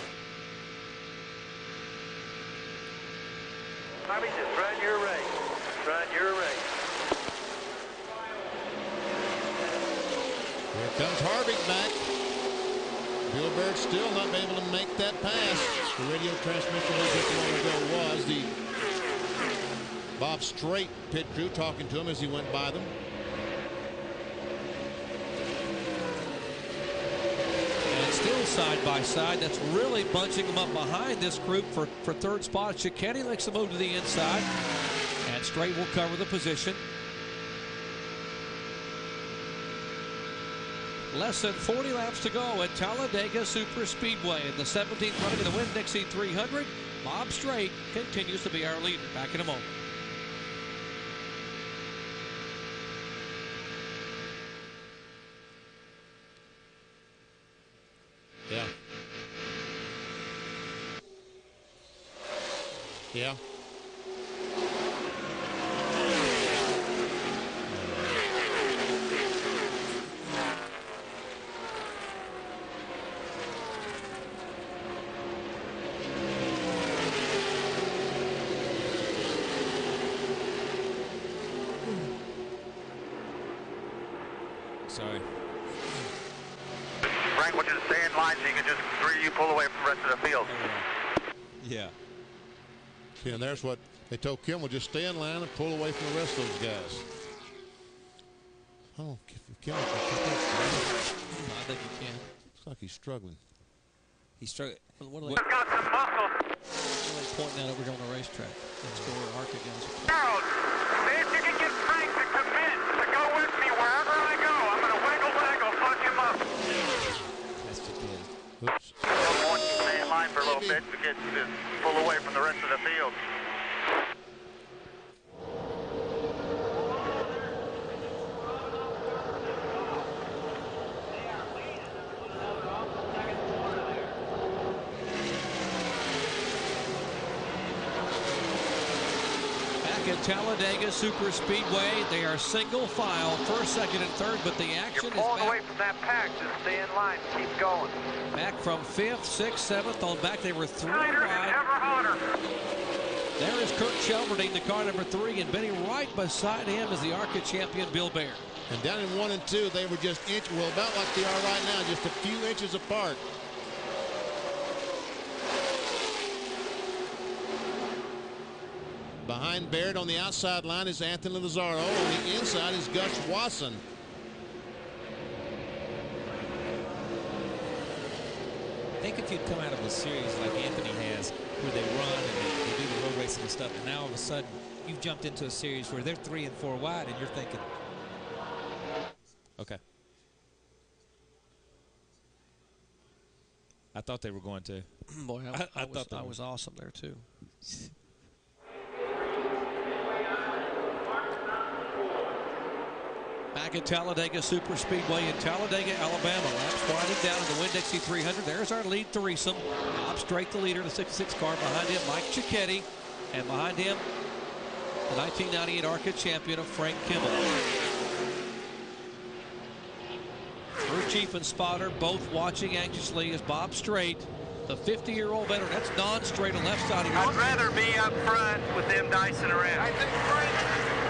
Tommy, just run your race. Run your race. Here comes Harvick back. Bill Baird still not able to make that pass. The radio transmission just a moment ago was the Bob Strait pit crew talking to him as he went by them. And still side by side. That's really bunching them up behind this group for 3rd spot. Giacchetti makes the move to the inside, and Strait will cover the position. Less than 40 laps to go at Talladega Super Speedway. In the 17th running of the Winn-Dixie 300, Bob Strait continues to be our leader. Back in a moment. Yeah. Yeah. Sorry. Frank, want you to stay in line so you can just you pull away from the rest of the field. Yeah. See, and there's what they told Kimmel, just stay in line and pull away from the rest of those guys. Oh, Kimmel can keep that straight. I think he can. Looks like he's struggling. He's struggling. What are they, got some muscle. what are they pointing at over here on the racetrack? That's where Arca goes. Charles, see if you can get Frank to commit to go with me wherever I go. I'm going to wiggle, fuck him up. That's stupid. Oops. I want you to stay in line for a little bit to get to pull away from the rest of the field. At Talladega Super Speedway, they are single file, first, second, and third, but the action You're is pulling back. away from that pack. Just stay in line. Keep going. Back from 5th, 6th, 7th on back. They were 3 Tighter wide. than ever hotter. There is Kurt Shelverdine, the car number 3, and Benny right beside him is the ARCA champion, Bill Baird. And down in 1 and 2, they were just about like they are right now, just a few inches apart. Behind Baird on the outside line is Anthony Lazzaro. On the inside is Gus Wasson. I think if you'd come out of a series like Anthony has, where they run and they do the road racing and stuff, and now all of a sudden you've jumped into a series where they're 3 and 4 wide, and you're thinking, okay. I thought they were going to. Boy, I thought I was awesome there, too. Back at Talladega Super Speedway in Talladega, Alabama. Laps winding down in the Winn-Dixie 300. There's our lead threesome. Bob Straight, the leader, the 66 car. Behind him, Mike Cicchetti. And behind him, the 1998 ARCA champion of Frank Kimmel. Crew chief and spotter both watching anxiously as Bob Straight, the 50-year-old veteran. That's Don Straight on left side of your. I'd rather be up front with them dicing around. I think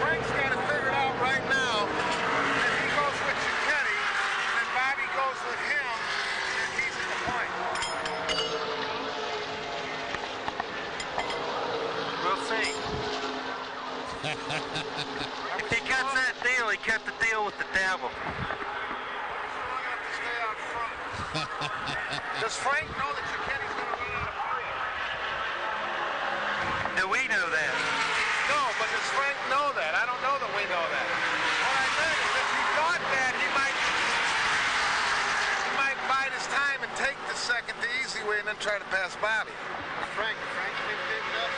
Frank's got it figured out right now. If he goes with Cicchetti and Bobby goes with him, then he's at the point. We'll see. If he cuts that deal, he cut the deal with the devil. Does Frank know that Cicchetti's going to run out of fuel? Do we know that? No, but does Frank know that? I don't know that we know that. What I meant is if he thought that, he might bide his time and take the second the easy way and then try to pass Bobby. Frank didn't pick up.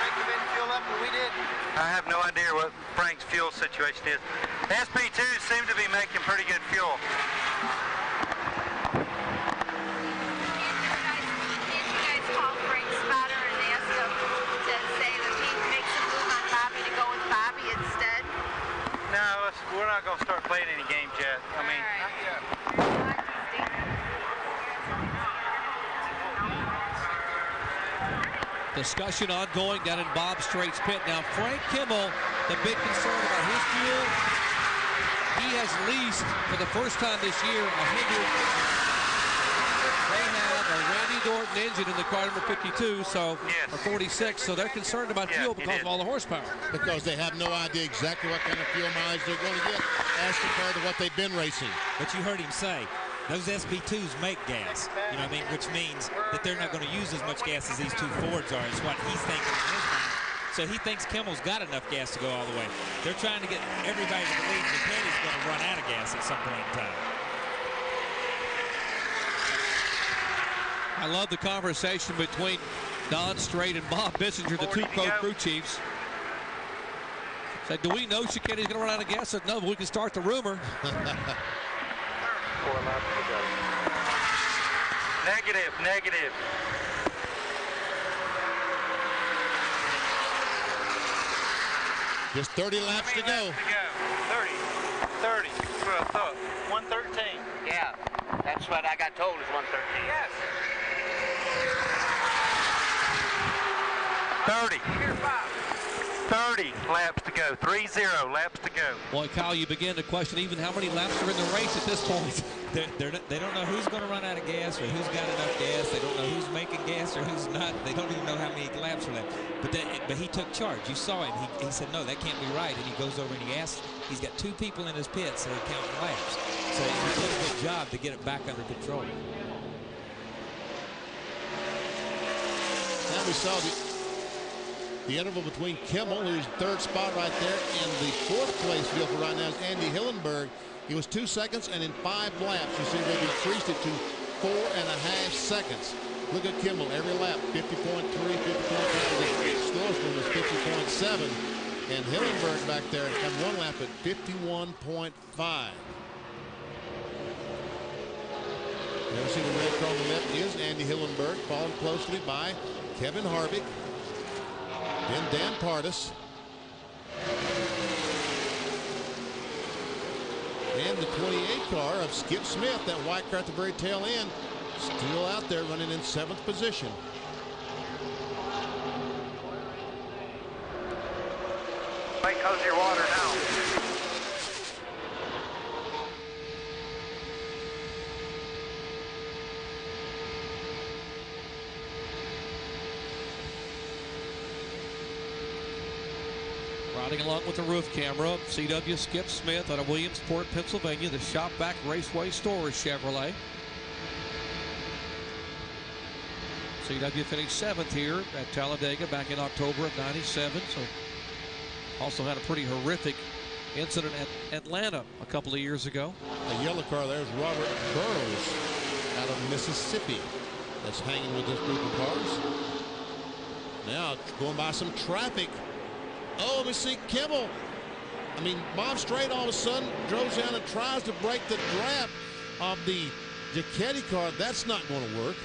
Frank didn't fuel up and we did. I have no idea what Frank's fuel situation is. SP2s seem to be making pretty good fuel. Can't you guys call Frank Spotter and ask him to say that he makes a move on Bobby to go with Bobby instead? No, we're not going to start playing any games yet. I mean, Not yet. Discussion ongoing down in Bob Straight's pit. Now, Frank Kimmel, the big concern about his fuel, he has leased for the first time this year they have a Randy Dorton engine in the car number 52, so or 46, so they're concerned about fuel because of all the horsepower. Because they have no idea exactly what kind of fuel mileage they're going to get as compared to what they've been racing. But you heard him say, those SP2s make gas, you know what I mean, which means that they're not going to use as much gas as these two Fords are, is what he's thinking in his mind. So he thinks Kimmel's got enough gas to go all the way. They're trying to get everybody to believe that Petty's going to run out of gas at some point in time. I love the conversation between Don Straight and Bob Bissinger, the two co-crew chiefs. Said, do we know Cicchetti's going to run out of gas? Said, no, but we can start the rumor. Negative. Just 30 laps to go. 30. That's what I thought. 113. Yeah, that's what I got told is 113. Yes. 30. Here's Bob. 3:30 laps to go. 3-0 laps to go. Boy, Kyle, you begin to question even how many laps are in the race at this point. They don't know who's going to run out of gas or who's got enough gas. They don't know who's making gas or who's not. They don't even know how many laps are left. But he took charge. You saw him. He said, no, that can't be right. And he goes over and he asks. He's got 2 people in his pit, so he's counting laps. So he did a good job to get it back under control. Now we saw the interval between Kimmel, who's third spot right there, and the fourth place vehicle right now is Andy Hillenberg. He was 2 seconds, and in 5 laps, you see they've increased it to 4.5 seconds. Look at Kimmel, every lap, 50.3, 50.5. The slowest one was 50.7, and Hillenberg back there had 1 lap at 51.5. Never see the red car on the left is Andy Hillenberg, followed closely by Kevin Harvick, then Dan Pardis, and the 28 car of Skip Smith, that white car at the very tail end, still out there running in 7th position. Make cozy water now. Riding along with the roof camera, CW Skip Smith out of Williamsport, Pennsylvania, the Shopback Raceway Stores Chevrolet. CW finished 7th here at Talladega back in October of '97. So also had a pretty horrific incident at Atlanta a couple of years ago. The yellow car there is Robert Burrows out of Mississippi that's hanging with this group of cars. Now going by some traffic. Oh, let me see Kimmel. I mean, Bob Strait all of a sudden drove down and tries to break the draft of the Giacchetti car. That's not going to work.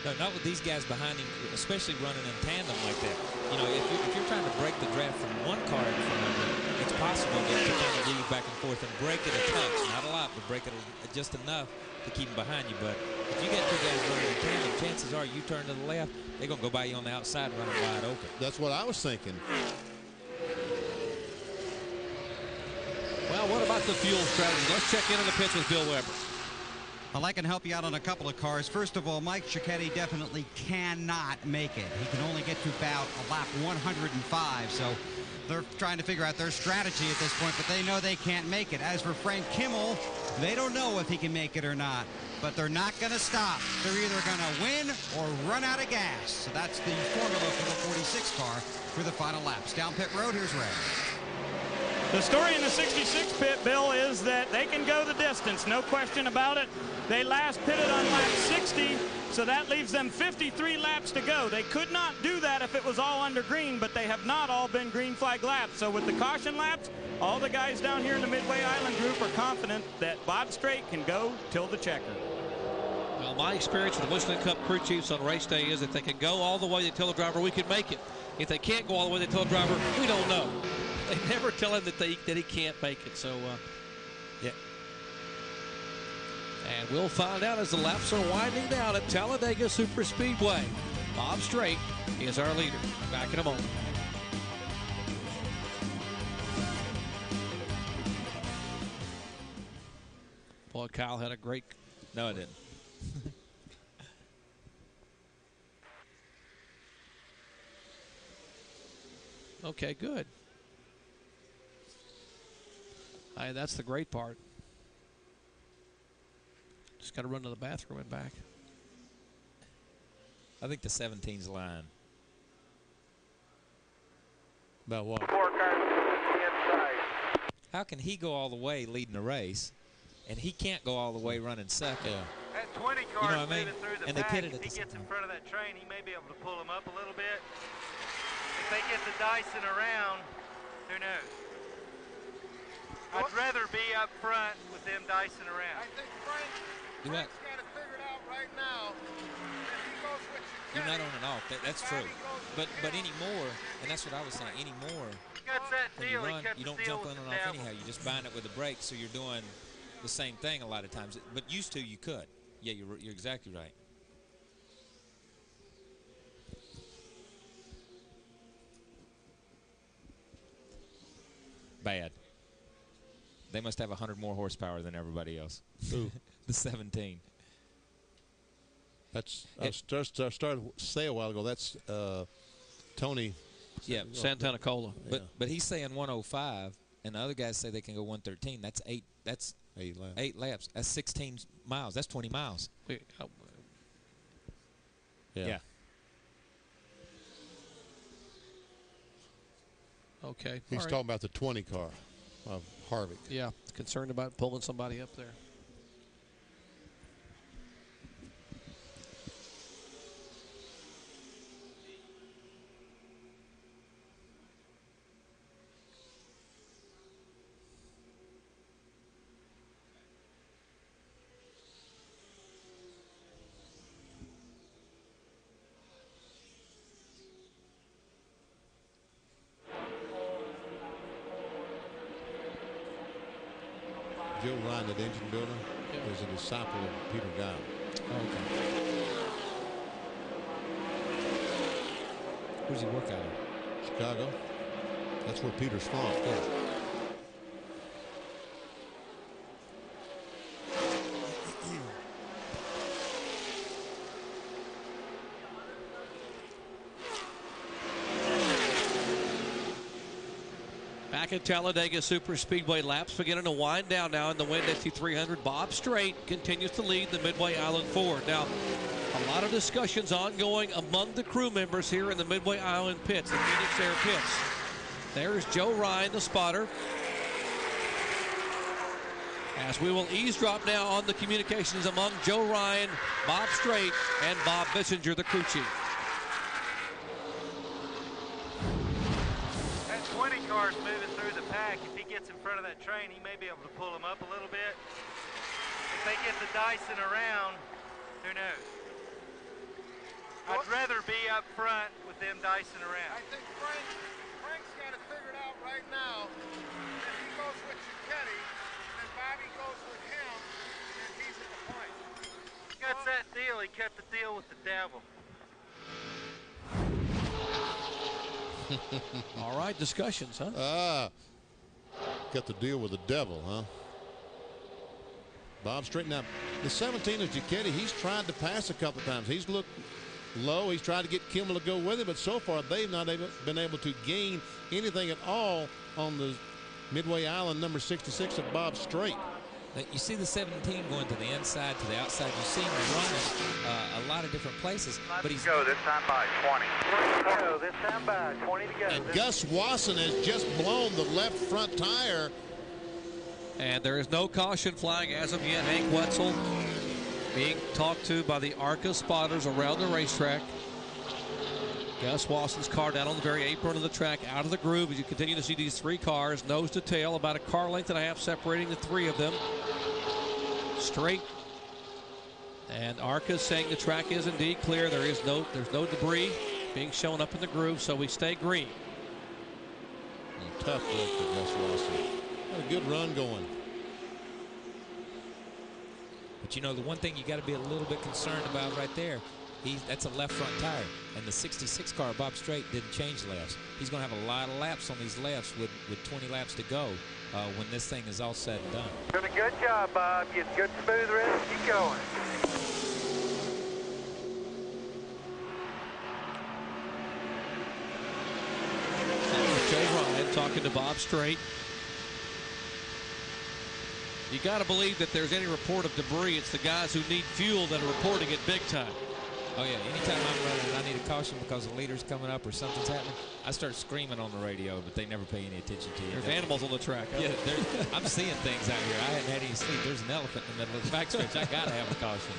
No, not with these guys behind him, especially running in tandem like that. You know, if you're trying to break the draft from one car in front of you, it's possible to kind of leave back and forth and break it a touch. Not a lot, but break it just enough to keep them behind you. But if you got 2 guys running in tandem, chances are you turn to the left, they're going to go by you on the outside running wide open. That's what I was thinking. Well, what about the fuel strategy? Let's check in on the pits with Bill Weber. Well, I can help you out on a couple of cars. First of all, Mike Giacchetti definitely cannot make it. He can only get to about a lap 105, so they're trying to figure out their strategy at this point, but they know they can't make it. As for Frank Kimmel, they don't know if he can make it or not, but they're not going to stop. They're either going to win or run out of gas. So that's the formula for the 46 car for the final laps. Down pit road, here's Ray. The story in the 66 pit, Bill, is that they can go the distance, no question about it. They last pitted on lap 60, so that leaves them 53 laps to go. They could not do that if it was all under green, but they have not all been green flag laps. So with the caution laps, all the guys down here in the Midway Island group are confident that Bob Strait can go till the checker. Well, my experience with the Michelin Cup crew chiefs on race day is if they can go all the way, they tell the driver we can make it. If they can't go all the way, they tell the driver we don't know. They never tell him that he can't make it. So, yeah. And we'll find out as the laps are winding down at Talladega Superspeedway. Bob Strait is our leader. Back in a moment. Boy, Kyle had a great... No, I didn't. Okay, good. That's the great part. Just got to run to the bathroom and back. I think the 17's lying. About what? 4 cars inside. How can he go all the way leading the race, and he can't go all the way running second? Yeah. That 20 You car know what I mean? moving through the And they pack. pitted If at he the same gets in time. front of that train, he may be able to pull him up a little bit. If they get the Dyson around, who knows? I'd rather be up front with them Dyson around. I think Frank's got it figured out right now. If he goes with You're not on and off. That's true. But anymore, and that's what I was saying, anymore, Cuts that when you deal, he run, cuts you the don't deal jump on with and the off devil. anyhow. You just bind it with the brakes, so you're doing the same thing a lot of times. But used to, you could. Yeah, you're exactly right. bad. They must have 100 more horsepower than everybody else. Ooh. The 17. That's I started to say a while ago. That's Tony. Yeah, Santana Cola. But he's saying 105, and the other guys say they can go 113. That's 8. That's 8 laps. 8 laps. That's 16 miles. That's 20 miles. Yeah. Okay. He's talking about the 20 car of Harvick. Yeah, concerned about pulling somebody up there. Joe Ryan, that engine builder, is a disciple of Peter Guy. Okay. Where's he work out of? Chicago. That's where Peter's from. Yeah. Back at Talladega Super Speedway, laps beginning to wind down now in the Winn-Dixie 300. Bob Strait continues to lead the Midway Island Ford. Now, a lot of discussions ongoing among the crew members here in the Midway Island pits, the Phoenix Air pits. There's Joe Ryan, the spotter. As we will eavesdrop now on the communications among Joe Ryan, Bob Strait, and Bob Bissinger, the crew chief. That 20 car's moving through the pack. If he gets in front of that train, he may be able to pull him up a little bit. If they get the Dyson around, who knows? I'd rather be up front with them Dyson around. I think Frank's got it figured out right now. If he goes with Chiquetti, then Bobby goes with him, and he's at the point. That's that deal. He cut the deal with the devil. All right, discussions, huh? Got the deal with the devil, huh? Bob Strait. Now, the 17 of Giacchetti, he's tried to pass a couple of times. He's looked low. He's tried to get Kimmel to go with him, but so far they've not been able to gain anything at all on the Midway Island number 66 of Bob Strait. You see the 17 going to the inside, to the outside. You see him running a lot of different places. But he's go this time by 20. Let's go this time by 20 to go. And Gus Wasson has just blown the left front tire. And there is no caution flying as of yet. Hank Wetzel being talked to by the ARCA spotters around the racetrack. Gus Wasson's car down on the very apron of the track, out of the groove as you continue to see these three cars, nose to tail, about a car length and a half separating the three of them. Straight. And ARCA saying the track is indeed clear. There's no debris being shown up in the groove, so we stay green. And tough work for Gus Wasson. Had a good run going. But you know, the one thing you got to be a little bit concerned about right there, that's a left front tire. And the 66 car, Bob Strait, didn't change lefts. He's going to have a lot of laps on these lefts with 20 laps to go when this thing is all said and done. Doing a good job, Bob. Getting good smooth rhythm. Keep going. Joe Ryan talking to Bob Strait. You got to believe that there's any report of debris, it's the guys who need fuel that are reporting it big time. Oh, yeah. Anytime I'm running and I need a caution because the leader's coming up or something's happening, I start screaming on the radio, but they never pay any attention to you. There's animals on the track. Huh? Yeah, I'm seeing things out here. I hadn't had any sleep. There's an elephant in the middle of the backstretch. I got to have a caution.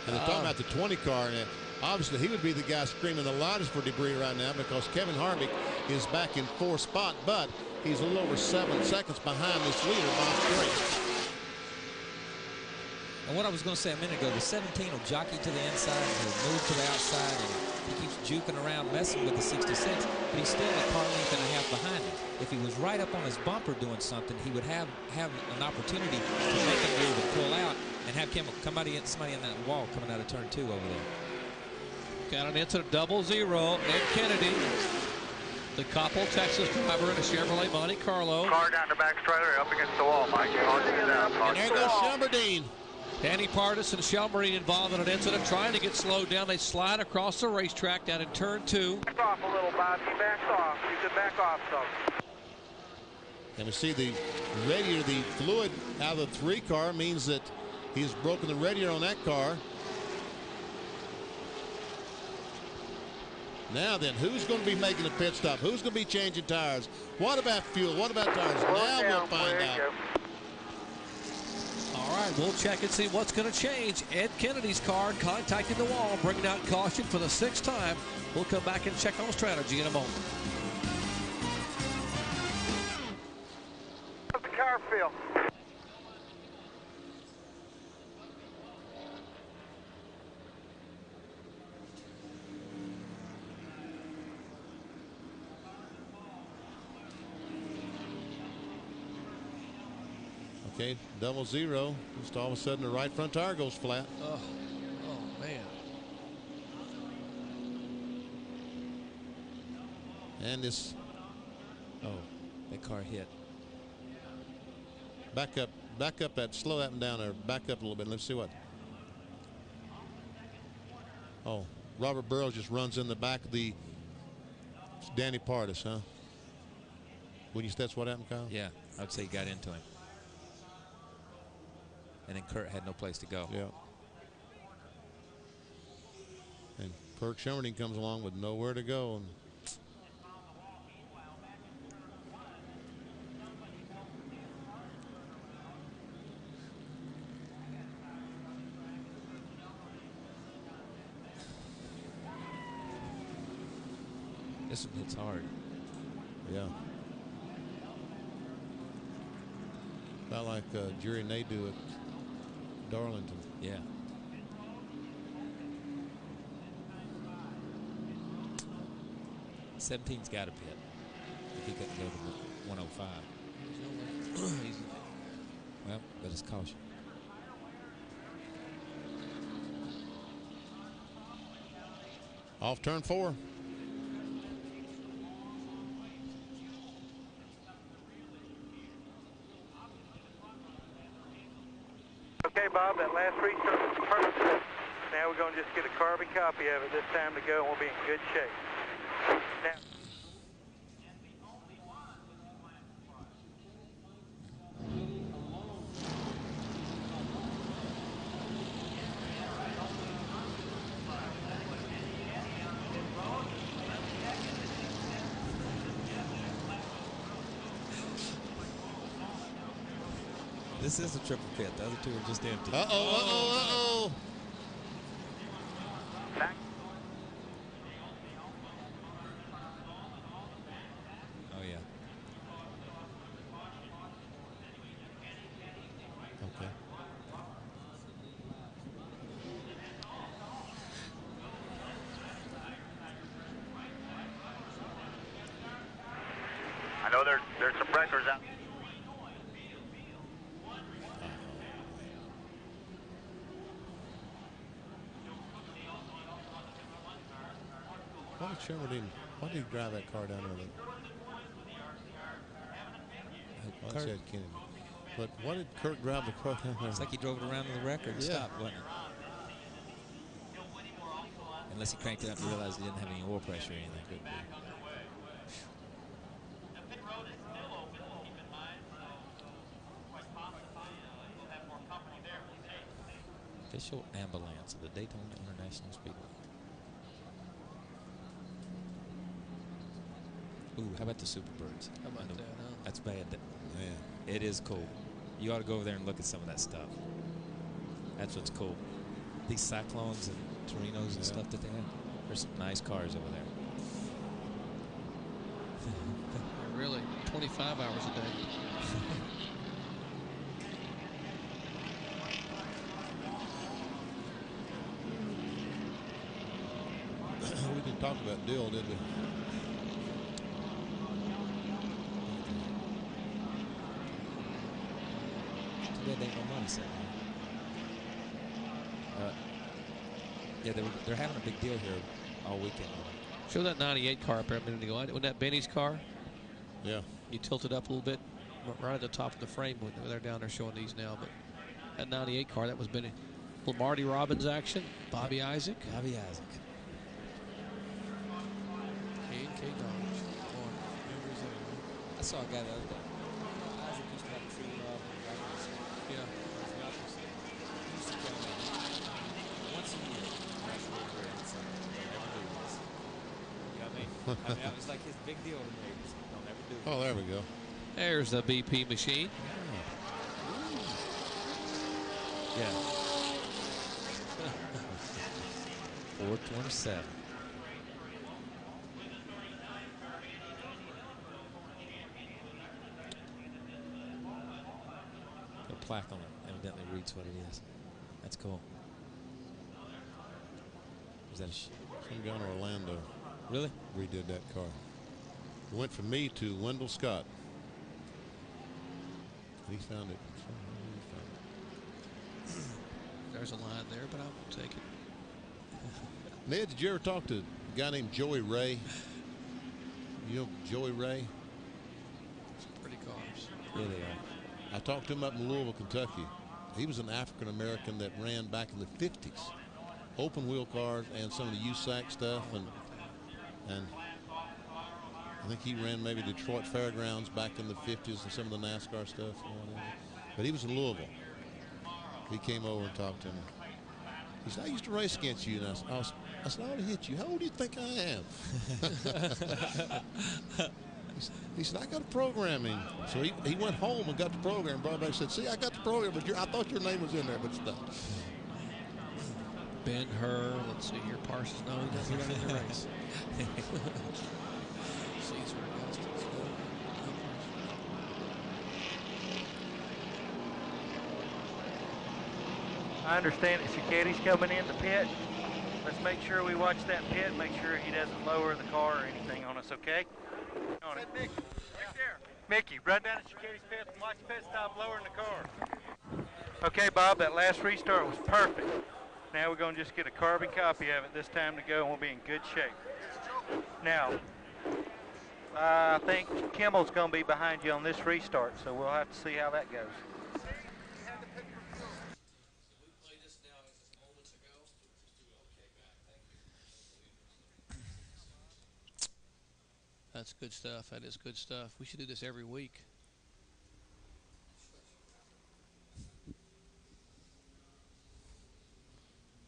And they're talking about the 20 car, and obviously he would be the guy screaming the loudest for debris right now because Kevin Harvick is back in fourth spot, but he's a little over 7 seconds behind this leader, Bob Strait. And what I was going to say a minute ago, the 17 will jockey to the inside, he'll move to the outside, and he keeps juking around, messing with the 66, but he's still a car length and a half behind him. If he was right up on his bumper doing something, he would have an opportunity to make a move and pull out and have somebody in that wall coming out of turn 2 over there. Got an incident, 0-0. Ed Kennedy The Coppell, Texas driver in a Chevrolet Monte Carlo. Car down the back trailer up against the wall, Mike. And there goes Shelmerdine. Danny Pardis and Shelmerdine involved in an incident trying to get slowed down. They slide across the racetrack down in turn 2. Back off a little, Bobby. Back off. You could back off some. And we see the radiator, the fluid out of the 3 car means that he's broken the radiator on that car. Now then, who's going to be making a pit stop? Who's going to be changing tires? What about fuel? What about tires? Now we'll find out. All right, we'll check and see what's going to change. Ed Kennedy's car contacting the wall, bringing out caution for the 6th time. We'll come back and check on strategy in a moment. How's the car feel? Okay, 0-0. Just all of a sudden the right front tire goes flat. Oh man. And this, that car hit. back up that, slow that one down there, back up a little bit. Let's see what. Oh, Robert Burrows just runs in the back of the Danny Pardis, huh? Wouldn't you say that's what happened, Kyle? Yeah, I would say he got into him. And then Kurt had no place to go. Yeah. And Kirk Shelmerdine comes along with nowhere to go. And this one hits hard. yeah. About like Jerry Nadeau at Darlington. Yeah. '17's got to pit. If he couldn't go to 105. Well, but it's caution. Off turn 4. Okay, Bob, that last restart was perfect. Now we're going to just get a carbon copy of it this time to go, and we'll be in good shape. Now, This is a triple pit. The other two are just empty. Uh-oh. Oh, yeah. Okay. I know there's some pressures out. Why did he drive that car down there? I said Kennedy. But why did Kirk drive the car down there? It's like he drove it around to the record and stopped, wasn't it? Unless he cranked it up and realized he didn't have any oil pressure or anything. Could be. Official ambulance of the Daytona International Speedway. Ooh, how about the Superbirds? How about that, huh? That's bad. Man. It is cool. You ought to go over there and look at some of that stuff. That's what's cool. These Cyclones and Torinos and stuff that they have. There's some nice cars over there. Really, 25 hours a day. We didn't talk about Dill, did we? Too bad they ain't no money set. Yeah, they're having a big deal here all weekend. Show that 98 car up there a minute ago. Wasn't that Benny's car? Yeah. You tilted up a little bit, right at the top of the frame. They're down there showing these now, but that 98 car, that was Benny. Little Marty Robbins action. Bobby Isaac. Bobby Isaac. K Dodge. I saw a guy the other day. Isaac used to have a tree love. Yeah. He used to tell me once a year, that's real career, he'd say, never do this. You know what I mean? I mean, that was like his big deal to me. Don't ever do this. Oh, there we go. There's the BP machine. Yeah. 427. The plaque on it evidently reads what it is. That's cool. Is that some guy in Orlando? Really? Redid that car. It went from me to Wendell Scott. He found it. There's a line there, but I'll take it. Ned, did you ever talk to a guy named Joey Ray? You know Joey Ray? Some pretty cars. Yeah, they are. I talked to him up in Louisville, Kentucky. He was an African American that ran back in the 50s. Open wheel cars and some of the USAC stuff, and I think he ran maybe Detroit Fairgrounds back in the 50s and some of the NASCAR stuff. But he was in Louisville. He came over and talked to me. He said, I used to race against you. And I said, I ought to hit you. How old do you think I am? He said, I got a programming. So he went home and got the program. Brought back and said, see, I got the program, but I thought your name was in there, but it's not. Ben Hur, let's see here. Parsons, no, he doesn't run in the race. Caesar Augustus. I understand that Cicetti's coming in the pit. Let's make sure we watch that pit, make sure he doesn't lower the car or anything on us, okay? On it. Mickey, right there. Mickey, run down to Cicetti's pit and watch the pit stop lowering the car. Okay, Bob, that last restart was perfect. Now we're going to just get a carbon copy of it this time to go, and we'll be in good shape. Now, I think Kimmel's going to be behind you on this restart, so we'll have to see how that goes. That's good stuff. That is good stuff. We should do this every week.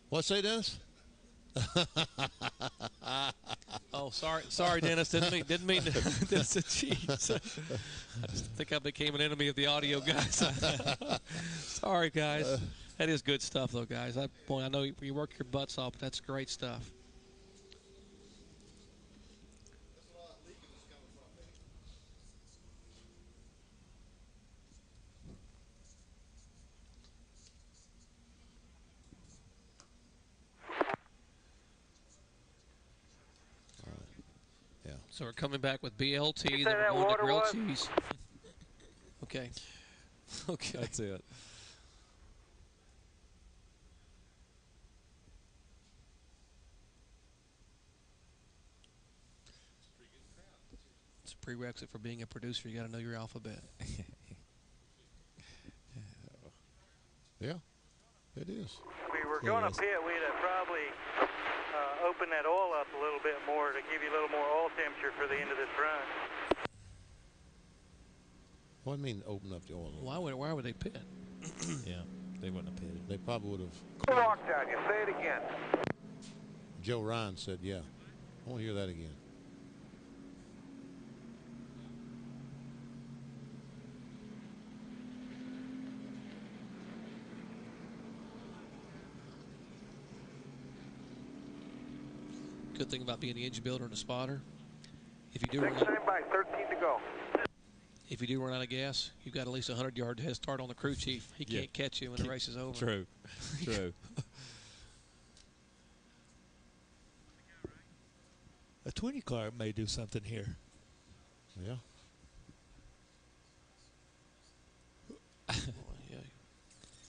What say, Dennis? Oh, sorry, Dennis. Didn't mean to. That's a cheat. I just think I became an enemy of the audio guys. Sorry, guys. That is good stuff, though, guys. I know you work your butts off, but that's great stuff. So we're coming back with BLT. Then we're going to grilled cheese. Okay. Okay. That's it. It's a prerequisite for being a producer. You got to know your alphabet. Yeah, it is. We were going to pit. We'd have probably open that oil up a little bit more to give you a little more oil temperature for the end of this run. What do you mean open up the oil? Why would they pit? Yeah, they wouldn't have pitted. They probably would have. Walked on you. Say it again. Joe Ryan said, yeah. I want to hear that again. Good thing about being the engine builder and a spotter, if you do Next time by 13 to go. If you do run out of gas, you've got at least a 100-yard head start on the crew chief. He can't catch you when the race is over. True. True. A 20 car may do something here. Yeah.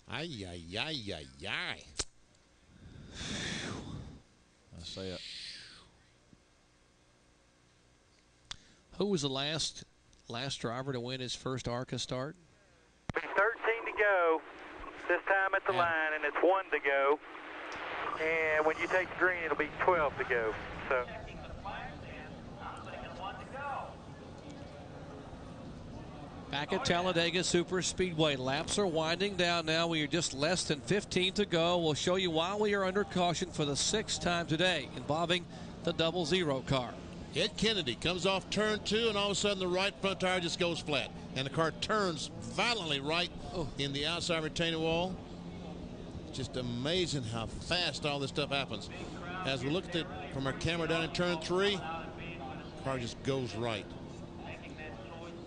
Ay, ay, ay, ay, ay. I say it. Who was the last driver to win his first ARCA start? 13 to go this time at the line, and it's 1 to go. And when you take the green, it'll be 12 to go. So. Back at Talladega Super Speedway. Laps are winding down now. We are just less than 15 to go. We'll show you why we are under caution for the 6th time today involving the 00 car. Ed Kennedy comes off turn 2, and all of a sudden the right front tire just goes flat. And the car turns violently right in the outside retaining wall. Just amazing how fast all this stuff happens. As we look at it from our camera down in turn 3, the car just goes right.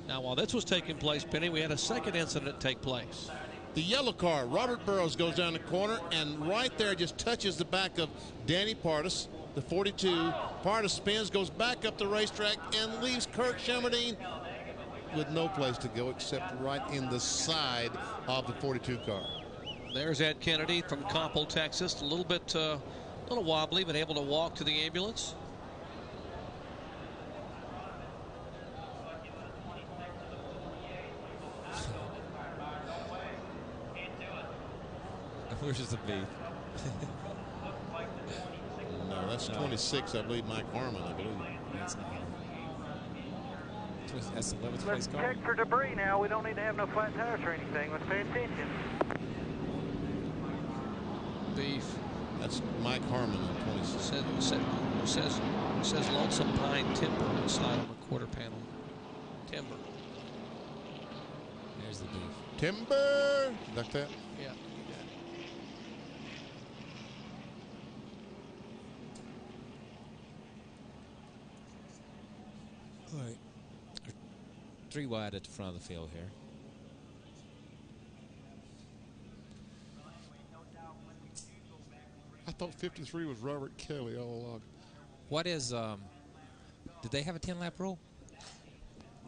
Now, while this was taking place, Penny, we had a second incident take place. The yellow car, Robert Burrows, goes down the corner, and right there just touches the back of Danny Pardis, the 42. Pardis spins, goes back up the racetrack, and leaves Kirk Shelmerdine with no place to go except right in the side of the 42 car. There's Ed Kennedy from Coppell, Texas. A little wobbly, but able to walk to the ambulance. Where's the beef? No, that's 26, I believe, Mike Harmon, I believe. That's the 11th place Let's car. check for debris now. We don't need to have no flat tires or anything. Let's pay attention. Beef. That's Mike Harmon on 26. Says Lonesome Pine Timber on the side of the quarter panel. Timber. There's the beef. Timber! Like that? Yeah. All right. 3 wide at the front of the field here. I thought 53 was Robert Kelly all along. What is, did they have a 10-lap rule?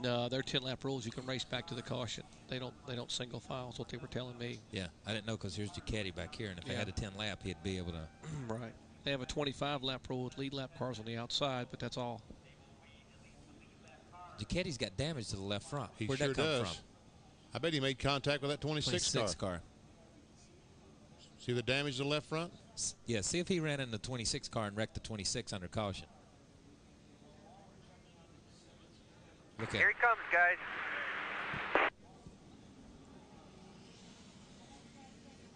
No, their 10-lap rules. You can race back to the caution. They don't single file. Is what they were telling me. Yeah, I didn't know because here's Ducati back here, and if they had a 10-lap, he'd be able to. Right. They have a 25-lap rule with lead lap cars on the outside, but that's all. Ducati's got damage to the left front. He Where'd sure that come does. from? I bet he made contact with that 26 car. See the damage to the left front? Yeah, see if he ran in the 26 car and wrecked the 26 under caution. Look at Here he comes, guys.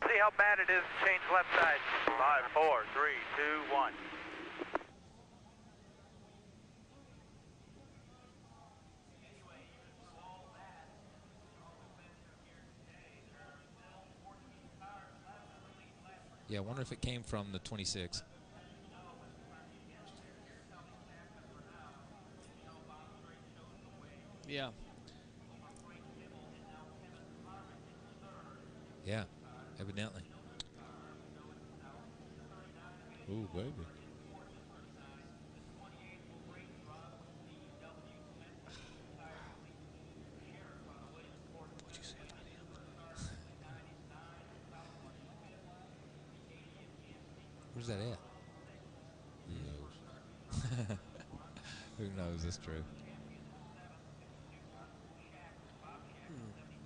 See how bad it is to change left side. 5, 4, 3, 2, 1. Yeah, I wonder if it came from the 26. Yeah. Yeah, evidently. Ooh, baby. Where's that at? Who knows? Who knows? It's true.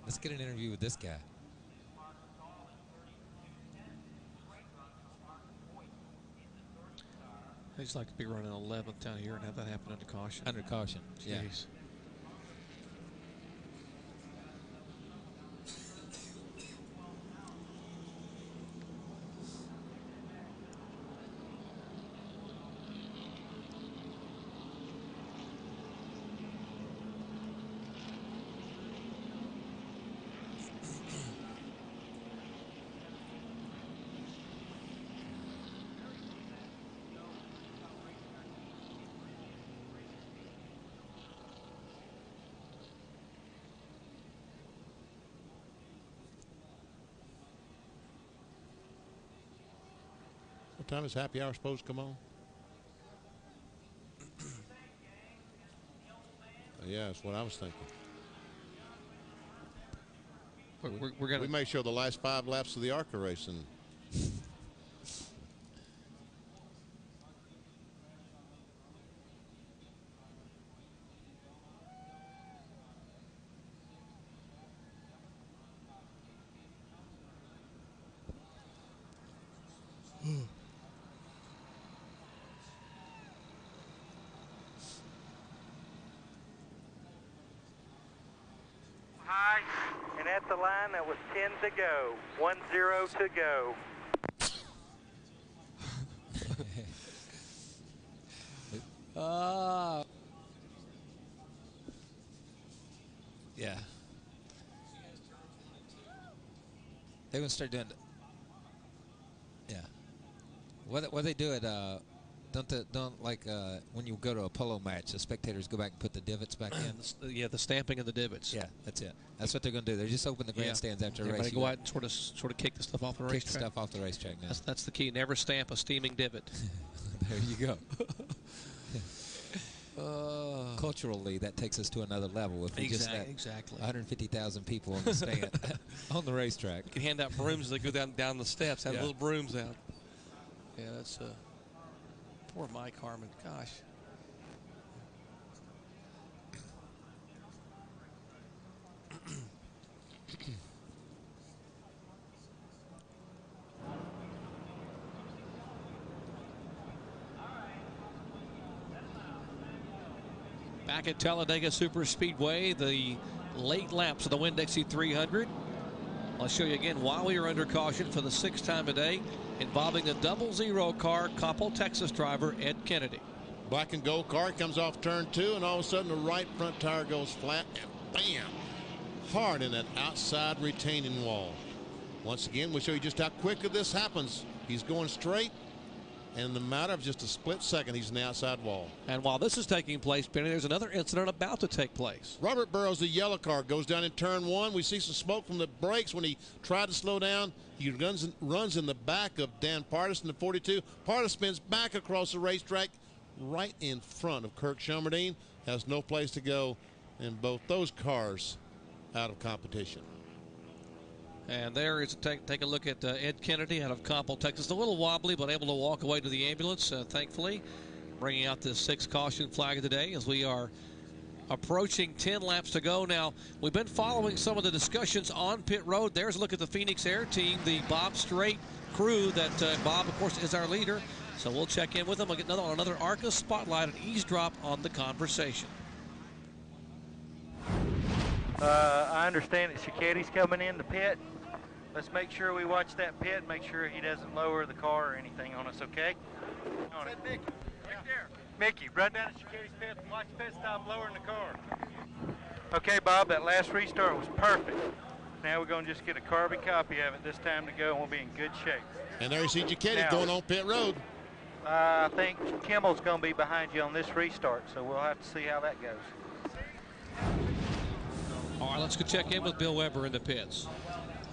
Let's get an interview with this guy. I just like to be running 11th down here and have that happen under caution. Under caution, yeah. Jeez. What time is happy hour supposed to come on? Yeah, that's what I was thinking. We may show the last 5 laps of the ARCA race. And High, and at the line, that was 10 to go. 1-0 to go. Yeah. They would start doing. Yeah. What they do at don't like when you go to a polo match, the spectators go back and put the divots back in. Yeah, the stamping of the divots. Yeah, that's it. That's what they're going to do. They're just open the grandstands after a race. Everybody go out and sort of kick the stuff off the racetrack. Kick the stuff off the racetrack now. That's the key. Never stamp a steaming divot. There you go. Culturally, that takes us to another level. If we Exactly. 150,000 people on the stand on the racetrack. You can hand out brooms as they go down the steps. Have little brooms out. Yeah, that's poor Mike Harmon. Gosh. Back at Talladega Super Speedway, the late laps of the Winn-Dixie 300. I'll show you again while we are under caution for the 6th time today, involving the 00 car, Coppell, Texas driver Ed Kennedy. Black and gold car comes off turn 2, and all of a sudden the right front tire goes flat, and bam, hard in that outside retaining wall. Once again, we'll show you just how quickly this happens. He's going straight, and in the matter of just a split second, he's in the outside wall. And while this is taking place, Benny, there's another incident about to take place. Robert Burrows, the yellow car, goes down in turn 1. We see some smoke from the brakes when he tried to slow down. He runs in the back of Dan Pardis in the 42. Pardis spins back across the racetrack right in front of Kirk Shelmerdine. Has no place to go, and both those cars out of competition. And there is take a look at Ed Kennedy out of Coppell, Texas. A little wobbly, but able to walk away to the ambulance, thankfully. Bringing out the 6th caution flag today as we are approaching 10 laps to go. Now, we've been following some of the discussions on pit road. There's a look at the Phoenix Air Team, the Bob Strait crew that Bob, of course, is our leader. So we'll check in with them. We'll get another ARCA spotlight and eavesdrop on the conversation. I understand that Cicetti's coming in the pit. Let's make sure we watch that pit, make sure he doesn't lower the car or anything on us, okay? On it. Mickey, right there. Mickey, run down to Cicetti's pit and watch pit stop lowering the car. Okay, Bob, that last restart was perfect. Now we're going to just get a carbon copy of it this time to go, and we'll be in good shape. And there you see Ciccetti going on pit road. I think Kimmel's going to be behind you on this restart, so we'll have to see how that goes. All right, let's go check in with Bill Weber in the pits.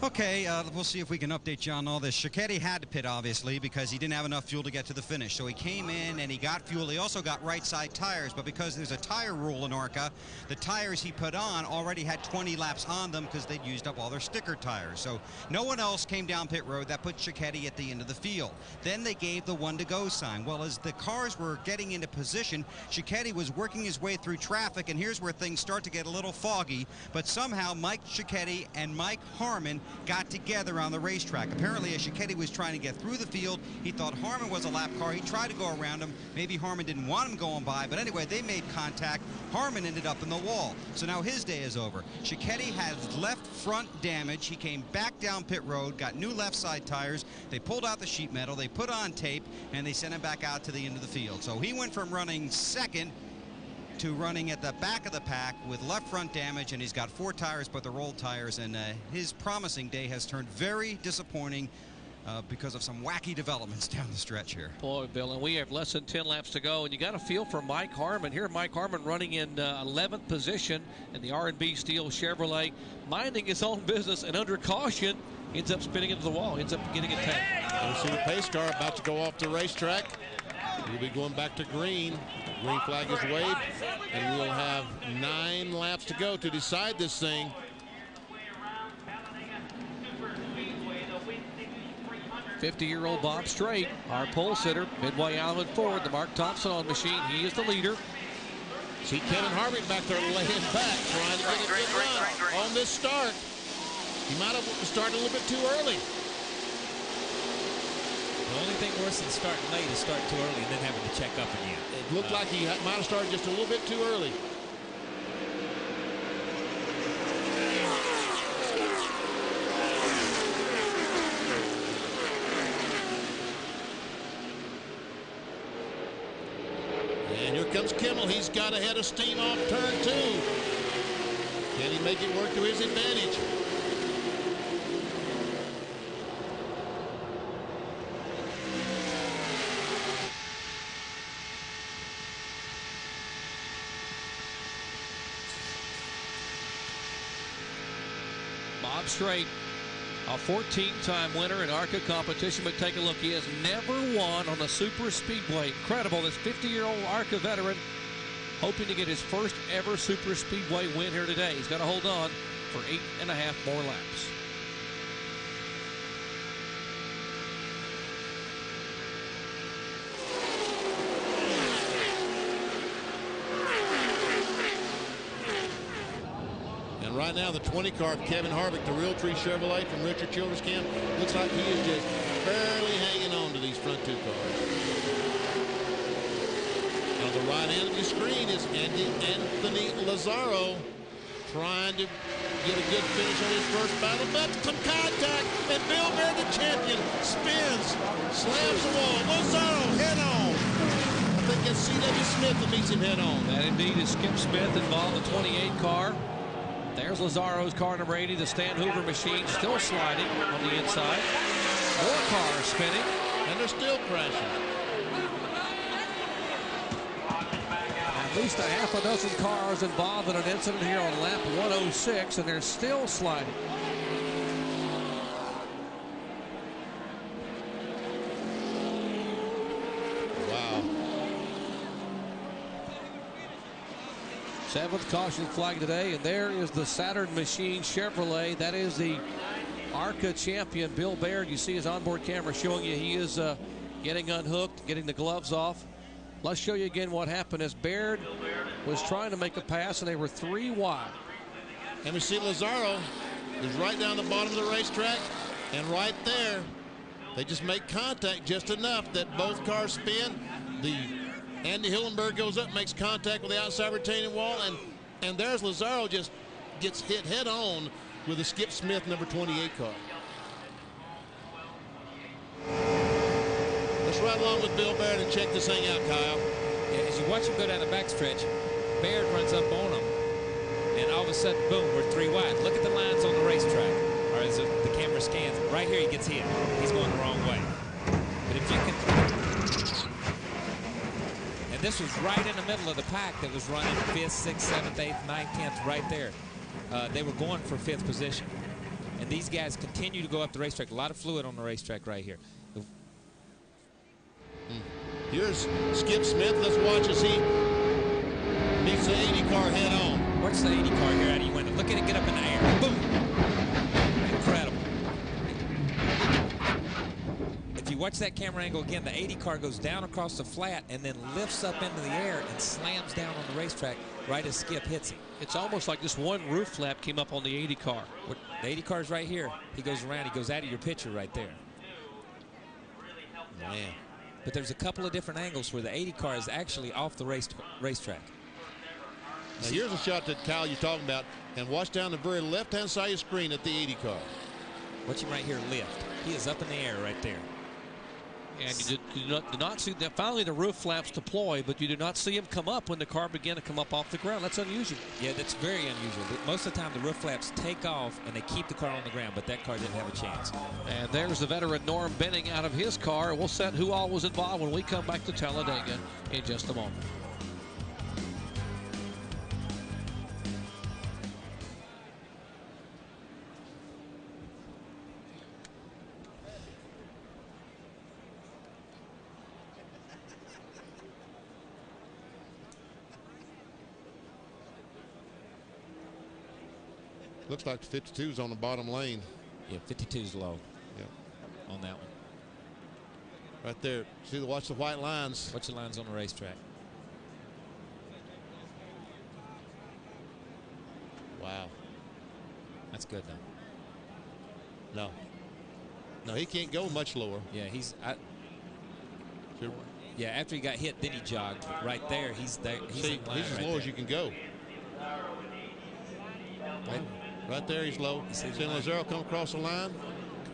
Okay, we'll see if we can update you on all this. Ciccetti had to pit, obviously, because he didn't have enough fuel to get to the finish. So he came in and he got fuel. He also got right-side tires, but because there's a tire rule in ARCA, the tires he put on already had 20 laps on them because they'd used up all their sticker tires. So no one else came down pit road. That put Ciccetti at the end of the field. Then they gave the 1-to-go sign. Well, as the cars were getting into position, Ciccetti was working his way through traffic, and here's where things start to get a little foggy. But somehow Mike Ciccetti and Mike Harmon got together on the racetrack. Apparently, as Ciccetti was trying to get through the field, he thought Harmon was a lap car. He tried to go around him. Maybe Harmon didn't want him going by, but anyway, they made contact. Harmon ended up in the wall. So now his day is over. Ciccetti has left front damage. He came back down pit road, got new left side tires. They pulled out the sheet metal, they put on tape, and they sent him back out to the end of the field. So he went from running second to running at the back of the pack with left front damage, and he's got 4 tires, but they're rolled tires, and his promising day has turned very disappointing because of some wacky developments down the stretch here. Boy, Bill, and we have less than 10 laps to go, and you got a feel for Mike Harmon. Here, Mike Harmon running in 11th position in the R&B Steel Chevrolet, minding his own business, and under caution, ends up spinning into the wall, ends up getting a tank. We'll see the pace car about to go off the racetrack. We'll be going back to green. Green flag is waved, and we'll have 9 laps to go to decide this thing. '50-year-old Bob Strait, our pole sitter, Midway Allen Ford, the Mark Thompson on machine. He is the leader. See Kevin Harvick back there laying back, trying to get a good run on this start. He might have started a little bit too early. The only thing worse than starting late is starting too early and then having to check up again. It looked like he might have started just a little bit too early. And here comes Kimmel. He's got a head of steam off turn 2. Can he make it work to his advantage? Bob Strait, a 14-time winner in ARCA competition, but take a look. He has never won on a super speedway. Incredible. This 50-year-old ARCA veteran hoping to get his first ever super speedway win here today. He's got to hold on for 8.5 more laps. Right now, the 20 car of Kevin Harvick, the Realtree Chevrolet from Richard Childress Camp, looks like he is just barely hanging on to these front 2 cars. On the right hand of your screen is Anthony Lazzaro trying to get a good finish on his first battle, but some contact, and Bill Baird, the champion, spins, slams the wall. Lazzaro head on. I think it's C.W. Smith that meets him head on. That indeed is Skip Smith involved in the 28 car. There's Lazzaro's car number 80, the Stan Hoover machine, still sliding on the inside. More cars spinning. And they're still crashing. At least a half a dozen cars involved in an incident here on lap 106, and they're still sliding. Wow. 7th caution flag today, and there is the Saturn Machine Chevrolet. That is the ARCA champion, Bill Baird. You see his onboard camera showing you he is getting unhooked, getting the gloves off. Let's show you again what happened as Baird was trying to make a pass, and they were 3 wide. And we see Lazzaro is right down the bottom of the racetrack, and right there, they just make contact just enough that both cars spin. The Andy Hillenberg goes up, makes contact with the outside retaining wall, and there's Lazzaro, just gets hit head on with the Skip Smith number 28 car. Let's ride along with Bill Baird and check this thing out, Kyle. Yeah, as you watch him go down the backstretch, Baird runs up on him, and all of a sudden, boom, we're 3 wide. Look at the lines on the racetrack, or as the camera scans. Right here, he gets hit. He's going the wrong way. But if you can... And this was right in the middle of the pack that was running 5th, 6th, 7th, 8th, 9th, 10th, right there. They were going for 5th position. And these guys continue to go up the racetrack. A lot of fluid on the racetrack right here. Here's Skip Smith. Let's watch as he meets the 80 car head on. Watch the 80 car here out of your window. Look at it get up in the air. Boom. Incredible. If you watch that camera angle again, the 80 car goes down across the flat and then lifts up into the air and slams down on the racetrack right as Skip hits him. It's almost like this one roof flap came up on the 80 car. The 80 car is right here. He goes around. He goes out of your picture right there. Man. But there's a couple of different angles where the 80 car is actually off the racetrack. Now here's a shot that, Kyle, you're talking about, and watch down the very left-hand side of your screen at the 80 car. Watch him right here lift. He is up in the air right there. And you do not see that. Finally, the roof flaps deploy, but you do not see him come up when the car began to come up off the ground. That's unusual. Yeah, that's very unusual. Most of the time, the roof flaps take off and they keep the car on the ground, but that car didn't have a chance. And there's the veteran Norm Benning out of his car. We'll set who all was involved when we come back to Talladega in just a moment. Looks like the 52's on the bottom lane. Yeah, 52's low. Yep. On that one. Right there. See, watch the white lines. Watch the lines on the racetrack. Wow. That's good, though. No. No, he can't go much lower. Yeah, yeah, after he got hit, then he jogged. But right there, he's there. He's See, he's as low as you can go. Right there, he's low. See Lazzaro come across the line.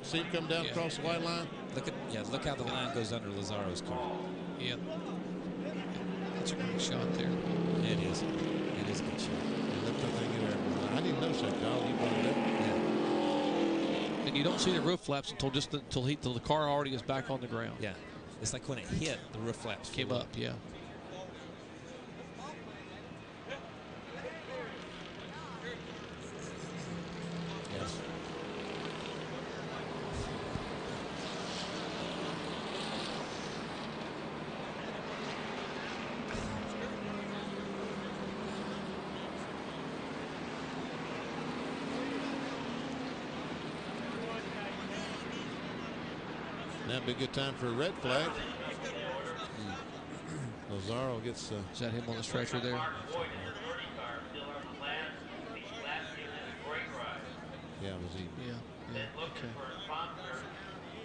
See him come down across the white line. Look how the line goes under Lazzaro's car. Yep. That's a great shot there. It is. It is a good shot. I didn't notice that, Kyle. You brought it up. Yeah. And you don't see the roof flaps until the car already is back on the ground. Yeah. It's like when it hit, the roof flaps came up. Yeah. Yes. That'd be a good time for a red flag. Lazaro gets. Is that him on the stretcher there? Yeah, was he? Yeah. Okay.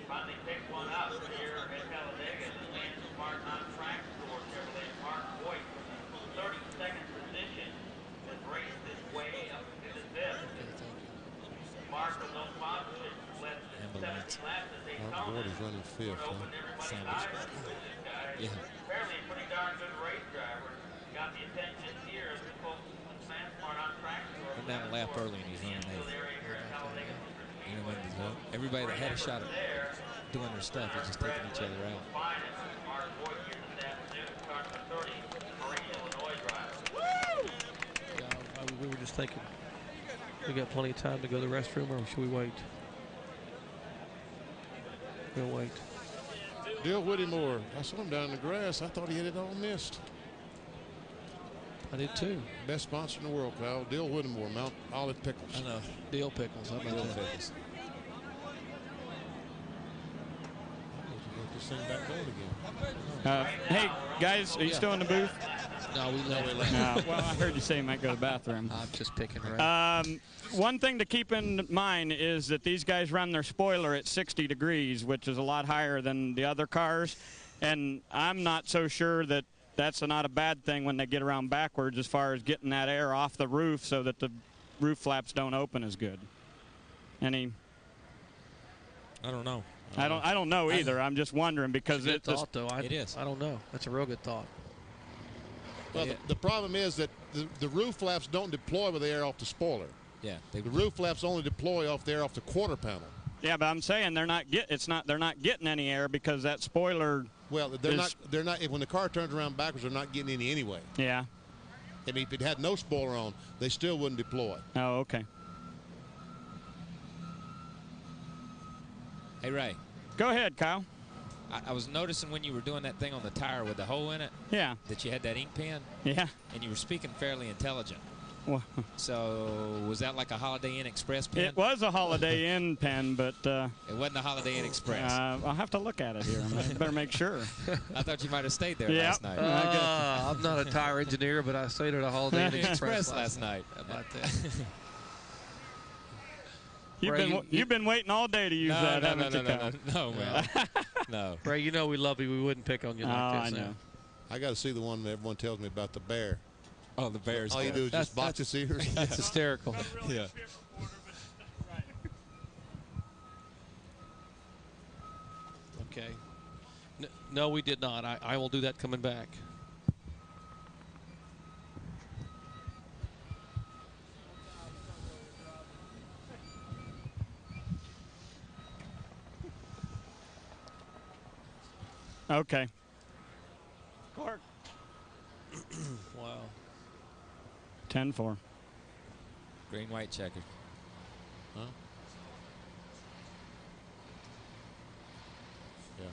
Finally picked one up here at Talladega. The Lance Martin on track for Chevrolet Mark Voigt from the 32nd position has raced his way up to the 5th. Mark with no sponsorship less than 70 laps at Daytona. Mark Voigt is running 5th. Opened everybody's eyes with this guy. Yeah. Apparently a pretty darn good race driver. Got the attention here of the folks with Lance Martin on track. Went down a lap early and he's running 8th. You know, when everybody that had a shot at doing their stuff is just taking each other out. Yeah, we were just thinking, we got plenty of time to go to the restroom, or should we wait? We'll wait. Dale Whittemore. I saw him down in the grass. I thought he had it all missed. I did too. Best sponsor in the world, Kyle. Dale Whittemore, Mount Olive Pickles. I know. Dill Pickles. How about Dill that? Pickles. This thing back going again. Hey, guys, are you still in the booth? No, we left. No, well, I heard you say you might go to the bathroom. I'm just picking around. One thing to keep in mind is that these guys run their spoiler at 60 degrees, which is a lot higher than the other cars. And I'm not so sure that that's not a bad thing when they get around backwards as far as getting that air off the roof so that the roof flaps don't open as good. Any? I don't know. I don't know either. I'm just wondering because it's a good thought, though. It is. I don't know. That's a real good thought. Well, the problem is that the roof flaps don't deploy with the air off the spoiler. Yeah. The roof flaps only deploy off the air off the quarter panel. Yeah, but I'm saying they're not getting any air because that spoiler. Well, they're not. When the car turns around backwards, they're not getting any anyway. Yeah. I mean, if it had no spoiler on, they still wouldn't deploy. Oh, okay. Hey, Ray. Go ahead, Kyle. I was noticing when you were doing that thing on the tire with the hole in it. Yeah. That you had that ink pen. Yeah. And you were speaking fairly intelligent. Well, so was that like a Holiday Inn Express pen? It was a Holiday Inn pen, but it wasn't a Holiday Inn Express. I'll have to look at it here. I better make sure. I thought you might have stayed there last night. I'm not a tire engineer, but I stayed at a Holiday Inn Express last night. How about that? You've been waiting all day to use that, haven't you, Kyle? No, man. No. Ray, you know we love you. We wouldn't pick on you like this. I know. I got to see the one that everyone tells me about the bear. Oh, the bear's all you do is just box his ears. That's hysterical. Yeah. Okay. No, we did not. I will do that coming back. Okay. Clark. Wow. 10-4. Green, white, checkered. Huh? Yeah.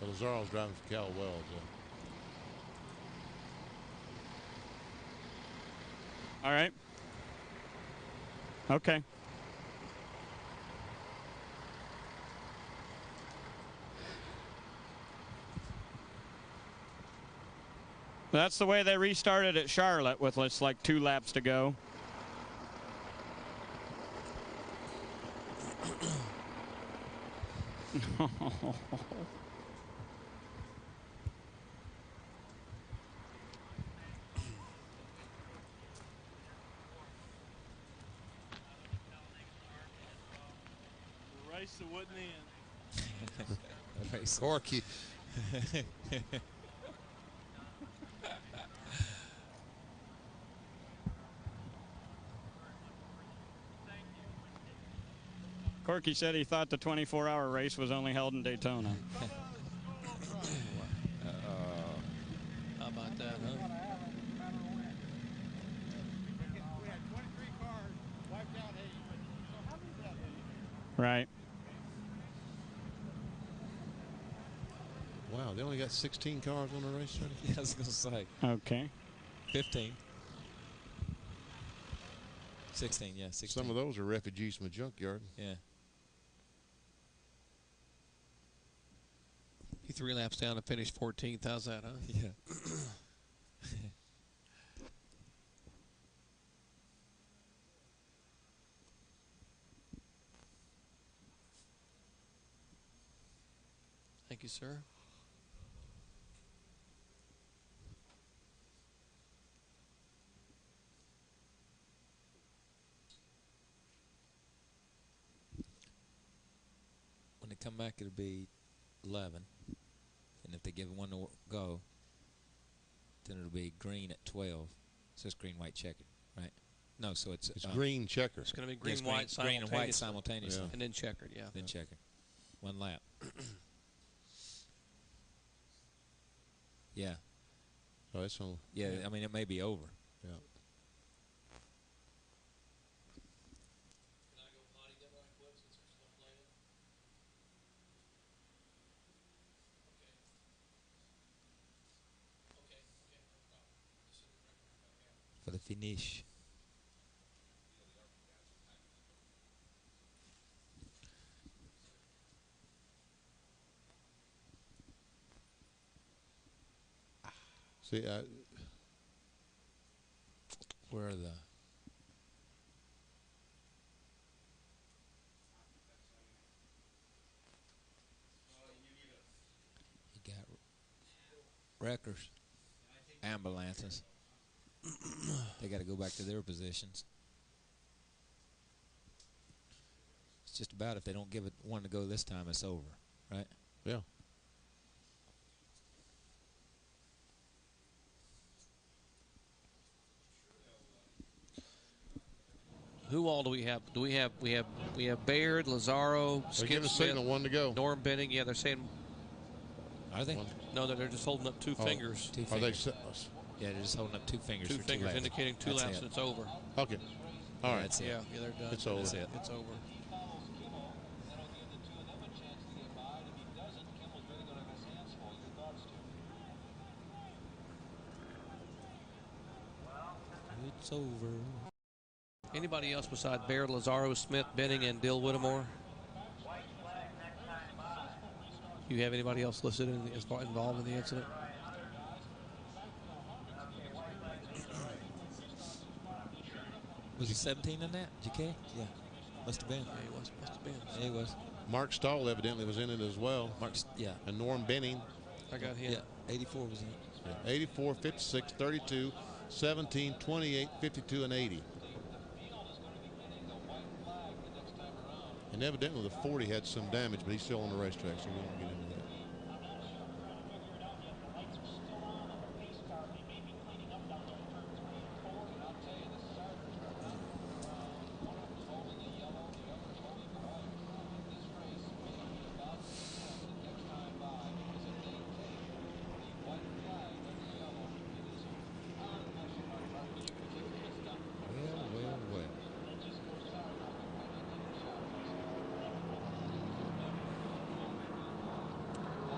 Well, Lazaro's driving for Cal Wells. All right. Okay. That's the way they restarted at Charlotte with just like 2 laps to go. Race that wouldn't end. Corky. Corky said he thought the 24-hour race was only held in Daytona. How about that, huh? Right. Wow, they only got 16 cars on the racetrack? Yeah, I was going to say. Okay. 15. 16, yeah, 16. Some of those are refugees from the junkyard. Yeah. He 3 laps down to finish 14th. How's that, huh? Yeah. Thank you, sir. When they come back, it'll be 11. And if they give one to go, then it'll be green at 12. So it's green, white, checkered, right? No, so it's green, checkered. It's going to be green, yes, white, green and white simultaneously. Yeah. And then checkered, yeah. Then checkered. One lap. Yeah. Oh, it's on. Yeah, I mean, it may be over. Yeah. For the finish. See, where are the... You got wreckers, ambulances. They got to go back to their positions. It's just about if they don't give it one to go this time, it's over, right? Yeah. Who all do we have? We have Baird, Lazaro, They're giving a signal, one to go. Norm Benning. Yeah, they're saying. Are they? No, they're just holding up two fingers. Two fingers. Yeah, they're just holding up two fingers. Two for fingers 2 laps. indicating two laps, and it's over. Okay. All right. That's it. Yeah, they're done. It's over. That's it. It's over. It's over. Anybody else besides Baird, Lazaro, Smith, Benning, and Dill Whittemore? You have anybody else listed as far involved in the incident? Was he 17 in that? GK? Yeah. Must have been. Yeah, he was. Must have been. Yeah, he was. Mark Stahl evidently was in it as well. Yeah. And Norm Benning. I got him. Yeah, 84 was in it. Yeah, 84, 56, 32, 17, 28, 52, and 80. And evidently the 40 had some damage, but he's still on the racetrack, so we won't get into that.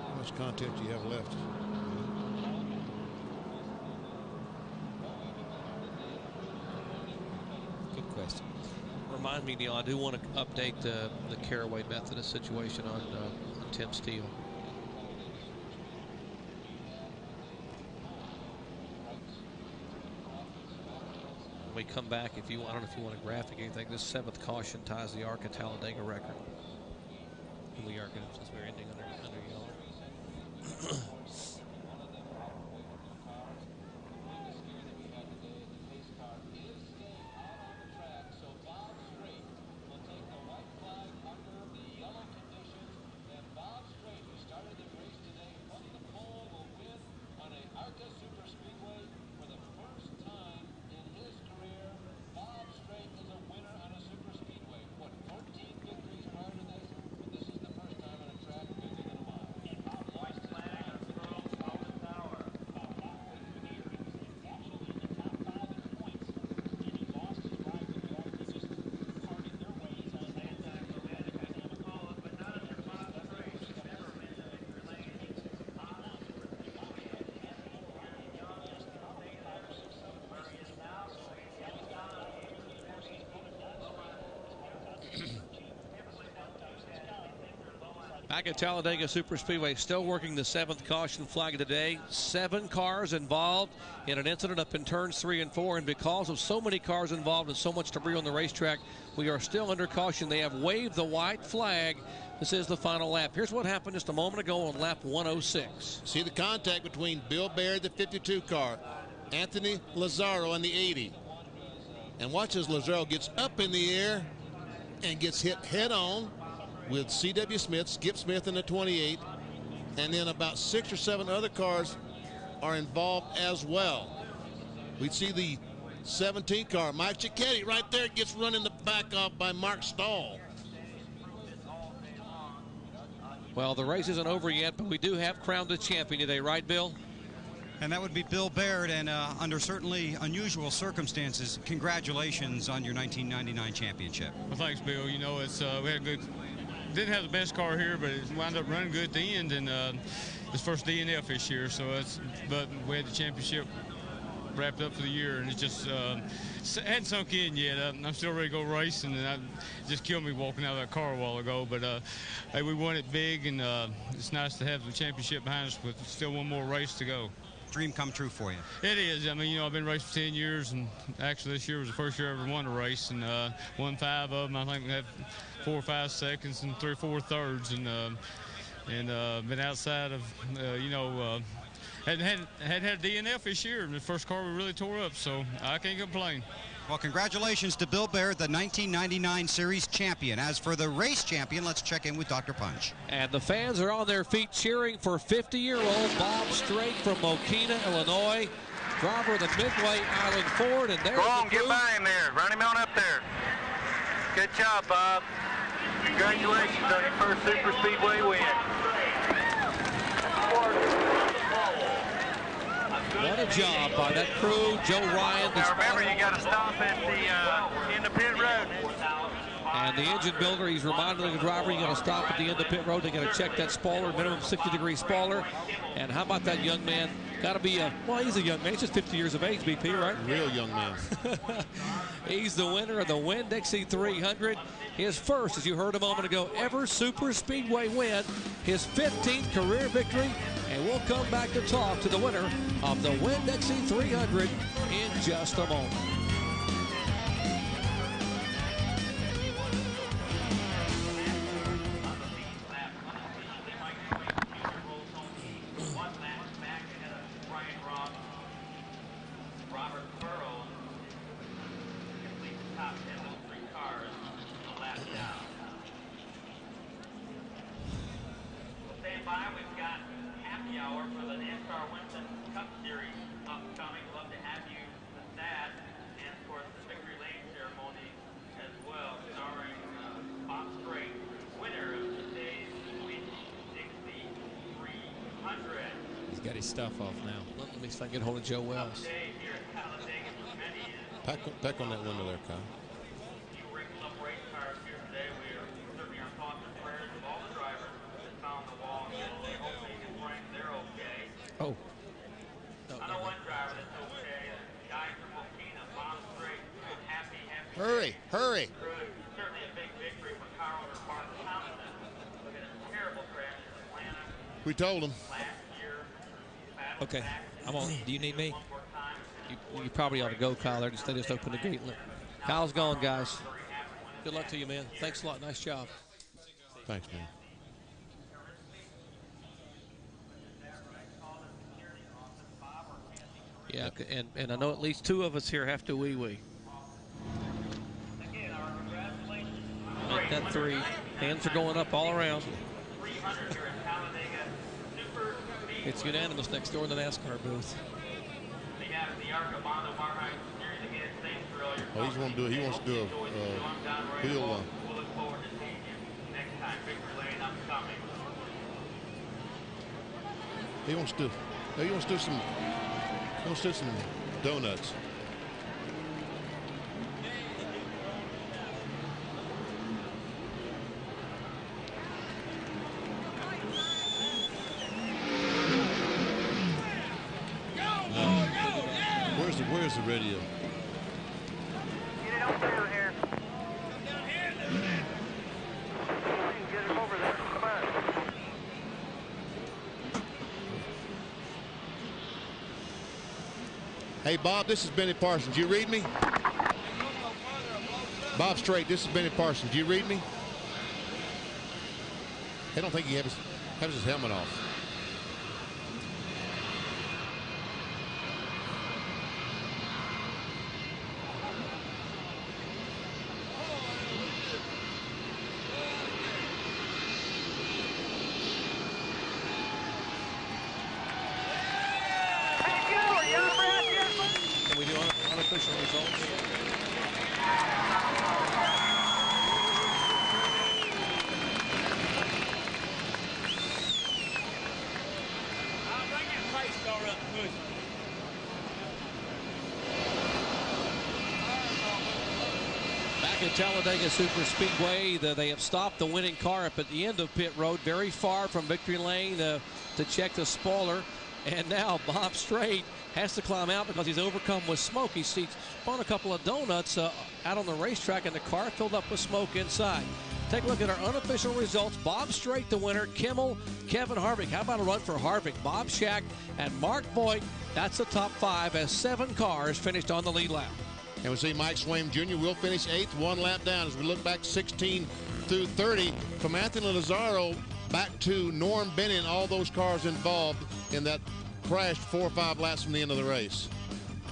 How much content do you have left? Good question. Remind me, Neil, I do want to update the Caraway Methodist situation on Tim Steele. When we come back, I don't know if you want a graphic or anything, this 7th caution ties the ARCA Talladega record. And the ARCA, since we're ending under yellow. Back at Talladega Superspeedway, still working the 7th caution flag of the day. 7 cars involved in an incident up in turns 3 and 4, and because of so many cars involved and so much debris on the racetrack, we are still under caution. They have waved the white flag. This is the final lap. Here's what happened just a moment ago on lap 106. See the contact between Bill Baird, the 52 car, Anthony Lazzaro in the 80. And watch as Lazzaro gets up in the air and gets hit head on with C.W. Smith, Skip Smith in the 28, and then about 6 or 7 other cars are involved as well. We see the 17 car, Mike Cicchetti, right there, gets run in the back off by Mark Stahl. Well, the race isn't over yet, but we do have crowned a champion today, right, Bill? And that would be Bill Baird, and under certainly unusual circumstances, congratulations on your 1999 championship. Well, thanks, Bill. You know, it's we had a good. Didn't have the best car here, but it wound up running good at the end, and it's first DNF this year. So but we had the championship wrapped up for the year, and it just hadn't sunk in yet. I'm still ready to go racing, and it just killed me walking out of that car a while ago. But hey, we won it big, and it's nice to have the championship behind us with still one more race to go. Dream come true for you. It is. I mean, you know, I've been racing for 10 years, and actually this year was the first year I ever won a race, and won 5 of them. I think we had 4 or 5 seconds and 3 or 4 thirds, and been outside of, you know, hadn't had a DNF this year, and the first car we really tore up, so I can't complain. Well, congratulations to Bill Baird, the 1999 Series champion. As for the race champion, let's check in with Dr. Punch. And the fans are on their feet cheering for 50-year-old Bob Strake from Mokina, Illinois, driver of the Midway Island Ford. And there's Go on, get by him there. Run him on up there. Good job, Bob. Congratulations on your first Super Speedway win. What a job by that crew, Joe Ryan. Now remember, you got to stop at the in the pit road. And the engine builder, he's reminding the driver, you got to stop at the end of pit road. They got to check that spoiler, minimum 60-degree spoiler. And how about that young man? Got to be well, he's a young man. He's just 50 years of age, BP, right? Real young man. He's the winner of the Winn-Dixie 300. His first, as you heard a moment ago, ever Super Speedway win. His 15th career victory. And we'll come back to talk to the winner of the Winn-Dixie 300 in just a moment. Got his stuff off now. Let me see if I can get hold of Joe Wells. Peck on that window there, Kyle. Oh. Hurry, hurry. We told him. Okay, I'm on. Do you need me? You probably ought to go, Kyle. They just opened the gate. Kyle's gone, guys. Good luck to you, man. Thanks a lot. Nice job. Thanks, man. Yeah, and I know at least 2 of us here have to wee-wee. Make that 3. Hands are going up all around. It's unanimous next door in the NASCAR booth. Oh, he wants to do a wheel. He wants to do some donuts. Where's the radio? Get it over here. Get it over there. Come on. Hey, Bob, this is Benny Parsons. You read me? Bob Strait, this is Benny Parsons. You read me? I don't think he has his helmet off. Can we do unofficial results? Back at Talladega Super Speedway, they have stopped the winning car up at the end of pit road, very far from victory lane to check the spoiler. And now Bob Strait has to climb out because he's overcome with smoke. He's spun a couple of donuts out on the racetrack, and the car filled up with smoke inside. Take a look at our unofficial results. Bob Strait the winner. Kimmel, Kevin Harvick. How about a run for Harvick? Bob Shack and Mark Voigt. That's the top 5 as 7 cars finished on the lead lap. And we see Mike Swaim Jr. will finish 8th, 1 lap down. As we look back 16 through 30, from Anthony Lazzaro back to Norm Bennett, all those cars involved in that crash 4 or 5 laps from the end of the race.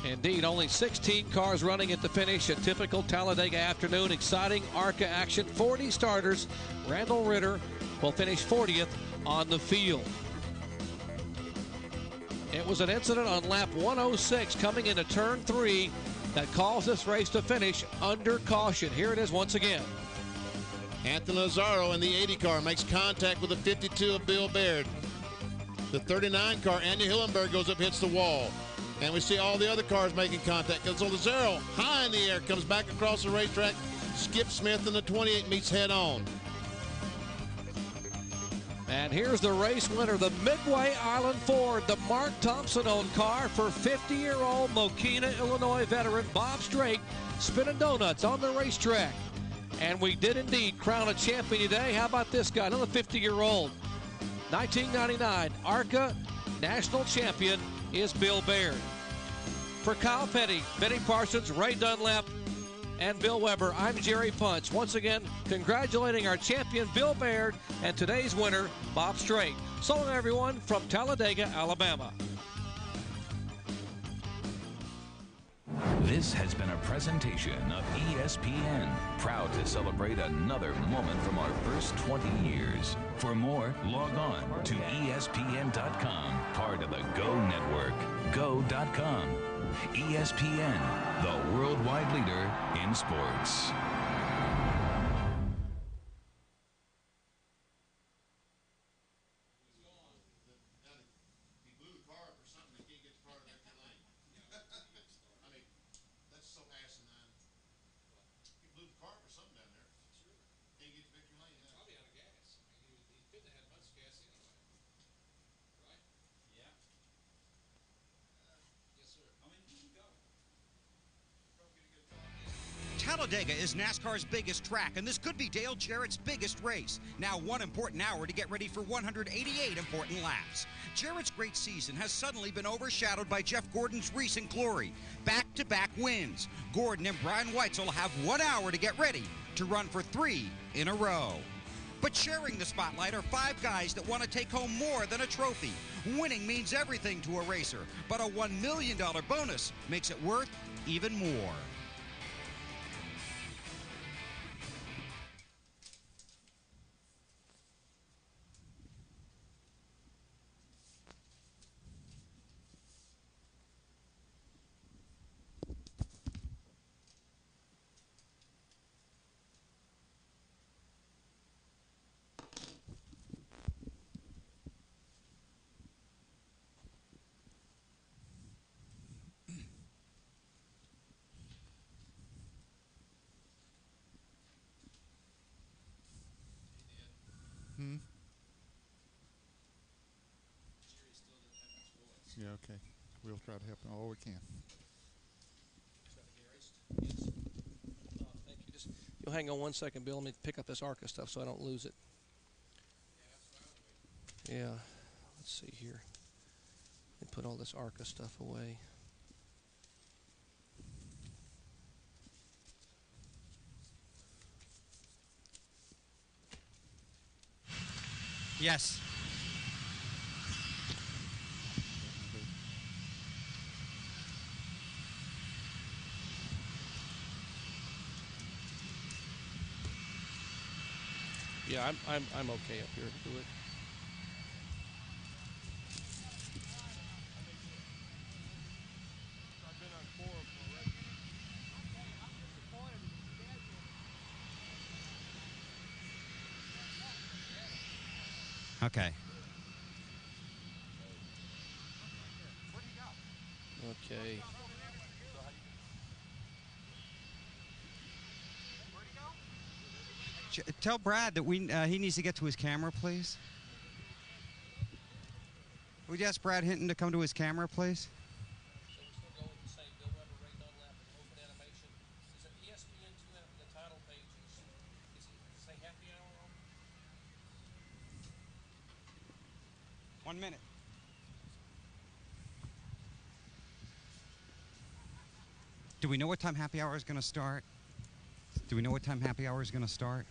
Indeed, only 16 cars running at the finish. A typical Talladega afternoon. Exciting ARCA action. 40 starters. Randall Ritter will finish 40th on the field. It was an incident on lap 106 coming into turn 3 that caused this race to finish under caution. Here it is once again. Anthony Lazzaro in the 80 car makes contact with the 52 of Bill Baird. The 39 car, Andy Hillenberg, goes up, hits the wall. And we see all the other cars making contact. So Lazzaro, high in the air, comes back across the racetrack. Skip Smith in the 28 meets head on. And here's the race winner, the Midway Island Ford, the Mark Thompson-owned car for 50-year-old Mokina, Illinois veteran Bob Strait, spinning donuts on the racetrack. And we did indeed crown a champion today. How about this guy, another 50-year-old? 1999 ARCA national champion is Bill Baird. For Kyle Petty, Benny Parsons, Ray Dunlap, and Bill Weber, I'm Jerry Punch. Once again, congratulating our champion Bill Baird and today's winner, Bob Strait. So long, everyone, from Talladega, Alabama. This has been a presentation of ESPN, proud to celebrate another moment from our first 20 years. For more, log on to ESPN.com, part of the Go Network. Go.com. ESPN, the worldwide leader in sports. Talladega is NASCAR's biggest track, and this could be Dale Jarrett's biggest race. Now 1 important hour to get ready for 188 important laps. Jarrett's great season has suddenly been overshadowed by Jeff Gordon's recent glory. Back-to-back wins. Gordon and Brian Weitzel have 1 hour to get ready to run for 3 in a row. But sharing the spotlight are 5 guys that want to take home more than a trophy. Winning means everything to a racer, but a $1 million bonus makes it worth even more. Yeah, okay. We'll try to help him all we can. Thank you. Just, you'll hang on 1 second, Bill. Let me pick up this ARCA stuff so I don't lose it. Yeah. Let's see here. Let me put all this ARCA stuff away. Yes. Yeah, I'm okay up here to do it. Okay. Okay. Tell Brad that he needs to get to his camera, please. Would you ask Brad Hinton to come to his camera, please? So we still go with the same Bill Weber, Ray Dunlap, and open animation. Is it ESPN2 the title page? Is it say happy hour on? 1 minute. Do we know what time happy hour is going to start? Do we know what time happy hour is going to start?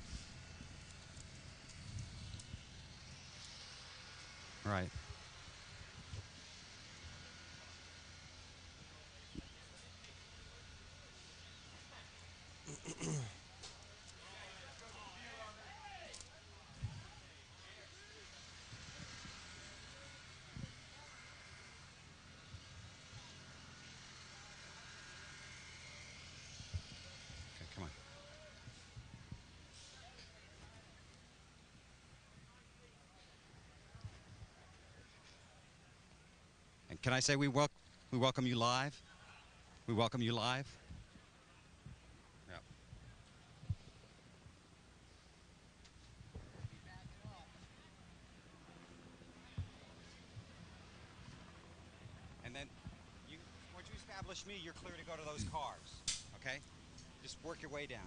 Right. Okay, come on. And can I say we welcome you live? We welcome you live. Yeah. And then, once you establish me, you're clear to go to those cars. Okay? Just work your way down.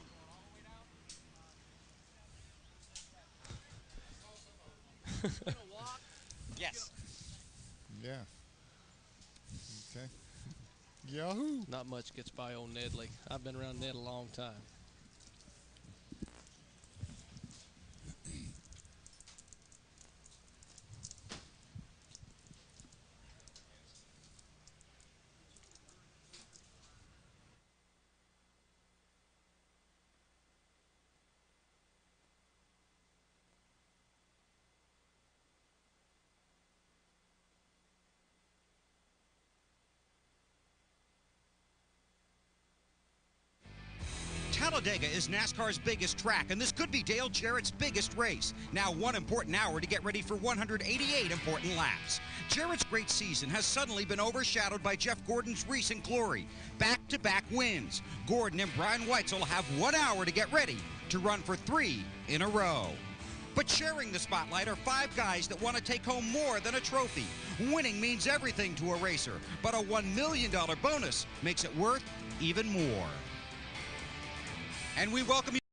Yes. Yeah. Okay. Yahoo! Not much gets by old Nedley. I've been around Ned a long time. Talladega is NASCAR's biggest track, and this could be Dale Jarrett's biggest race. Now 1 important hour to get ready for 188 important laps. Jarrett's great season has suddenly been overshadowed by Jeff Gordon's recent glory. Back-to-back wins. Gordon and Brian Weitzel have 1 hour to get ready to run for 3 in a row. But sharing the spotlight are 5 guys that want to take home more than a trophy. Winning means everything to a racer, but a $1 million bonus makes it worth even more. And we welcome you.